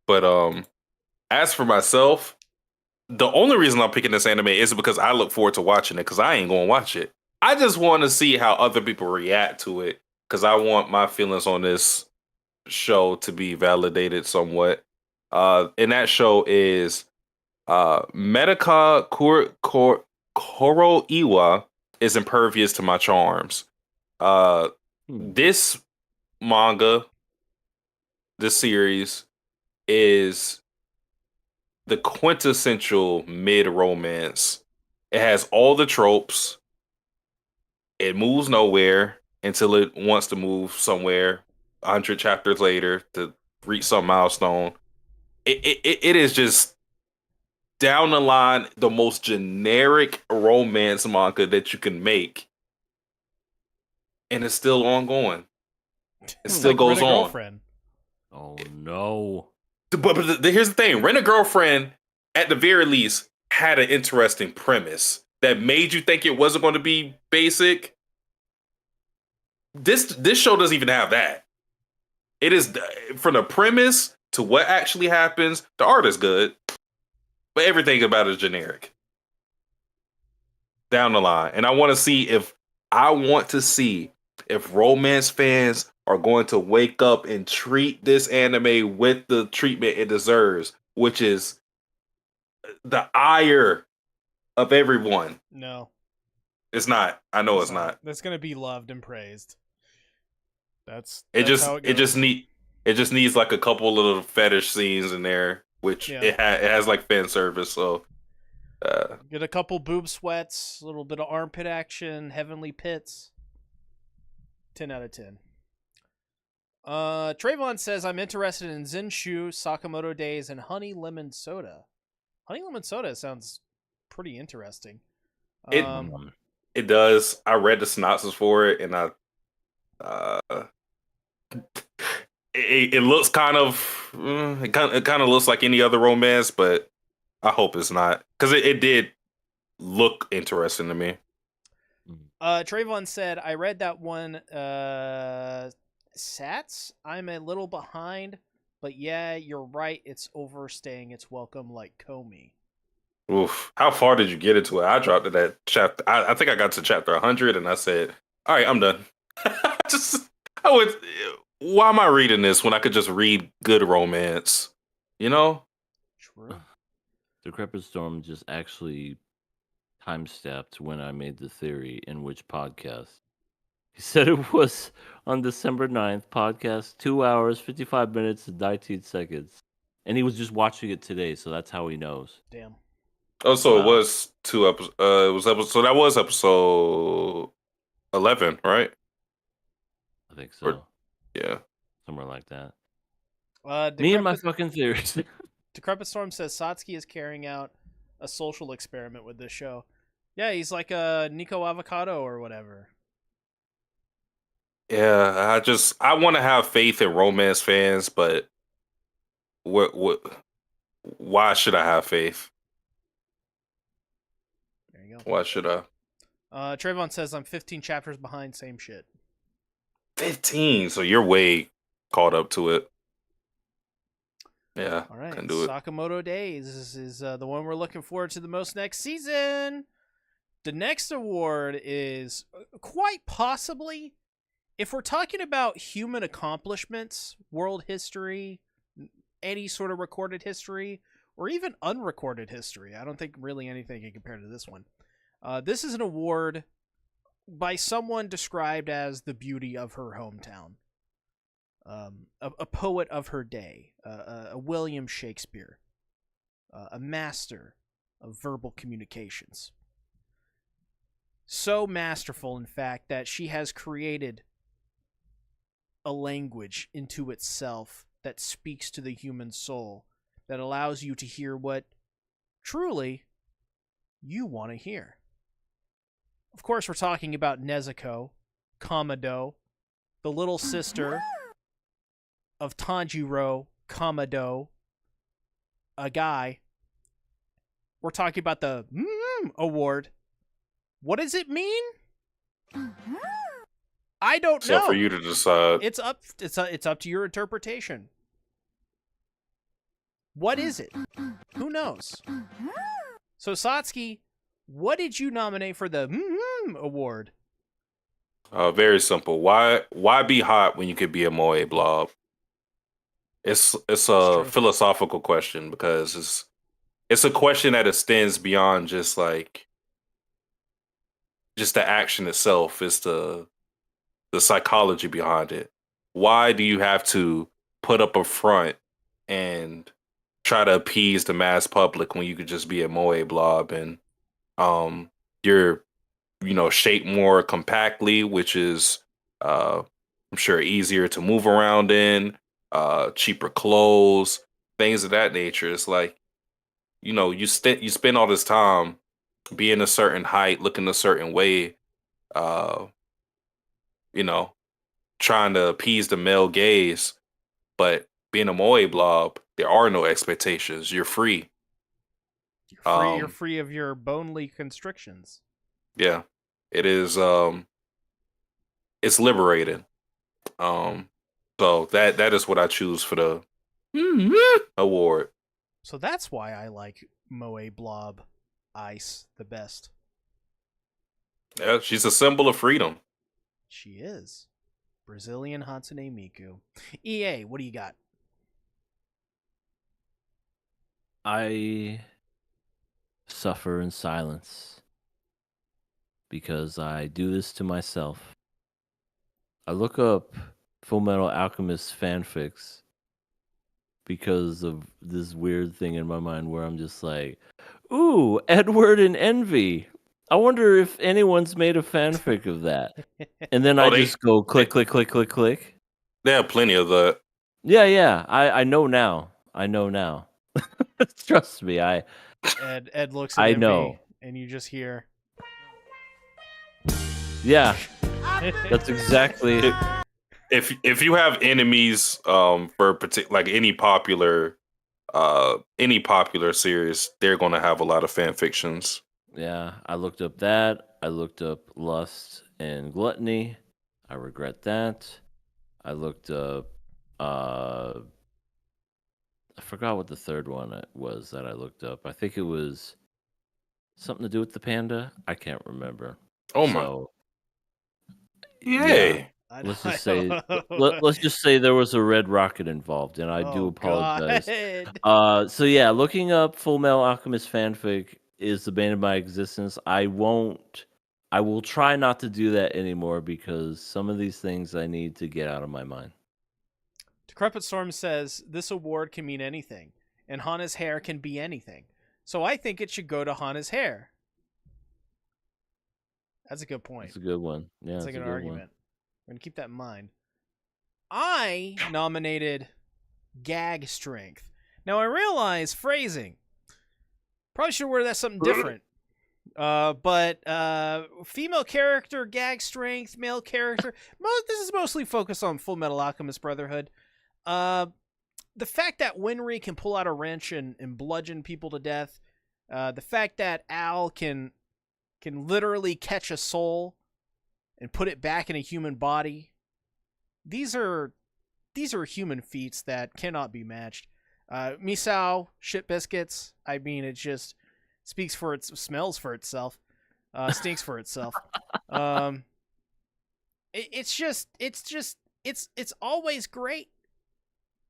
But as for myself, the only reason I'm picking this anime is because I look forward to watching it, because I ain't going to watch it. I just want to see how other people react to it, because I want my feelings on this show to be validated somewhat. And that show is Medaka Koro Iwa is impervious to my charms. This manga, this series, is the quintessential mid-romance It has all the tropes. It moves nowhere until it wants to move somewhere 100 chapters later to reach some milestone. It is just down the line the most generic romance manga that you can make, and it's still ongoing. It still Like goes on. Rent-A-Girlfriend. Oh no. But here's the thing: Rent-A-Girlfriend, at the very least, had an interesting premise that made you think it wasn't going to be basic. This show doesn't even have that. It is from the premise to what actually happens. The art is good, but everything about it is generic. Down the line, and I want to see if romance fans are going to wake up and treat this anime with the treatment it deserves, which is the ire of everyone. No. It's not. I know it's not. That's gonna be loved and praised. That's It how it just needs like a couple little fetish scenes in there, which it has like fan service. So get a couple boob sweats, a little bit of armpit action, heavenly pits. 10 out of 10. Trayvon says I'm interested in Zinshu, Sakamoto Days, and Honey Lemon Soda. Honey Lemon Soda sounds pretty interesting. It does. I read the synopsis for it, and it looks kind of looks like any other romance, but I hope it's not, because it did look interesting to me. Trayvon said I read that one. Sats, I'm a little behind, but yeah, you're right. It's overstaying its welcome, like Comey. Oof! How far did you get into it? I dropped it at chapter. I think I got to chapter 100, and I said, "All right, I'm done." Why am I reading this when I could just read good romance? You know? True. Decrepit Storm just actually time-stamped when I made the theory in which podcast. He said it was on December 9th, podcast 2 hours, 55 minutes, and 19 seconds. And he was just watching it today, so that's how he knows. Damn. Oh, so it was 2 episodes. So that was episode 11, right? I think so. Yeah. Somewhere like that. Me and my fucking theories. Decrepit Storm says Satsuki is carrying out a social experiment with this show. Yeah, he's like a Nico Avocado or whatever. Yeah, I want to have faith in romance fans, but why should I have faith? There you go. Why should I? Trayvon says I'm 15 chapters behind, same shit. 15, so you're way caught up to it. Yeah, all right. Can do it. Sakamoto Days is the one we're looking forward to the most next season. The next award is quite possibly, if we're talking about human accomplishments, world history, any sort of recorded history, or even unrecorded history, I don't think really anything can compare to this one. This is an award by someone described as the beauty of her hometown. A poet of her day, a William Shakespeare, a master of verbal communications. So masterful, in fact, that she has created a language into itself that speaks to the human soul, that allows you to hear what truly you want to hear. Of course, we're talking about Nezuko Kamado, the little sister of Tanjiro Kamado, a guy. We're talking about the award. What does it mean? I don't know. So for you to decide. It's up to your interpretation. What is it? Who knows? So Satsuki, what did you nominate for the award? Very simple. Why be hot when you could be a moe blob? It's a philosophical question, because it's a question that extends beyond just the action itself. It's the psychology behind it. Why do you have to put up a front and try to appease the mass public when you could just be a moe blob and You're shaped more compactly, which is I'm sure easier to move around in, cheaper clothes, things of that nature. It's like, you spend all this time being a certain height, looking a certain way, uh, you know, trying to appease the male gaze, but being a moe blob, there are no expectations. You're free. You're free of your bonely constrictions. Yeah. It is it's liberating. So that is what I choose for the award. So that's why I like Moe Blob Ice the best. Yeah, she's a symbol of freedom. She is. Brazilian Hatsune Miku. EA, what do you got? I suffer in silence because I do this to myself. I look up Full Metal Alchemist fanfics because of this weird thing in my mind where I'm just like, ooh, Edward and Envy. I wonder if anyone's made a fanfic of that. And then I just go click, click, click, click, click. They have plenty of that. Yeah. I know now. Trust me, Ed looks at I Envy, know. and you just hear. Yeah. That's exactly If you have enemies for like any popular series, they're gonna have a lot of fan fictions. Yeah, I looked up that. I looked up lust and gluttony. I regret that. I looked up I forgot what the third one was that I looked up. I think it was something to do with the panda. I can't remember. Oh my. So, Yay. let's just say let's just say there was a red rocket involved, and I do Oh, apologize. God. So yeah, looking up Full Metal Alchemist fanfic is the bane of my existence. I will try not to do that anymore because some of these things I need to get out of my mind. Decrepit Storm says this award can mean anything, and Hana's hair can be anything. So I think it should go to Hana's hair. That's a good point. It's a good one. Yeah, It's it's like a an good argument. one. We're gonna keep that in mind. I nominated gag strength. Now I realize phrasing. Probably should word that something different. But female character gag strength, male character. This is mostly focused on Full Metal Alchemist Brotherhood. The fact that Winry can pull out a wrench and bludgeon people to death. The fact that Al can literally catch a soul and put it back in a human body. These are human feats that cannot be matched. Misao, shit biscuits. I mean, it just smells for itself, stinks for itself. It's always great.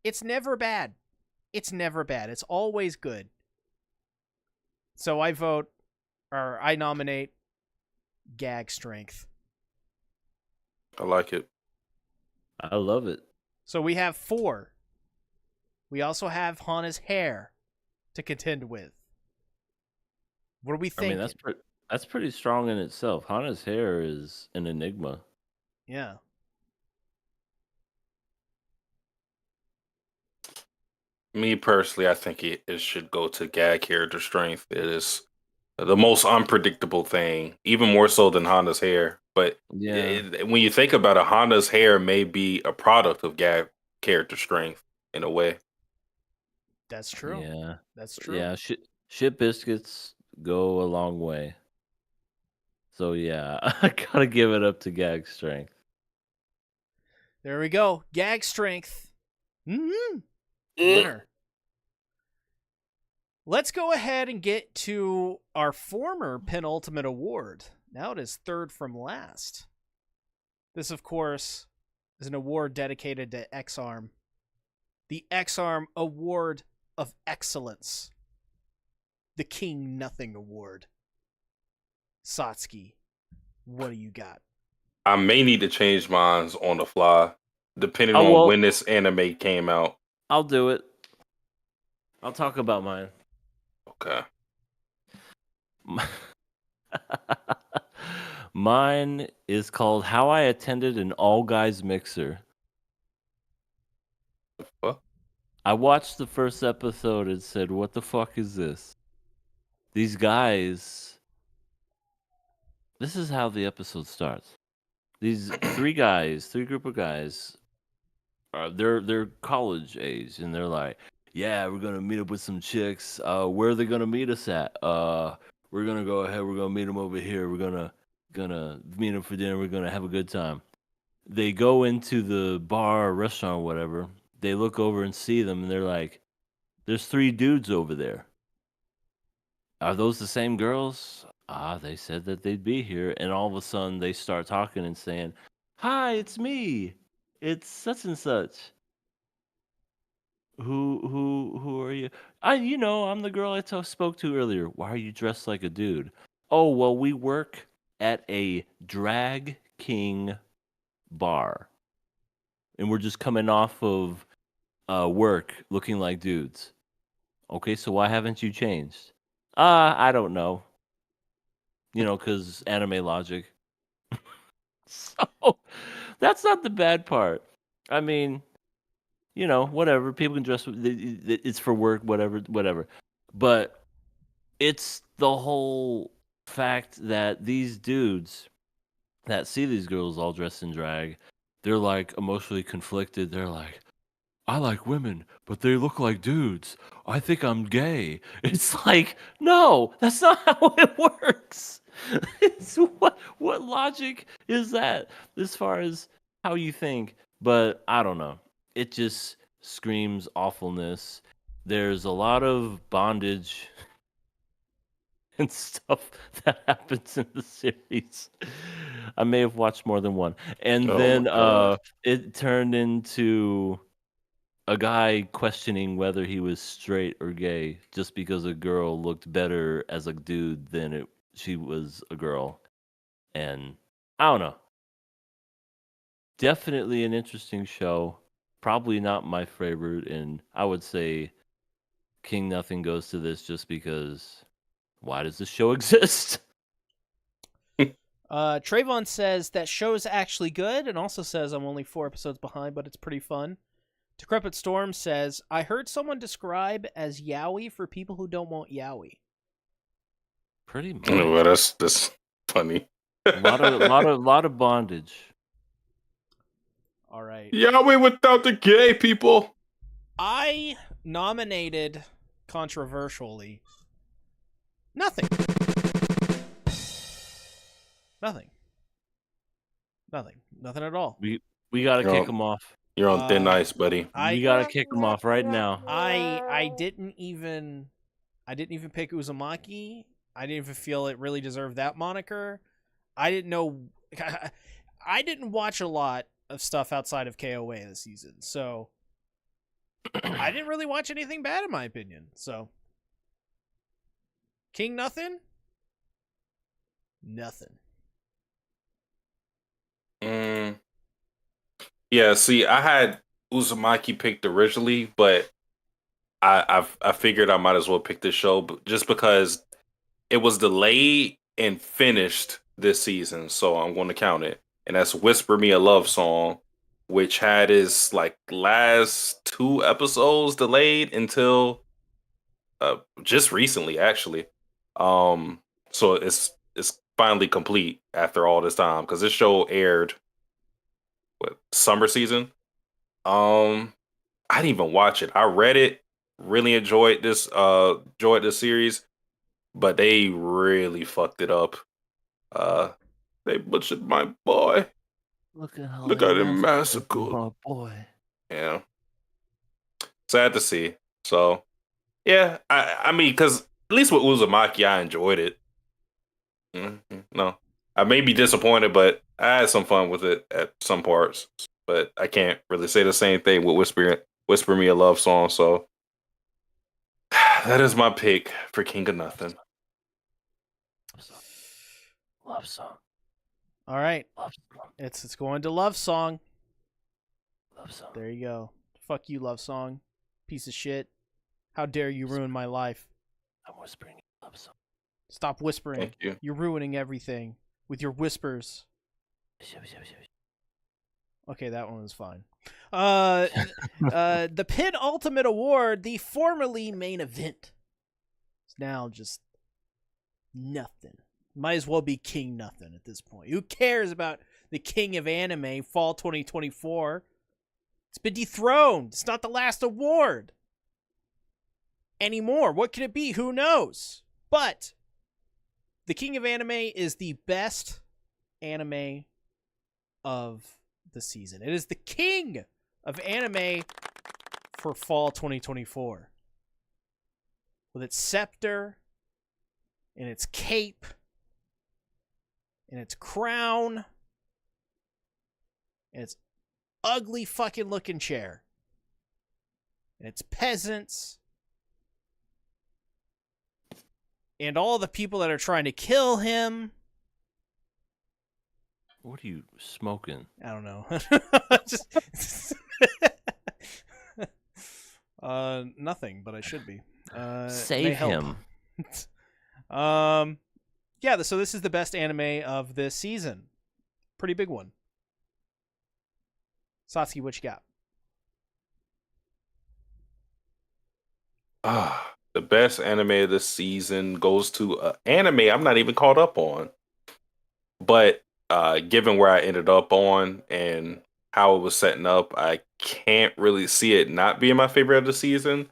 It's never bad. It's never bad. It's always good. So I nominate gag strength. I like it. I love it. So we have 4. We also have Hana's hair to contend with. What are we I thinking? mean, that's pretty strong in itself. Hana's hair is an enigma. Yeah. Me personally, I think it should go to gag character strength. It is the most unpredictable thing, even more so than Honda's hair. But Yeah. when you think about it, Honda's hair may be a product of gag character strength in a way. That's true. Yeah. That's true. Yeah, shit biscuits go a long way. So yeah, I gotta give it up to gag strength. There we go. Gag strength. Winner. Let's go ahead and get to our former penultimate award. Now it is third from last. This, of course, is an award dedicated to X-Arm. The X-Arm Award of Excellence. The King Nothing Award. Satsuki, what do you got? I may need to change mine on the fly, depending Oh, on well- when this anime came out. I'll do it. I'll talk about mine. Okay. Mine is called How I Attended an All Guys Mixer. What? I watched the first episode and said, what the fuck is this? These guys. This is how the episode starts. These three group of guys, they're college age, and they're like, yeah, we're gonna meet up with some chicks. Where are they gonna meet us at? We're gonna go ahead. We're gonna meet them over here. We're gonna meet them for dinner. We're gonna have a good time. They go into the bar or restaurant or whatever. They look over and see them, and they're like, there's three dudes over there. Are those the same girls? They said that they'd be here. And all of a sudden, they start talking and saying, hi, it's me. It's such and such. Who are you? I'm the girl I spoke to earlier. Why are you dressed like a dude? Oh, well, we work at a drag king bar. And we're just coming off of work looking like dudes. Okay, so why haven't you changed? I don't know. Because anime logic. So that's not the bad part. I mean, whatever. People can dress. It's for work, whatever. But it's the whole fact that these dudes that see these girls all dressed in drag, they're like emotionally conflicted. They're like, I like women, but they look like dudes. I think I'm gay. It's like, no, that's not how it works. It's what logic is that as far as how you think? But I don't know. It just screams awfulness. There's a lot of bondage and stuff that happens in the series. I may have watched more than one. And Oh my then God. it turned into a guy questioning whether he was straight or gay just because a girl looked better as a dude than she was a girl. And I don't know. Definitely an interesting show. Probably not my favorite, and I would say King Nothing goes to this just because why does this show exist? Trayvon says that show is actually good, and also says I'm only 4 episodes behind, but it's pretty fun. Decrepit Storm says, I heard someone describe as yaoi for people who don't want yaoi. Pretty much. Well, that's funny. A lot of bondage. All right. Yahweh without the gay people. I nominated, controversially, nothing. Nothing at all. We gotta You're kick on- him off. You're on thin ice, buddy. We gotta kick him off right now. I didn't even pick Uzumaki. I didn't even feel it really deserved that moniker. I didn't know. I didn't watch a lot of stuff outside of KOA this season, so I didn't really watch anything bad in my opinion. So King Nothing. Yeah, see, I had Uzumaki picked originally, but I figured I might as well pick this show just because it was delayed and finished this season, so I'm going to count it. And that's "Whisper Me a Love Song," which had its last 2 episodes delayed until just recently, actually. So it's finally complete after all this time because this show aired summer season. I didn't even watch it. I read it, really enjoyed this series, but they really fucked it up. They butchered my boy. Look at him massacred. my boy. Yeah. Sad to see. So yeah, I mean, because at least with Uzumaki, I enjoyed it. No, I may be disappointed, but I had some fun with it at some parts. But I can't really say the same thing with "Whisper Me a Love Song." So that is my pick for King of Nothing. Love song. All right, Love song. it's going to Love Song. Love song. There you go. Fuck you, Love Song. Piece of shit. How dare you ruin my life? I'm whispering love song. Stop whispering. Thank you. You're ruining everything with your whispers. Okay, that one was fine. The penultimate award, the formerly main event, is now just nothing. Might as well be King Nothing at this point. Who cares about the King of Anime Fall 2024? It's been dethroned. It's not the last award anymore. What could it be? Who knows? But the King of Anime is the best anime of the season. It is the king of anime for fall 2024. With its scepter and its cape and its crown and its ugly fucking looking chair and its peasants and all the people that are trying to kill him. What are you smoking? I don't know. Just nothing, but I should be. May Save help. him. Yeah, so this is the best anime of this season. Pretty big one. Satsuki, what you got? The best anime of this season goes to anime I'm not even caught up on. But given where I ended up on and how it was setting up, I can't really see it not being my favorite of the season.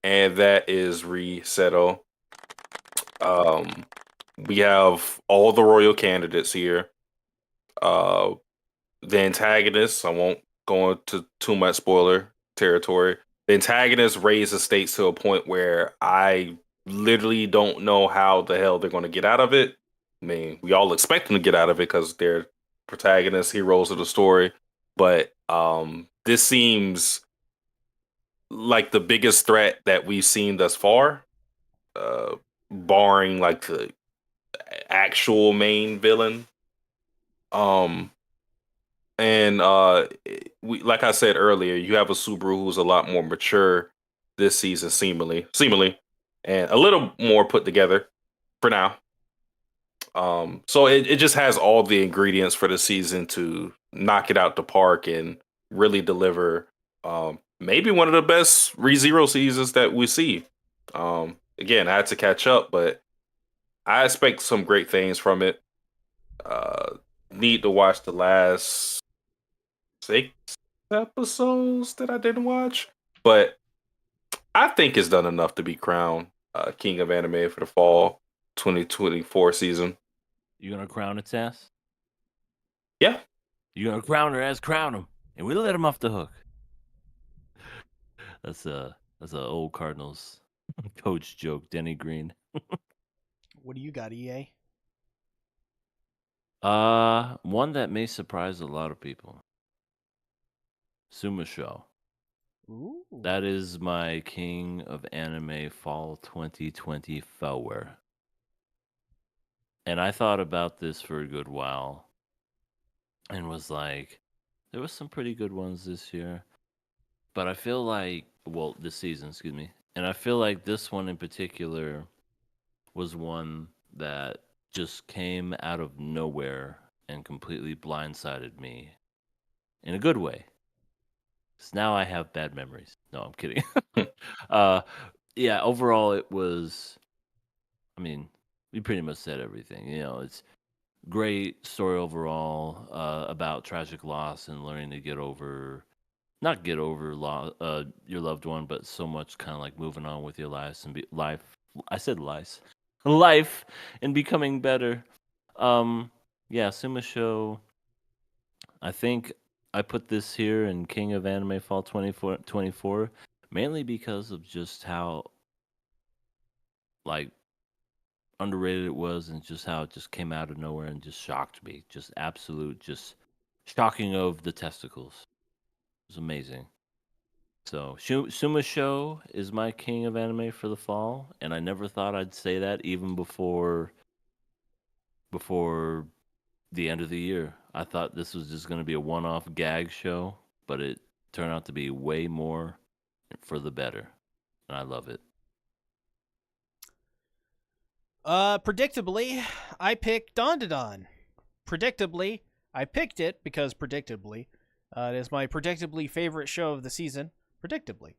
And that is Resettle. We have all the royal candidates here. The antagonists, I won't go into too much spoiler territory. The antagonists raise the stakes to a point where I literally don't know how the hell they're going to get out of it. I mean, we all expect them to get out of it because they're protagonists, heroes of the story. But this seems like the biggest threat that we've seen thus far, barring like the actual main villain. We, like I said earlier, you have a Subaru who's a lot more mature this season, seemingly, and a little more put together for now. So it just has all the ingredients for the season to knock it out the park and really deliver. Maybe one of the best ReZero seasons that we see. Again, I had to catch up, but I expect some great things from it. Need to watch the last 6 episodes that I didn't watch, but I think it's done enough to be crowned King of Anime for the fall 2024 season. You gonna crown its ass? Yeah. You gonna crown her ass? Crown him, and we let him off the hook. That's a old Cardinals coach joke, Denny Green. What do you got, EA? One that may surprise a lot of people. Suma Show. Ooh. That is my King of Anime Fall 2024. And I thought about this for a good while and was like, there was some pretty good ones this year. But I feel like, well, this season, excuse me. And I feel like this one in particular was one that just came out of nowhere and completely blindsided me in a good way. So now I have bad memories. No, I'm kidding. Yeah, overall it was, I mean, we pretty much said everything. You know, it's great story overall about tragic loss and learning to not get over your loved one, but so much kind of like moving on with your lives and life. I said life and becoming better. Yeah, Suma Show. I think I put this here in King of Anime Fall 2024 mainly because of just how like underrated it was and just how it just came out of nowhere and just shocked me. Just absolute, just shocking of the testicles. It was amazing. So Suma Show is my King of Anime for the fall, and I never thought I'd say that even before the end of the year. I thought this was just going to be a one-off gag show, but it turned out to be way more for the better, and I love it. Predictably, I picked Don. Predictably, I picked it because predictably, it is my predictably favorite show of the season. Predictably,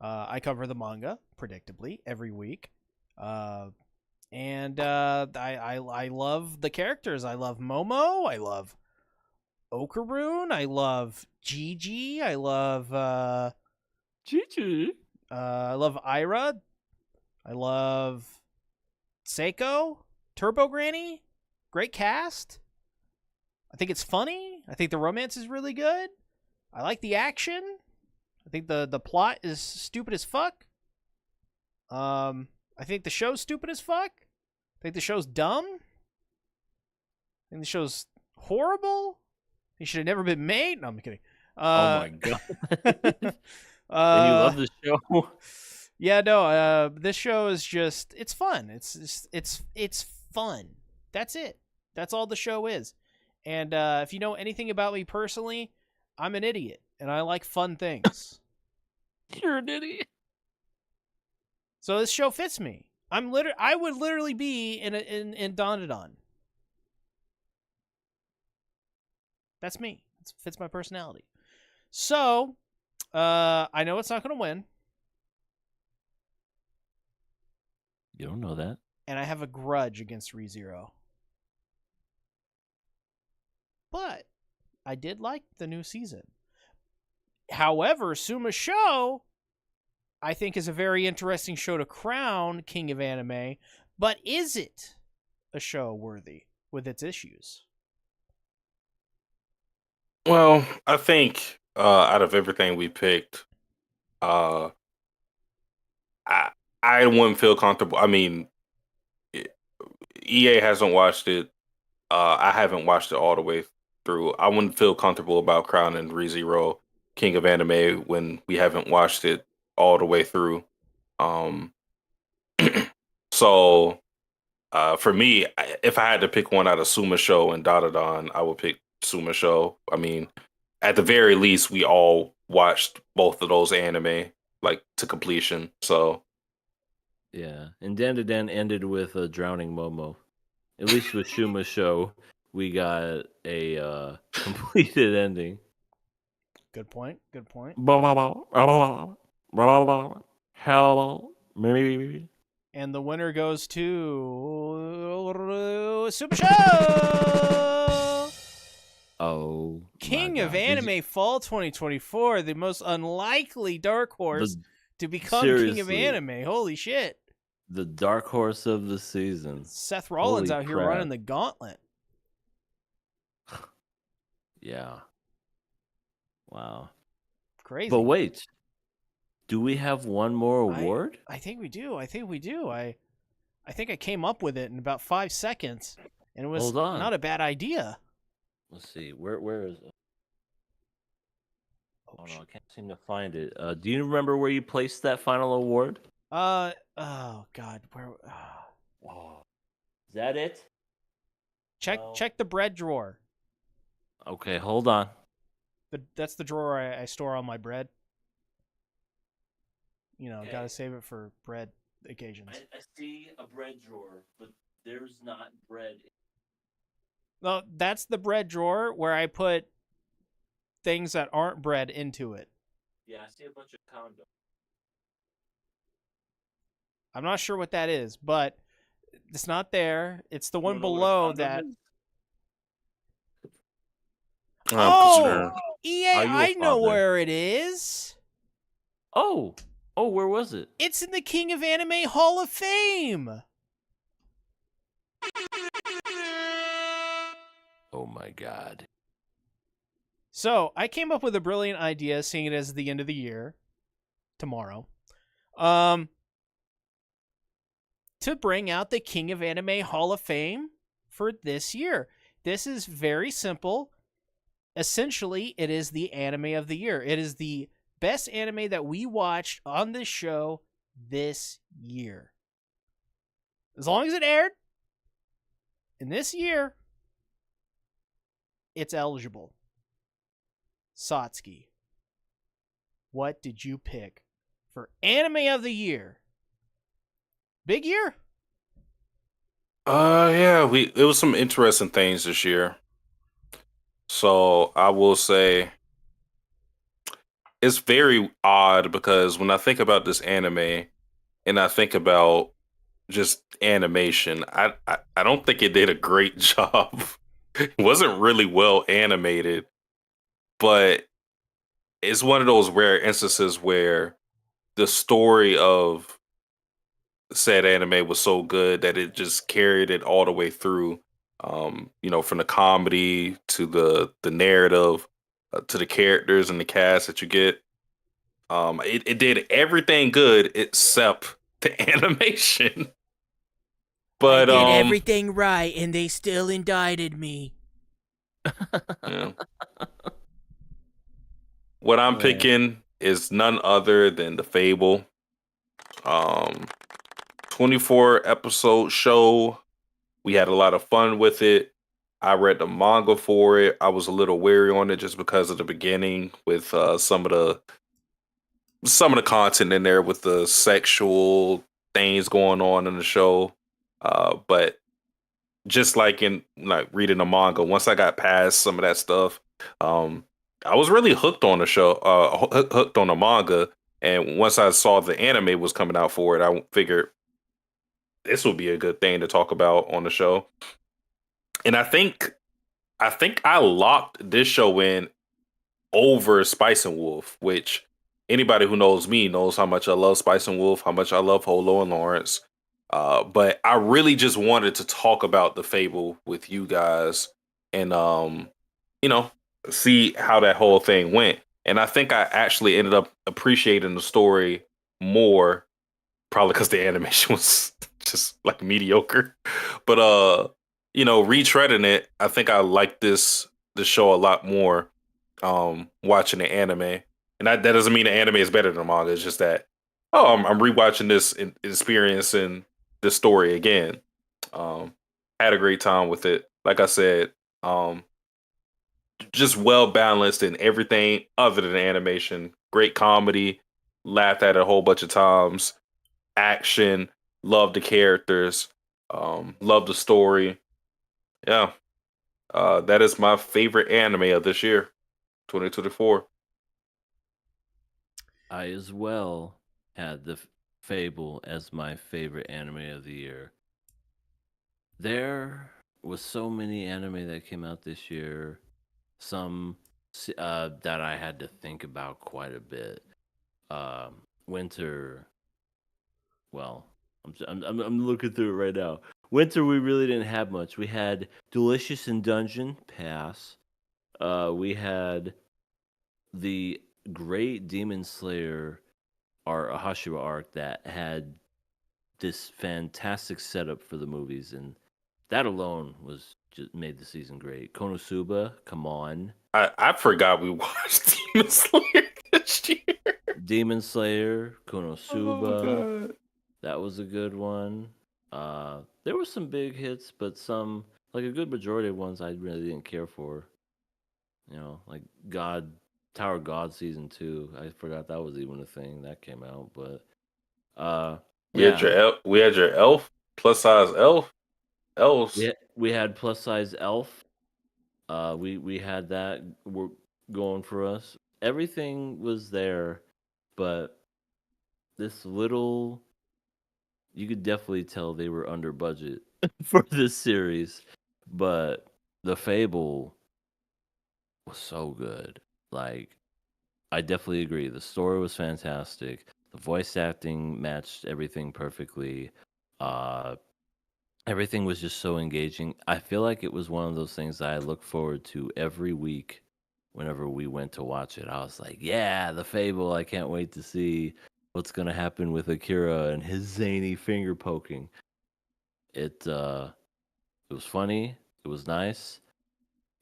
I cover the manga predictably every week, and I love the characters. I love Momo. I love Okaroon. I love Gigi. I love Gigi. I love Ira. I love Seiko. Turbo Granny. Great cast. I think it's funny. I think the romance is really good. I like the action. I think the plot is stupid as fuck. I think the show's stupid as fuck. I think the show's dumb. I think the show's horrible. He should have never been made. No, I'm kidding. Oh my god! And you love the show? Yeah, no. This show is it's fun. It's fun. That's it. That's all the show is. And if you know anything about me personally, I'm an idiot, and I like fun things. You're an idiot. So this show fits me. I would literally be in Don. That's me. It fits my personality. So, I know it's not going to win, You don't know that. and I have a grudge against ReZero. But I did like the new season. However, Suma Show, I think, is a very interesting show to crown King of Anime. But is it a show worthy with its issues? Well, I think out of everything we picked, I I wouldn't feel comfortable. I mean, EA hasn't watched it. I haven't watched it all the way through. I wouldn't feel comfortable about crowning ReZero King of Anime when we haven't watched it all the way through. Um, so for me, if I had to pick one out of Suma Show and Dadadon, I would pick Suma Show. I mean, at the very least, we all watched both of those anime like to completion. So Yeah, and Dan to Dan ended with a drowning Momo. At least with Shuma Show, we got a completed ending. Good point. Good point. Hello, maybe. And the winner goes to Super Show! Oh, King my of God. Anime Fall 2024, the most unlikely dark horse to become King of seriously. Anime. Holy shit. The dark horse of the season. Seth Rollins Holy out here crap. running the gauntlet. Yeah. Wow. Crazy. But wait, do we have one more award? I think we do. I think I think I came up with it in about 5 seconds, and it was Hold on. not a bad idea. Let's see. Where is it? Oh, Oh no, I can't seem to find it. Do you remember where you placed that final award? oh God, where? Oh. Is that it? Check the bread drawer. Okay, hold on. That's the drawer I store all my bread. You know, gotta save it for bread occasions. I see a bread drawer, but there's not bread. No, that's the bread drawer where I put things that aren't bread into it. Yeah, I see a bunch of condoms. I'm not sure what that is, but it's not there. It's the one You don't know what a below condom that. is? Oh, concerned. EA, Are you a I know father? where it is. Oh, where was it? It's in the King of Anime Hall of Fame. Oh my God. So I came up with a brilliant idea, seeing it as the end of the year, tomorrow, to bring out the King of Anime Hall of Fame for this year. This is very simple. Essentially, it is the anime of the year. It is the best anime that we watched on this show this year. As long as it aired in this year, it's eligible. Satsuki, what did you pick for anime of the year? Big year? Yeah, it was some interesting things this year. So I will say it's very odd because when I think about this anime and I think about just animation, I don't think it did a great job. It wasn't really well animated, but it's one of those rare instances where the story of said anime was so good that it just carried it all the way through. From the comedy to the narrative, to the characters and the cast that you get. It did everything good except the animation. I But did everything right, and they still indicted me. yeah. What I'm Yeah. picking is none other than the Fable. Um, 24 episode show. We had a lot of fun with it. I read the manga for it. I was a little wary on it just because of the beginning with some of the content in there with the sexual things going on in the show. But just like in like reading the manga, once I got past some of that stuff, um, I was really hooked on the show, hooked on the manga. And once I saw the anime was coming out for it, I figured this would be a good thing to talk about on the show. And I think I locked this show in over Spice and Wolf, which anybody who knows me knows how much I love Spice and Wolf, how much I love Holo and Lawrence. But I really just wanted to talk about the Fable with you guys and you know, see how that whole thing went. And I think I actually ended up appreciating the story more, probably because the animation was just like mediocre. But retreading it, I think I like this show a lot more watching the anime. And that doesn't mean the anime is better than the manga. It's just that I'm rewatching this and experiencing this story again. Had a great time with it. Like I said, um just well balanced in everything other than animation. Great comedy, laughed at it a whole bunch of times. Action, love the characters, love the story. Yeah, that is my favorite anime of this year, 2024. I as well had the Fable as my favorite anime of the year. There was so many anime that came out this year. Some that I had to think about quite a bit. Winter. Well, I'm looking through it right now. Winter, we really didn't have much. We had Delicious in Dungeon pass. We had the great Demon Slayer our Hashira arc that had this fantastic setup for the movies, and that alone was just made the season great. Konosuba, come on. I forgot we watched Demon Slayer this year. Demon Slayer, Konosuba, Oh, God. that was a good one. There were some big hits, but some, like a good majority of ones, I really didn't care for. Like Tower of God season 2. I forgot that was even a thing that came out, but We had yeah, your elf, plus size elves. we had plus size elf. We had that going for us. Everything was there, but this little, you could definitely tell they were under budget for this series. But the Fable was so good. Like, I definitely agree. The story was fantastic. The voice acting matched everything perfectly. Uh, Everything was just so engaging. I feel like it was one of those things that I look forward to every week whenever we went to watch it. I was like, yeah, the Fable. I can't wait to see what's going to happen with Akira and his zany finger poking. It was funny. It was nice.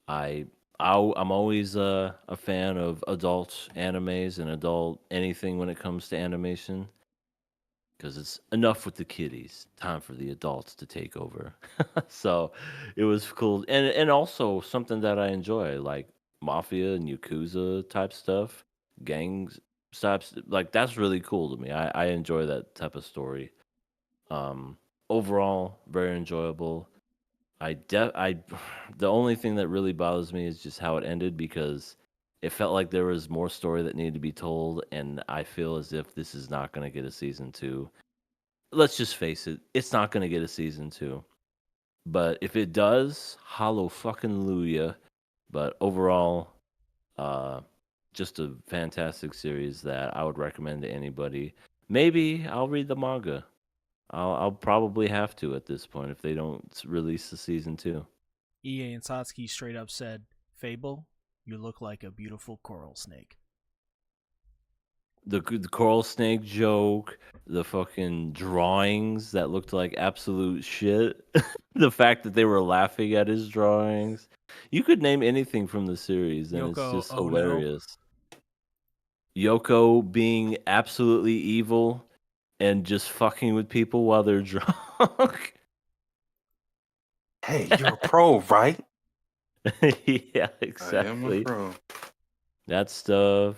I I'm always a fan of adult animes and adult anything when it comes to animation because it's enough with the kiddies. Time for the adults to take over. So it was cool, and also something that I enjoy, like mafia and yakuza type stuff, gangs types. Like that's really cool to me. I enjoy that type of story. Um, overall, very enjoyable. The only thing that really bothers me is just how it ended because it felt like there was more story that needed to be told, and I feel as if this is not going to get a season 2. Let's just face it, it's not going to get a season 2. But if it does, hollow fucking hallelujah. But overall, just a fantastic series that I would recommend to anybody. Maybe I'll read the manga. I'll probably have to at this point if they don't release the season 2. EA and Satsuki straight up said, Fable, you look like a beautiful coral snake. The coral snake joke, the fucking drawings that looked like absolute shit, the fact that they were laughing at his drawings. You could name anything from the series, and Yoko, it's just oh no. hilarious. Yoko being absolutely evil and just fucking with people while they're drunk. Hey, you're a pro, right? Yeah, I am a exactly. pro. That stuff.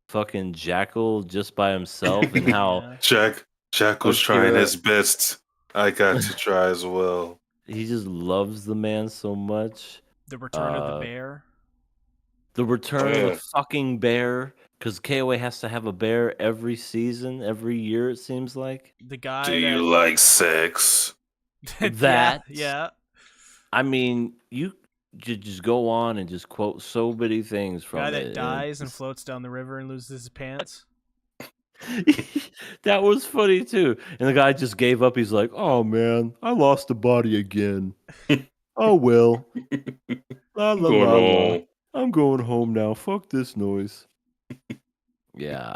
Fucking Jackal just by himself, and how Yeah. Jack was trying his best. I got to try as well. he just loves the man so much. The Return of the Bear. The return of yeah. the fucking bear, because KOA has to have a bear every season, every year, it seems like. The guy Do that... you like sex? That. Yeah. I mean, you just go on and just quote so many things from Guy it. that dies and floats down the river and loses his pants. That was funny too. And the guy just gave up. He's like, "Oh man, I lost the body again. Oh well. La, la, Going la, la. on. I'm going home now. Fuck this noise." Yeah,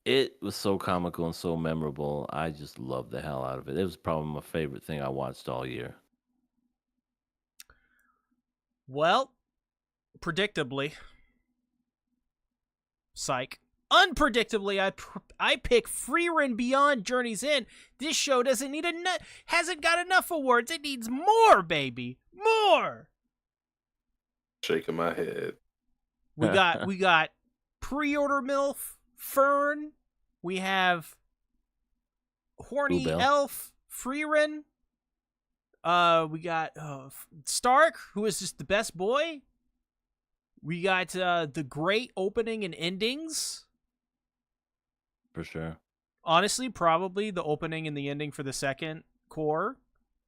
it was so comical and so memorable. I just loved the hell out of it. It was probably my favorite thing I watched all year. Well, predictably, unpredictably, I pick Freerun Beyond Journey's End. This show hasn't got enough awards. It needs more, baby, more. Shaking my head. We got pre-order MILF Fern. We have horny Bell. elf Freerun. We got Stark, who is just the best boy. We got the great opening and endings. For sure. Honestly, probably the opening and the ending for the second core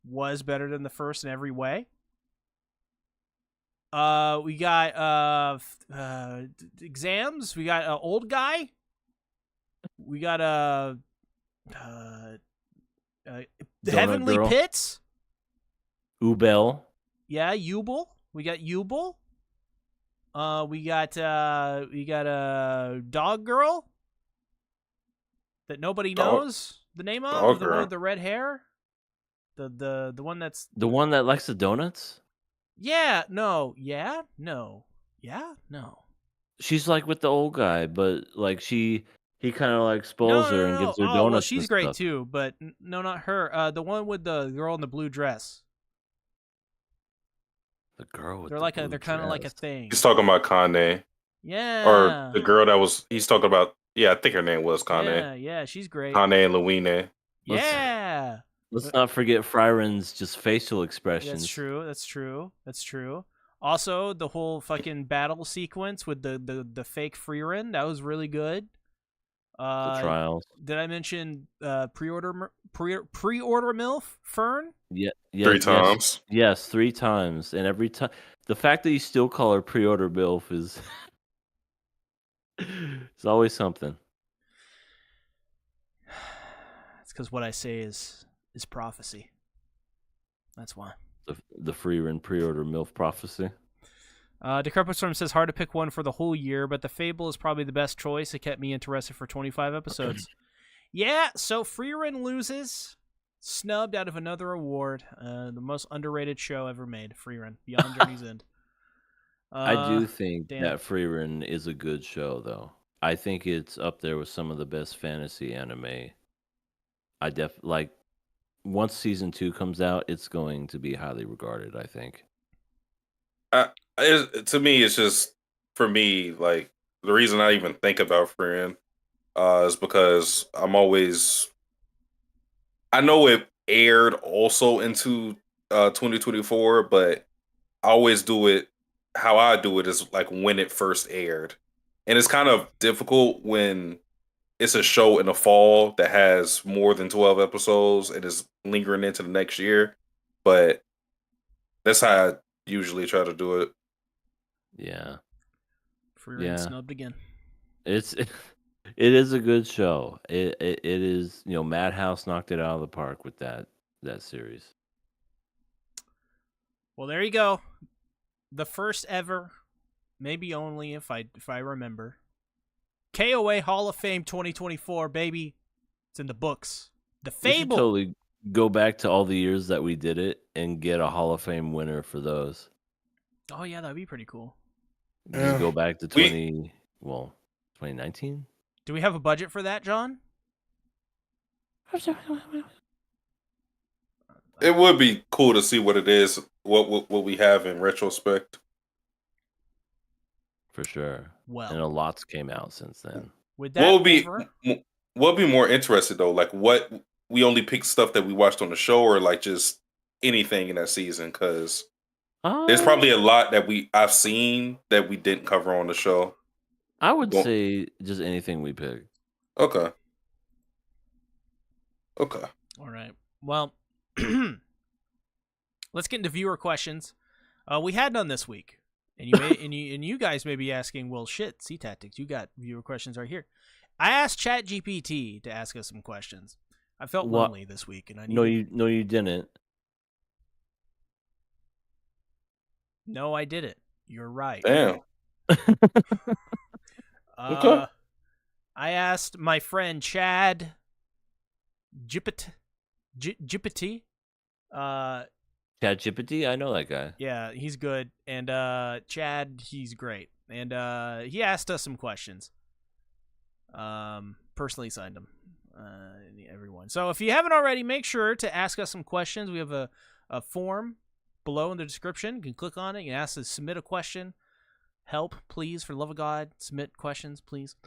was better than the first in every way. We got exams. We got old guy. We got Heavenly Girl. Pits. Ubel. Yeah, Yubel. We got Yubel. We got Dog Girl that nobody knows the name of. Dog The one Girl. with the red hair. The one that's The one that likes the donuts? yeah no. She's like with the old guy, but like he kind of like spoils her and gives her donuts. Oh, well, and she's great stuff. too, but no, not her. The one with the girl in the blue dress. The girl with They're the like blue they're kind of like a dress. thing. He's talking about Kane. Yeah. Or the girl that was, he's talking about, yeah, I think her name was Kane. Yeah, she's great. Kane and Luine. Yeah. Let's not forget Fryron's just facial expressions. That's true. Also, the whole fucking battle sequence with the fake Freerun, that was really good. The trials. Did I mention pre-order MILF Fern? Yeah, 3 times. Yes, 3 times, and every time the fact that you still call her pre-order MILF is it's always something. It's because what I say is prophecy. That's why. The Freerun pre-order MILF prophecy. Decrepit Storm says hard to pick one for the whole year, but the Fable is probably the best choice. It kept me interested for 25 episodes. Yeah, so Freerun loses, snubbed out of another award. The most underrated show ever made, Freerun Beyond Journey's End. I do think damn. that Freerun is a good show, though. I think it's up there with some of the best fantasy anime. Like once season 2 comes out, it's going to be highly regarded, I think. To me, it's just, for me, like, the reason I even think about Friend is because I'm always I know it aired also into 2024, but I always do it how I do it is like when it first aired. And it's kind of difficult when it's a show in the fall that has more than 12 episodes and is lingering into the next year. But that's how I usually try to do it. Yeah. Free reign snubbed again. It is a good show. It is, Madhouse knocked it out of the park with that series. Well, there you go. The first ever, maybe only if I remember, KOA Hall of Fame 2024, baby. It's in the books. The We should Fable. totally go back to all the years that we did it and get a Hall of Fame winner for those. Oh yeah, that'd be pretty cool. Just go back to 2019. Do we have a budget for that, John? It would be cool to see what it is, what we have in retrospect. For sure. Well, and a lot's came out since then. With that, What would be more interested though? Like, what we only pick stuff that we watched on the show, or like just anything in that season? Because there's probably a lot that I've seen that we didn't cover on the show. I would say just anything we pick. Okay. All right. Well, let's get into viewer questions. We had none this week, and you guys may be asking, well, shit, C Tactics, you got viewer questions right here. I asked ChatGPT to ask us some questions. I felt lonely this week, and I needed... No, you didn't. No, I didn't. You're right. Damn. Okay. I asked my friend Chad Jippity. Chad Jippity? I know that guy. Yeah, he's good. And Chad, he's great. And he asked us some questions. Personally signed them. Everyone. So if you haven't already, make sure to ask us some questions. We have a form below in the description. You can click on it. You can ask to submit a question. Help, please, for the love of God. Submit questions, please.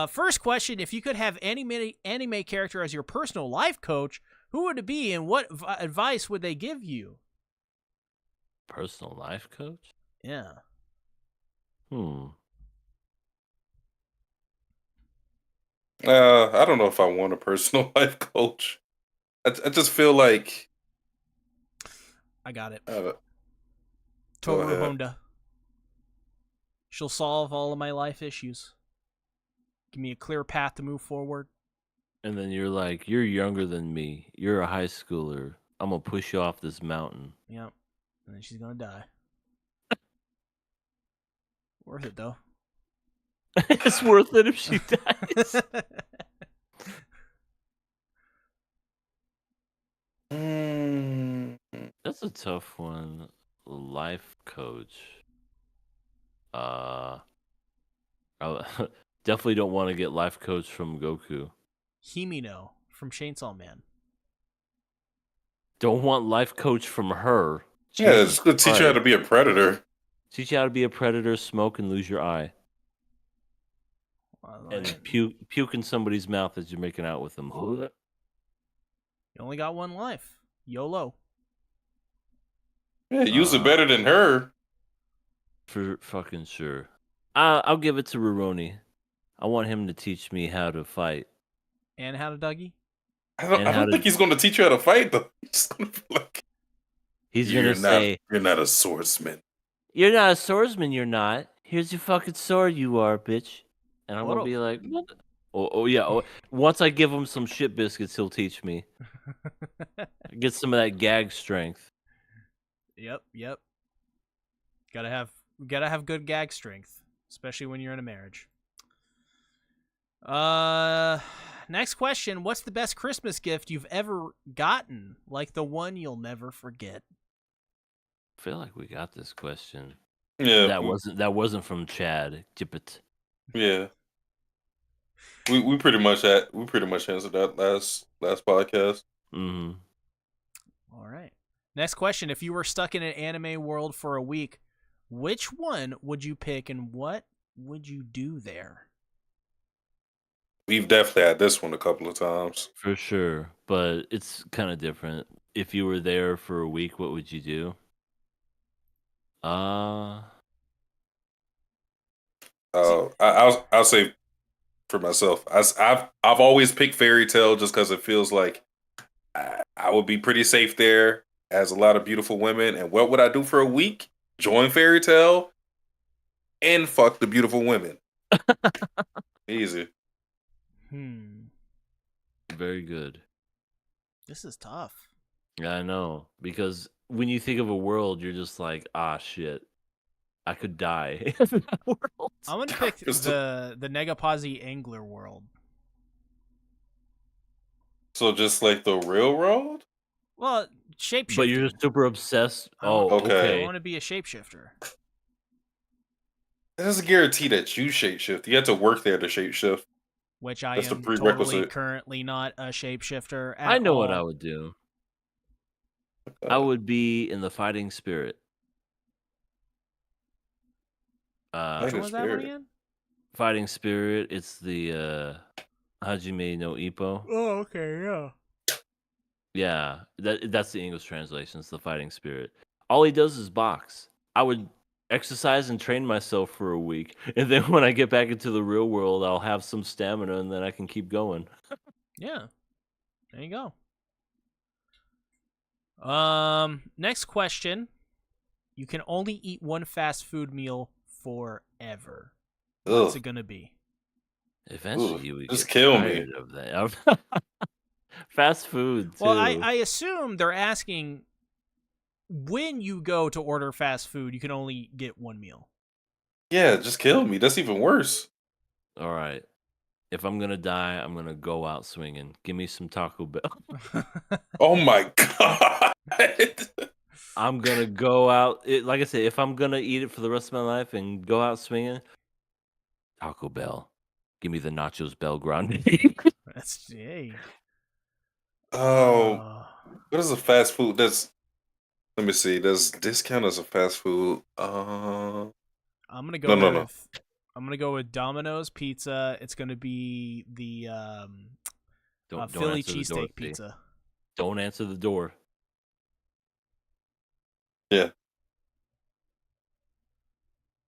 First question, if you could have any anime character as your personal life coach, who would it be and what advice would they give you? Personal life coach? Yeah. I don't know if I want a personal life coach. I just feel like... I got it. Go Toru ahead. Honda. She'll solve all of my life issues. Give me a clear path to move forward. And then you're like, you're younger than me. You're a high schooler. I'm going to push you off this mountain. Yep. And then she's going to die. Worth it, though. It's worth it if she dies. That's a tough one. Life coach. I definitely don't want to get life coach from Goku. Himino from Chainsaw Man. Don't want life coach from her. Yeah, it's going to teach you how to be a predator. Teach you how to be a predator, smoke, and lose your eye. And puke in somebody's mouth as you're making out with them. You only got one life. YOLO. Yeah, use it better than her. For fucking sure. I'll give it to Roroni. I want him to teach me how to fight. And how to Dougie? I don't think he's going to teach you how to fight, though. He's going to be like... He's going to say... You're not a swordsman. You're not a swordsman, you're not. Here's your fucking sword, you are, bitch. And I'm going to be like... What? Oh, yeah. Oh, once I give him some shit biscuits, he'll teach me. Get some of that gag strength. Yep. Gotta have good gag strength, especially when you're in a marriage. Next question. What's the best Christmas gift you've ever gotten? Like the one you'll never forget. I feel like we got this question. Yeah. That wasn't from Chad. Jippet. Yeah. We pretty much answered that last podcast. Mm-hmm. All right. Next question. If you were stuck in an anime world for a week, which one would you pick and what would you do there? We've definitely had this one a couple of times. For sure, but it's kind of different. If you were there for a week, what would you do? Uh, I'll say for myself, I've always picked Fairy Tale just because it feels like I would be pretty safe there. Has a lot of beautiful women, and what would I do for a week? Join Fairy Tale and fuck the beautiful women. Easy. very good. This is tough. Yeah, I know. Because when you think of a world, you're just like, ah, shit. I could die in that world. I'm gonna pick Just the Negapazi Angler world. So just like the real world? Well, shapeshifter. But you're super obsessed. I want- Oh, Okay. I okay. want to be a shapeshifter. It doesn't guarantee that you shapeshift. You have to work there to shapeshift. Which I That's the am prerequisite. totally currently not a shapeshifter at I know all. what I would do. I would be in the fighting spirit. Which one was that one Spirit. again? Fighting spirit. It's the Hajime no Ippo. Oh, okay, yeah. Yeah, that's the English translation. It's the fighting spirit. All he does is box. I would exercise and train myself for a week, and then when I get back into the real world, I'll have some stamina, and then I can keep going. Yeah. There you go. Next question. You can only eat one fast food meal forever. What's Ugh. it gonna be? Eventually, Ooh, you would just get kill me. tired of that. Fast food too. Well, I assume they're asking when you go to order fast food, you can only get one meal. Yeah, just kill me. That's even worse. All right. If I'm gonna die, I'm gonna go out swinging. Give me some Taco Bell. Oh my god. I'm gonna go out. Like I said, if I'm gonna eat it for the rest of my life and go out swinging, Taco Bell. Give me the nachos Bell Grande. That's hey. Oh, what is a fast food? Let me see. Does this count as a fast food? I'm gonna go No, with no. I'm gonna go with Domino's pizza. It's gonna be the Don't Philly answer the door, cheesesteak P. pizza. Don't answer the door. Yeah.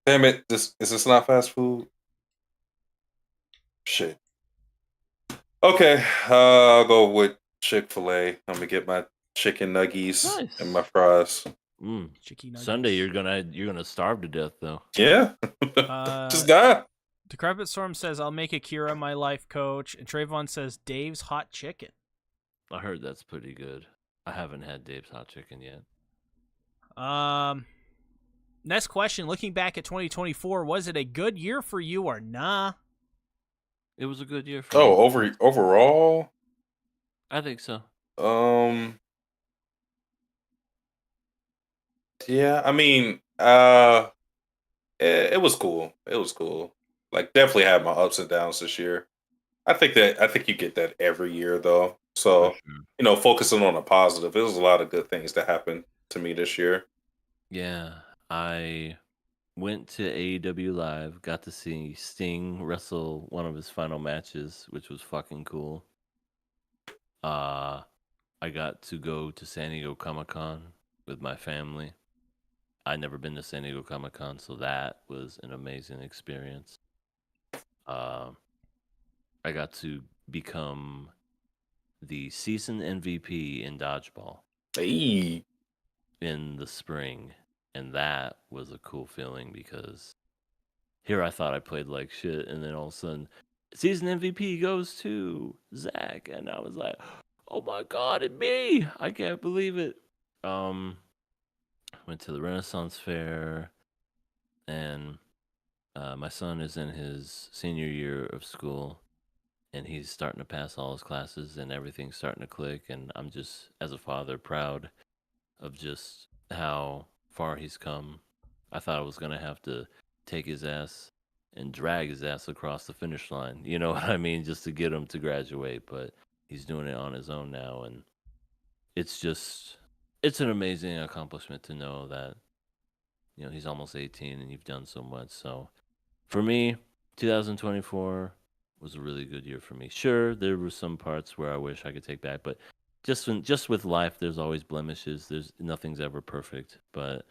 Damn it! Is this not fast food? Shit. Okay, I'll go with Chick-fil-A. I'm gonna get my chicken nuggies Nice. and my fries. Chicky nuggets. Sunday, you're gonna starve to death though. Yeah. Just die. Decrepit Storm says, "I'll make Akira my life coach," and Trayvon says, "Dave's hot chicken." I heard that's pretty good. I haven't had Dave's hot chicken yet. Next question. Looking back at 2024, was it a good year for you or nah? It was a good year for me. Overall, I think so. yeah. I mean, it was cool. It was cool. Like, definitely had my ups and downs this year. I think you get that every year though. So, For sure. Focusing on the positive, there was a lot of good things that happened to me this year. Yeah, I went to AEW Live, got to see Sting wrestle one of his final matches, which was fucking cool. I got to go to San Diego Comic-Con with my family. I'd never been to San Diego Comic-Con, so that was an amazing experience. I got to become the season MVP in dodgeball Hey. in the spring, and that was a cool feeling because here I thought I played like shit, and then all of a sudden, season MVP goes to Zach, and I was like, "Oh my god, it's me! I can't believe it." Went to the Renaissance Fair, and my son is in his senior year of school, and he's starting to pass all his classes, and everything's starting to click, and I'm just, as a father, proud of just how far he's come. I thought I was gonna have to take his ass and drag his ass across the finish line. You know what I mean? Just to get him to graduate, but he's doing it on his own now, and it's an amazing accomplishment to know that he's almost 18 and you've done so much. So for me, 2024 was a really good year for me. Sure, there were some parts where I wish I could take back, but just with life, there's always blemishes. Nothing's ever perfect, but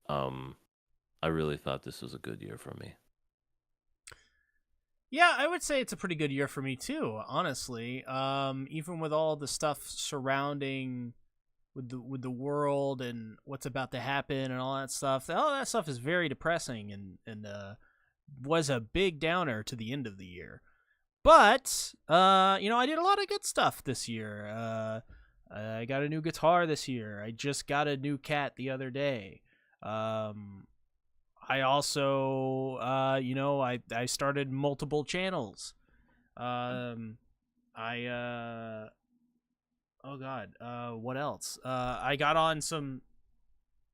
I really thought this was a good year for me. Yeah, I would say it's a pretty good year for me too, honestly. Even with all the stuff surrounding with the world and what's about to happen and all that stuff. All that stuff is very depressing and was a big downer to the end of the year. But I did a lot of good stuff this year. I got a new guitar this year. I just got a new cat the other day. I also, I started multiple channels. Oh God, what else? I got on some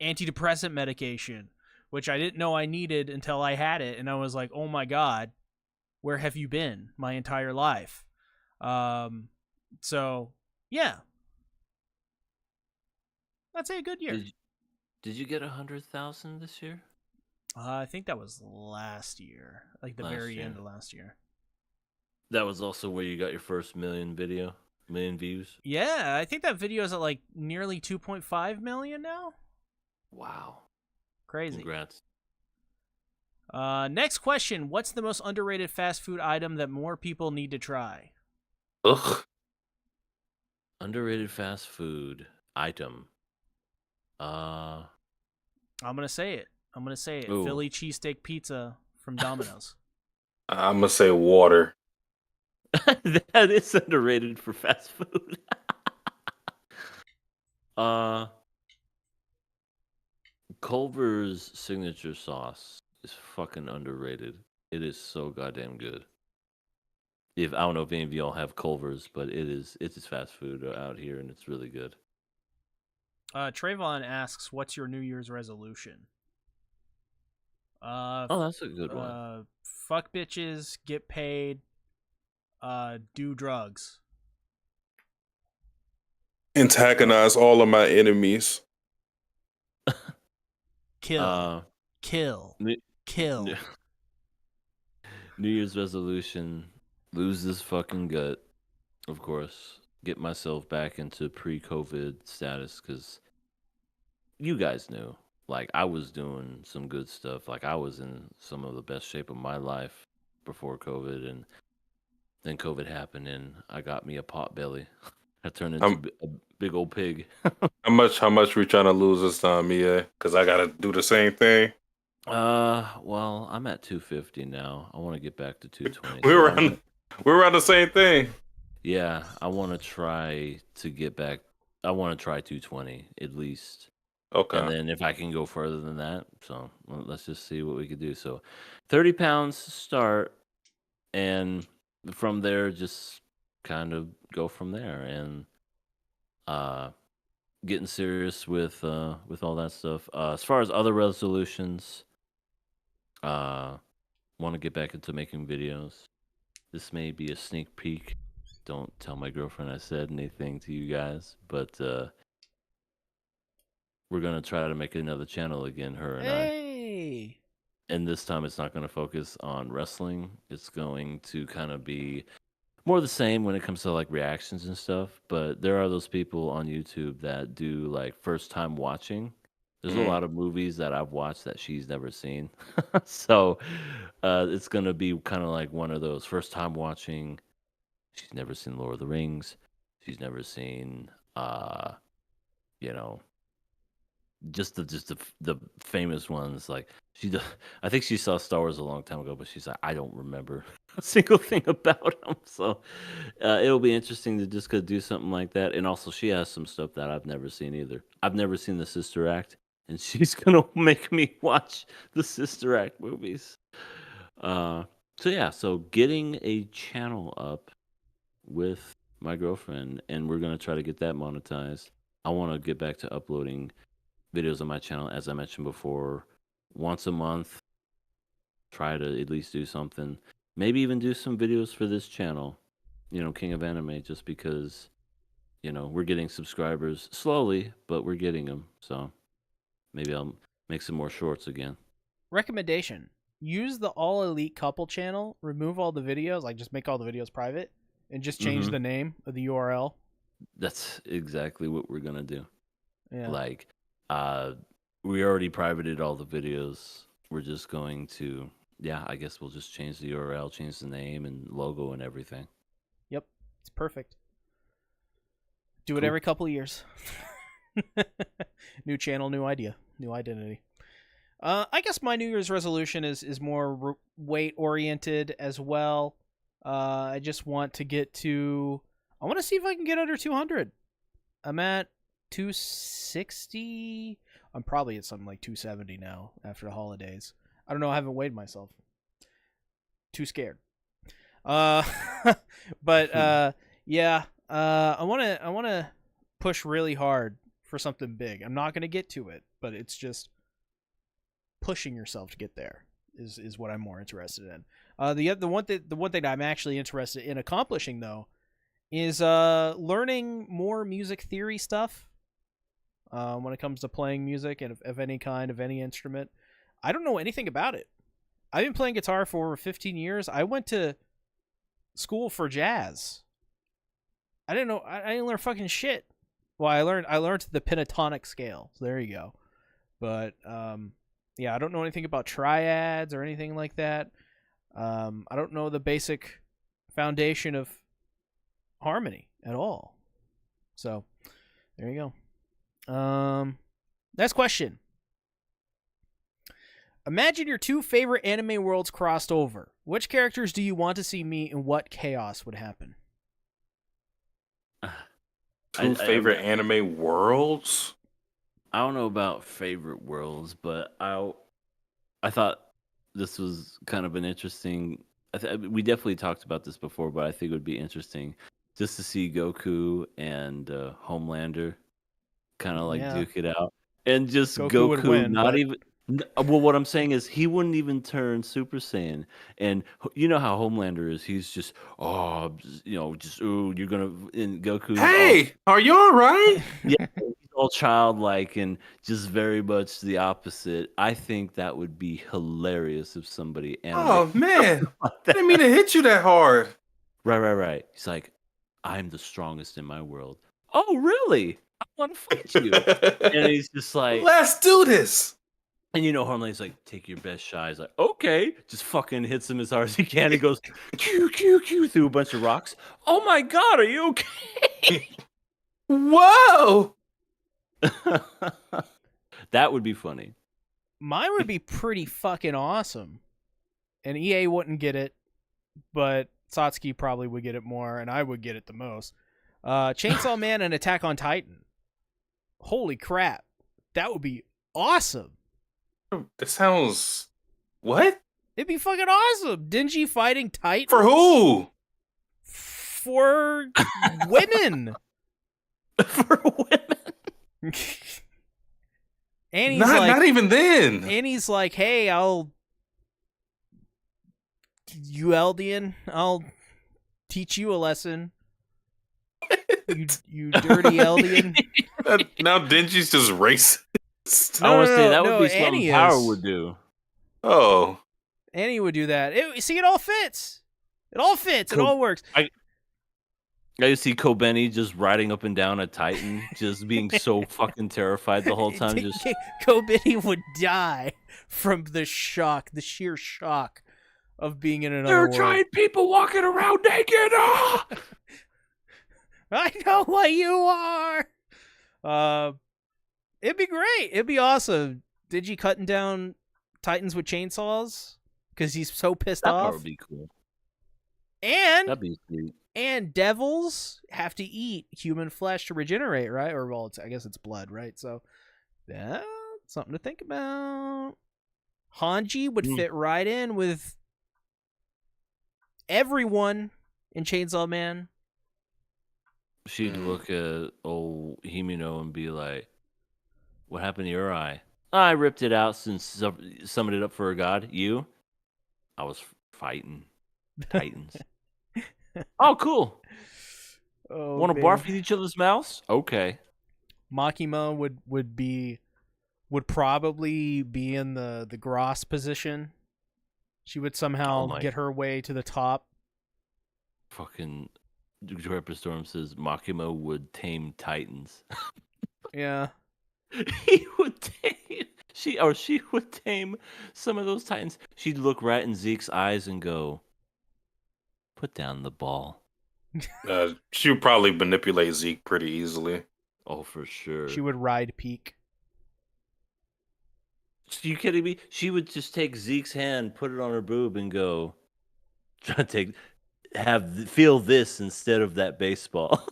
antidepressant medication, which I didn't know I needed until I had it, and I was like, oh my God, where have you been my entire life? So yeah, that's a good year. Did you get 100,000 this year? I think that was last year, like the very end of last year. That was also where you got your first million views. Yeah, I think that video is at like nearly 2.5 million now. Wow. Crazy. Congrats. Next question. What's the most underrated fast food item that more people need to try? Ugh. Underrated fast food item. I'm going to say it. Ooh. Philly cheesesteak pizza from Domino's. I'm gonna say water. That is underrated for fast food. Culver's signature sauce is fucking underrated. It is so goddamn good. I don't know if any of y'all have Culver's, but it's fast food out here and it's really good. Trayvon asks, what's your New Year's resolution? That's a good one. Fuck bitches, get paid, do drugs. Antagonize all of my enemies. Kill. New Kill. Year's resolution: lose this fucking gut. Of course, get myself back into pre-COVID status because you guys knew. Like, I was doing some good stuff. Like, I was in some of the best shape of my life before COVID, and then COVID happened, and I got me a pot belly. I turned into a big old pig. How much we trying to lose this time, Mia? Because I gotta do the same thing. Well, I'm at 250 now. I want to get back to 220. We're around the same thing. Yeah, I want to try to get back. I want to try 220 at least. Okay. And then if I can go further than that, so let's just see what we could do. So 30 pounds to start, and from there, just kind of go from there. And getting serious with all that stuff. As far as other resolutions, want to get back into making videos. This may be a sneak peek. Don't tell my girlfriend I said anything to you guys, but we're gonna try to make another channel again, her and I. And this time it's not gonna focus on wrestling. It's going to kind of be more the same when it comes to like reactions and stuff. But there are those people on YouTube that do like first time watching. There's a lot of movies that I've watched that she's never seen. So it's going to be kind of like one of those first time watching. She's never seen Lord of the Rings. She's never seen, just the famous ones. Like I think she saw Star Wars a long time ago, but she's like, I don't remember a single thing about them. So it'll be interesting to just go do something like that. And also, she has some stuff that I've never seen either. I've never seen the Sister Act, and she's gonna make me watch the Sister Act movies. So getting a channel up with my girlfriend, and we're gonna try to get that monetized. I want to get back to uploading videos on my channel, as I mentioned before, once a month. Try to at least do something. Maybe even do some videos for this channel, King of Anime, just because, we're getting subscribers slowly, but we're getting them. So maybe I'll make some more shorts again. Recommendation. use the All Elite Couple channel, remove all the videos, like just make all the videos private, and just change the name of the URL. That's exactly what we're gonna do. Yeah. Like, we already privated all the videos. We're just going to, I guess we'll just change the URL, change the name and logo and everything. Yep, it's perfect. Do it Cool. every couple of years. New channel, new idea, new identity. I guess my New Year's resolution is more weight oriented as well. I just want to get to. I want to see if I can get under 200. I'm at 260. I'm probably at something like 270 now after the holidays. I don't know. I haven't weighed myself. Too scared. But yeah. I want to push really hard for something big. I'm not going to get to it, but it's just pushing yourself to get there is what I'm more interested in. The one thing I'm actually interested in accomplishing though is learning more music theory stuff. When it comes to playing music and of any kind, of any instrument, I don't know anything about it. I've been playing guitar for over 15 years. I went to school for jazz. I didn't know. I didn't learn fucking shit. Well, I learned the pentatonic scale. So there you go. But yeah, I don't know anything about triads or anything like that. I don't know the basic foundation of harmony at all. So there you go. Next question. Imagine your two favorite anime worlds crossed over. Which characters do you want to see meet and what chaos would happen? Two favorite anime worlds? I don't know about favorite worlds, but I thought this was kind of an interesting. We definitely talked about this before, but I think it would be interesting just to see Goku and Homelander kind of like duke it out, and just Goku would win, not but- even. Well, what I'm saying is he wouldn't even turn Super Saiyan, and you know how Homelander is. He's just you're gonna and Goku. Hey, are you all right? Yeah, he's all childlike and just very much the opposite. I think that would be hilarious if somebody Oh man, I didn't mean to hit you that hard. Right. He's like, I'm the strongest in my world. Oh, really? I want to fight you. And he's just like, Let's do this. and you know, Homeland's like, take your best shot. He's like, okay. Just fucking hits him as hard as he can. He goes, Q, through a bunch of rocks. Oh my God, are you okay? Whoa. That would be funny. Mine would be pretty fucking awesome. And EA wouldn't get it, but Satsuki probably would get it more, and I would get it the most. Chainsaw Man and Attack on Titan. Holy crap. That would be awesome. That sounds what? It'd be fucking awesome. Denji fighting Titan. For who? For women. For women. And he's Not even then. And he's like, hey, you Eldian, I'll teach you a lesson. You dirty Eldian. Now Denji's just racist. I want to say that no, would be something Annie Power is. would do. Oh. Annie would do that. See, it all fits. It all fits. It all works. I just see Kobeni just riding up and down a Titan, just being so fucking terrified the whole time. Just Kobeni would die from the shock, the sheer shock of being in another There are world. giant people walking around naked. Ah! I know what you are. It'd be great. It'd be awesome. Digi cutting down Titans with chainsaws because he's so pissed that off. part would be cool. And That'd be sweet. and devils have to eat human flesh to regenerate, right? Or well, I guess it's blood, right? So that's something to think about. Hanji would fit right in with everyone in Chainsaw Man. She'd look at old Himino and be like, "What happened to your eye?" "I ripped it out since summoned it up for a god." "You?" "I was fighting Titans." "Oh, cool. Oh, Want to man. barf in each other's mouths?" "Okay." Makima would probably be in the Gross position She would somehow Oh my- get her way to the top. Fucking Pepper Storm says Makima would tame titans. Yeah. He would tame she would tame some of those titans. She'd look right in Zeke's eyes and go, "Put down the ball." She would probably manipulate Zeke pretty easily. Oh, for sure. She would ride Peak. You kidding me? She would just take Zeke's hand, put it on her boob, and go, "Try to feel this instead of that baseball.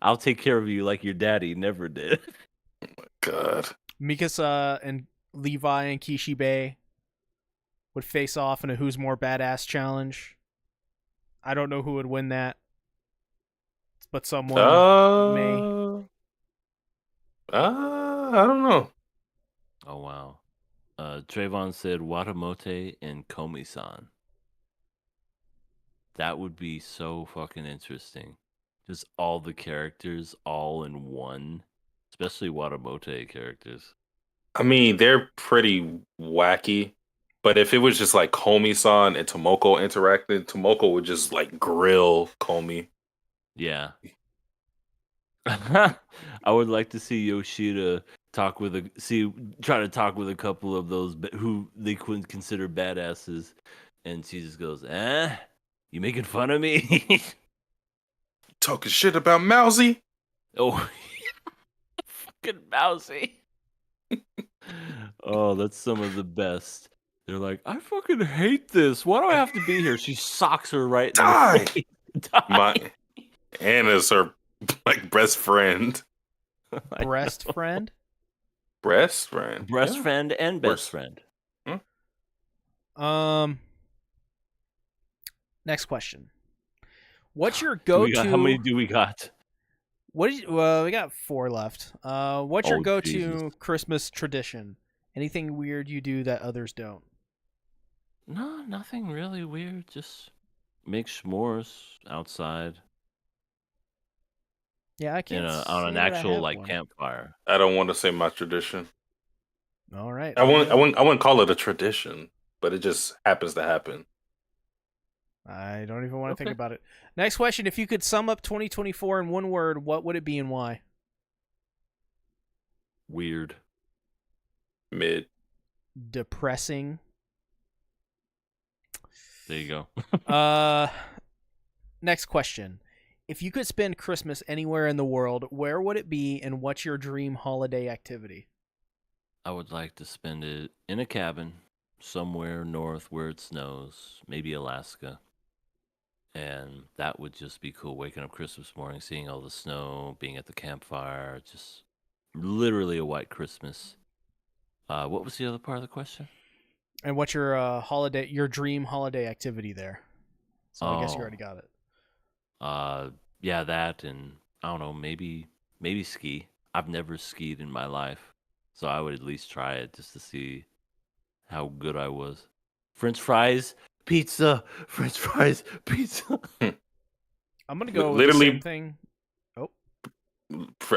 I'll take care of you like your daddy never did." God. Mikasa and Levi and Kishibe would face off in a Who's More Badass challenge. I don't know who would win that, but someone may. I don't know. Oh wow. Trayvon said Watamote and Komi-san. That would be so fucking interesting. Just all the characters all in one. Especially Watamote characters. I mean, they're pretty wacky. But if it was just like Komi-san and Tomoko interacting, Tomoko would just like grill Komi. Yeah. I would like to see Yoshida try to talk with a couple of those who they couldn't consider badasses, and she just goes, "You making fun of me?" Talking shit about Mousy. Oh, fucking mousy. Oh, that's some of the best. They're like, "I fucking hate this. Why do I have to be here?" She socks her right in Die. the face. Die. Anna's her like best friend. Breast friend? Breast friend. Breast Yeah. friend and best Breast- friend. Next question. What's your How go-to? many do we got? Well, we got 4 left. What's your Oh, go-to Jesus. Christmas tradition? Anything weird you do that others don't? No, nothing really weird. Just make s'mores outside Yeah, I can't. on an say that I actual have like one. campfire. I don't want to say my tradition. All right. I wouldn't call it a tradition, but it just happens to happen. I don't even want to think Okay. about it. Next question. If you could sum up 2024 in one word, what would it be and why? Weird. Mid. Depressing. There you go. Next question. If you could spend Christmas anywhere in the world, where would it be and what's your dream holiday activity? I would like to spend it in a cabin somewhere north where it snows, maybe Alaska. And that would just be cool. Waking up Christmas morning, seeing all the snow, being at the campfire, just literally a white Christmas. What was the other part of the question? And what's your your dream holiday activity there? So I guess you already got it. Yeah, that, and I don't know, maybe ski. I've never skied in my life, so I would at least try it just to see how good I was. French fries, pizza. French fries, pizza. I'm gonna go with Literally- the same thing.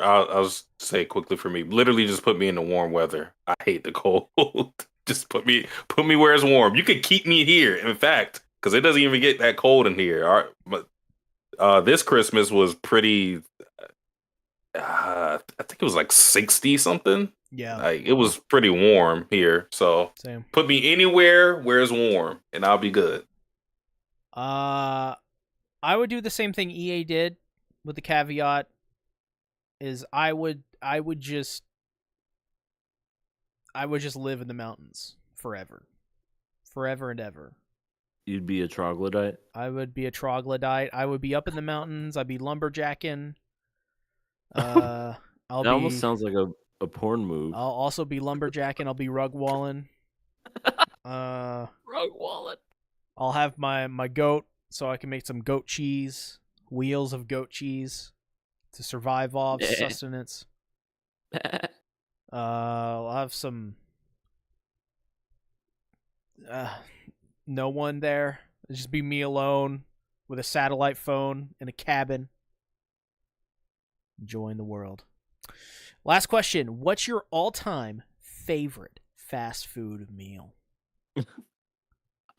I'll say quickly for me. Literally, just put me in the warm weather. I hate the cold. Just put me where it's warm. You could keep me here. In fact, because it doesn't even get that cold in here. All right, but this Christmas was pretty. I think it was like 60 something. Yeah, Like it was pretty warm here. So same. put me anywhere where it's warm, and I'll be good. I would do the same thing EA did, with the caveat is I would just live in the mountains forever and ever. You'd be a troglodyte. I would be a troglodyte. I would be up in the mountains. I'd be lumberjacking. I'll That be. almost sounds like a porn move. I'll also be lumberjacking. I'll be rug walling. Rug wallet. I'll have my goat so I can make some goat cheese, wheels of goat cheese to survive off sustenance. I'll have some. No one there. It'll just be me alone with a satellite phone in a cabin. Enjoying the world. Last question. What's your all-time favorite fast food meal?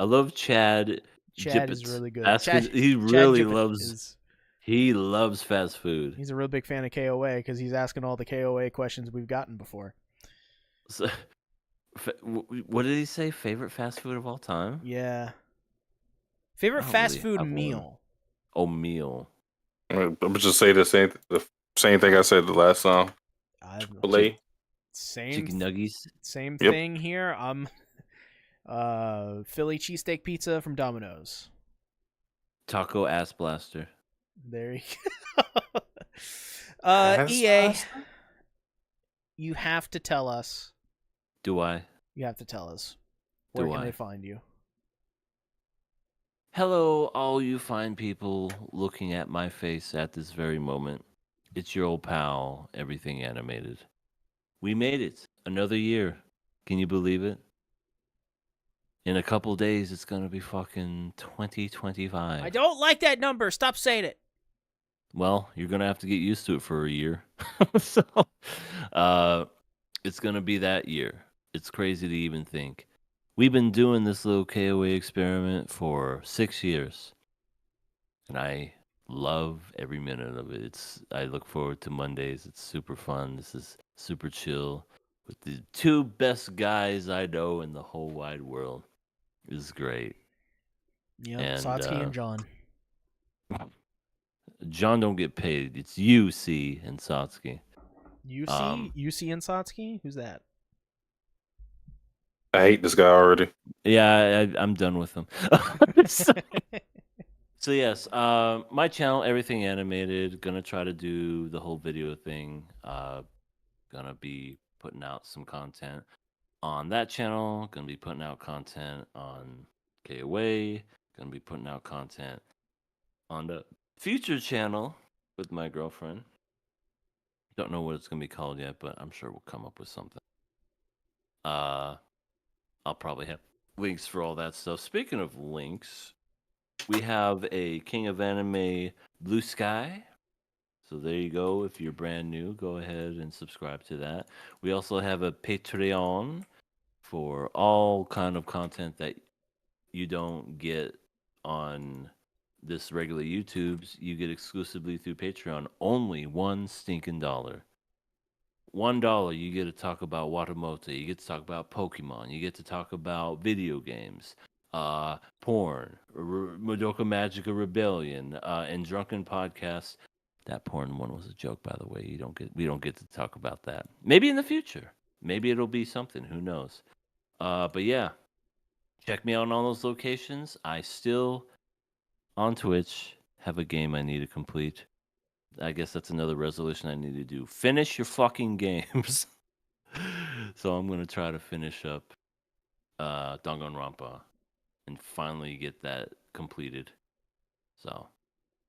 I love Chad. Chad is Jippets. really good. Fast Chad, food- he Chad really Jippet loves. He loves fast food. He's a real big fan of KOA because he's asking all the KOA questions we've gotten before. So, what did he say? Favorite fast food of all time? Yeah. Favorite I don't fast really food have one. meal? Oh, meal. I'm gonna just say the same thing I said the last time. Filet. Same Chicken nuggets. same Yep. thing here. Philly cheesesteak pizza from Domino's. Taco ass blaster. There you go. Ass EA, blaster? you have to tell us. Do I? You have to tell us. Where Do can I? they find you? Hello, all you fine people looking at my face at this very moment. It's your old pal, Everything Animated. We made it. Another year. Can you believe it? In a couple days, it's going to be fucking 2025. I don't like that number. Stop saying it. Well, you're going to have to get used to it for a year. So, it's going to be that year. It's crazy to even think. We've been doing this little KOA experiment for 6 years. And I love every minute of it. I look forward to Mondays. It's super fun. This is super chill with the two best guys I know in the whole wide world. This is great. Yeah, And, Satsuki and John. John don't get paid. It's you, C, and Satsuki. UC and Satsuki? Who's that? I hate this guy already. Yeah, I'm done with them. So yes, my channel, Everything Animated, gonna try to do the whole video thing. Gonna be putting out some content on that channel. Gonna be putting out content on KOA. Gonna be putting out content on the future channel with my girlfriend. Don't know what it's gonna be called yet, but I'm sure we'll come up with something. I'll probably have links for all that stuff. Speaking of links, we have a King of Anime Blue Sky. So there you go. If you're brand new, go ahead and subscribe to that. We also have a Patreon for all kind of content that you don't get on this regular YouTube's. You get exclusively through Patreon. Only one stinking dollar. $1, you get to talk about Watamote. You get to talk about Pokemon. You get to talk about video games, porn, Madoka Magica Rebellion, and Drunken Podcast. That porn one was a joke, by the way. We don't get to talk about that. Maybe in the future. Maybe it'll be something. Who knows? But yeah, check me out on all those locations. I still, on Twitch, have a game I need to complete. I guess that's another resolution I need to do. Finish your fucking games. So I'm gonna try to finish up Danganronpa and finally get that completed. So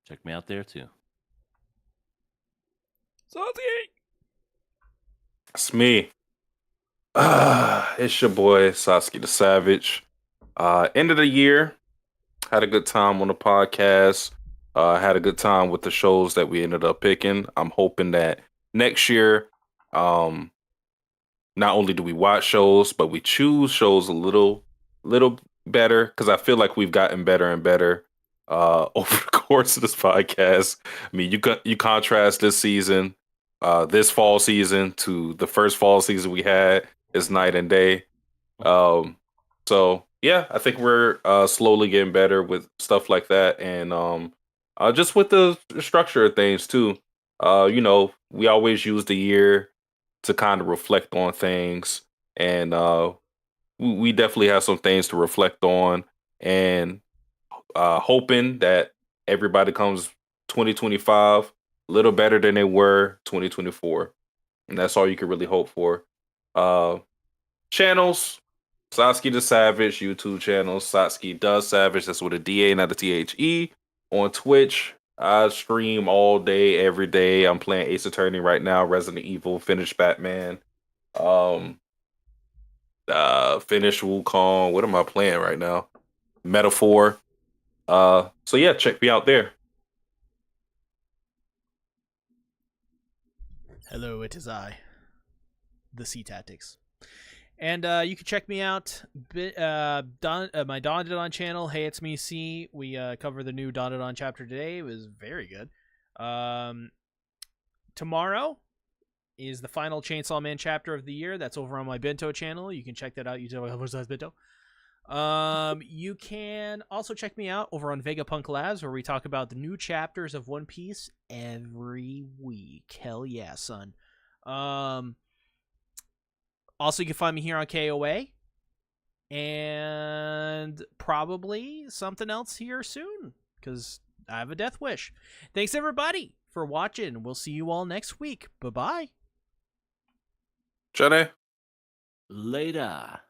check me out there too. It's me. It's your boy Sasuke the Savage. End of the year. Had a good time on the podcast. Had a good time with the shows that we ended up picking. I'm hoping that next year, not only do we watch shows, but we choose shows a little better because I feel like we've gotten better and better over the course of this podcast. I mean, you contrast this season, this fall season to the first fall season we had. It's night and day. So yeah, I think we're slowly getting better with stuff like that, and just with the structure of things too. We always use the year to kind of reflect on things, and we definitely have some things to reflect on, and hoping that everybody comes 2025 a little better than they were 2024, and that's all you can really hope for. Channels. Satsuki the Savage YouTube channel. Satsuki Does Savage. That's with a DA, not a THE. On Twitch, I stream all day, every day. I'm playing Ace Attorney right now. Resident Evil. Finished Batman. Finished Wukong. What am I playing right now? Metaphor. So yeah, check me out there. Hello, it is I, the Sea Tactics. And you can check me out, my Don channel. Hey, it's me, C. We cover the new Don chapter today. It was very good. Tomorrow is the final Chainsaw Man chapter of the year. That's over on my Bento channel. You can check that out. You tell me Bento. You can also check me out over on Vegapunk Labs, where we talk about the new chapters of One Piece every week. Hell yeah, son. Also, you can find me here on KOA, and probably something else here soon, because I have a death wish. Thanks, everybody, for watching. We'll see you all next week. Bye-bye. Jenny? Later.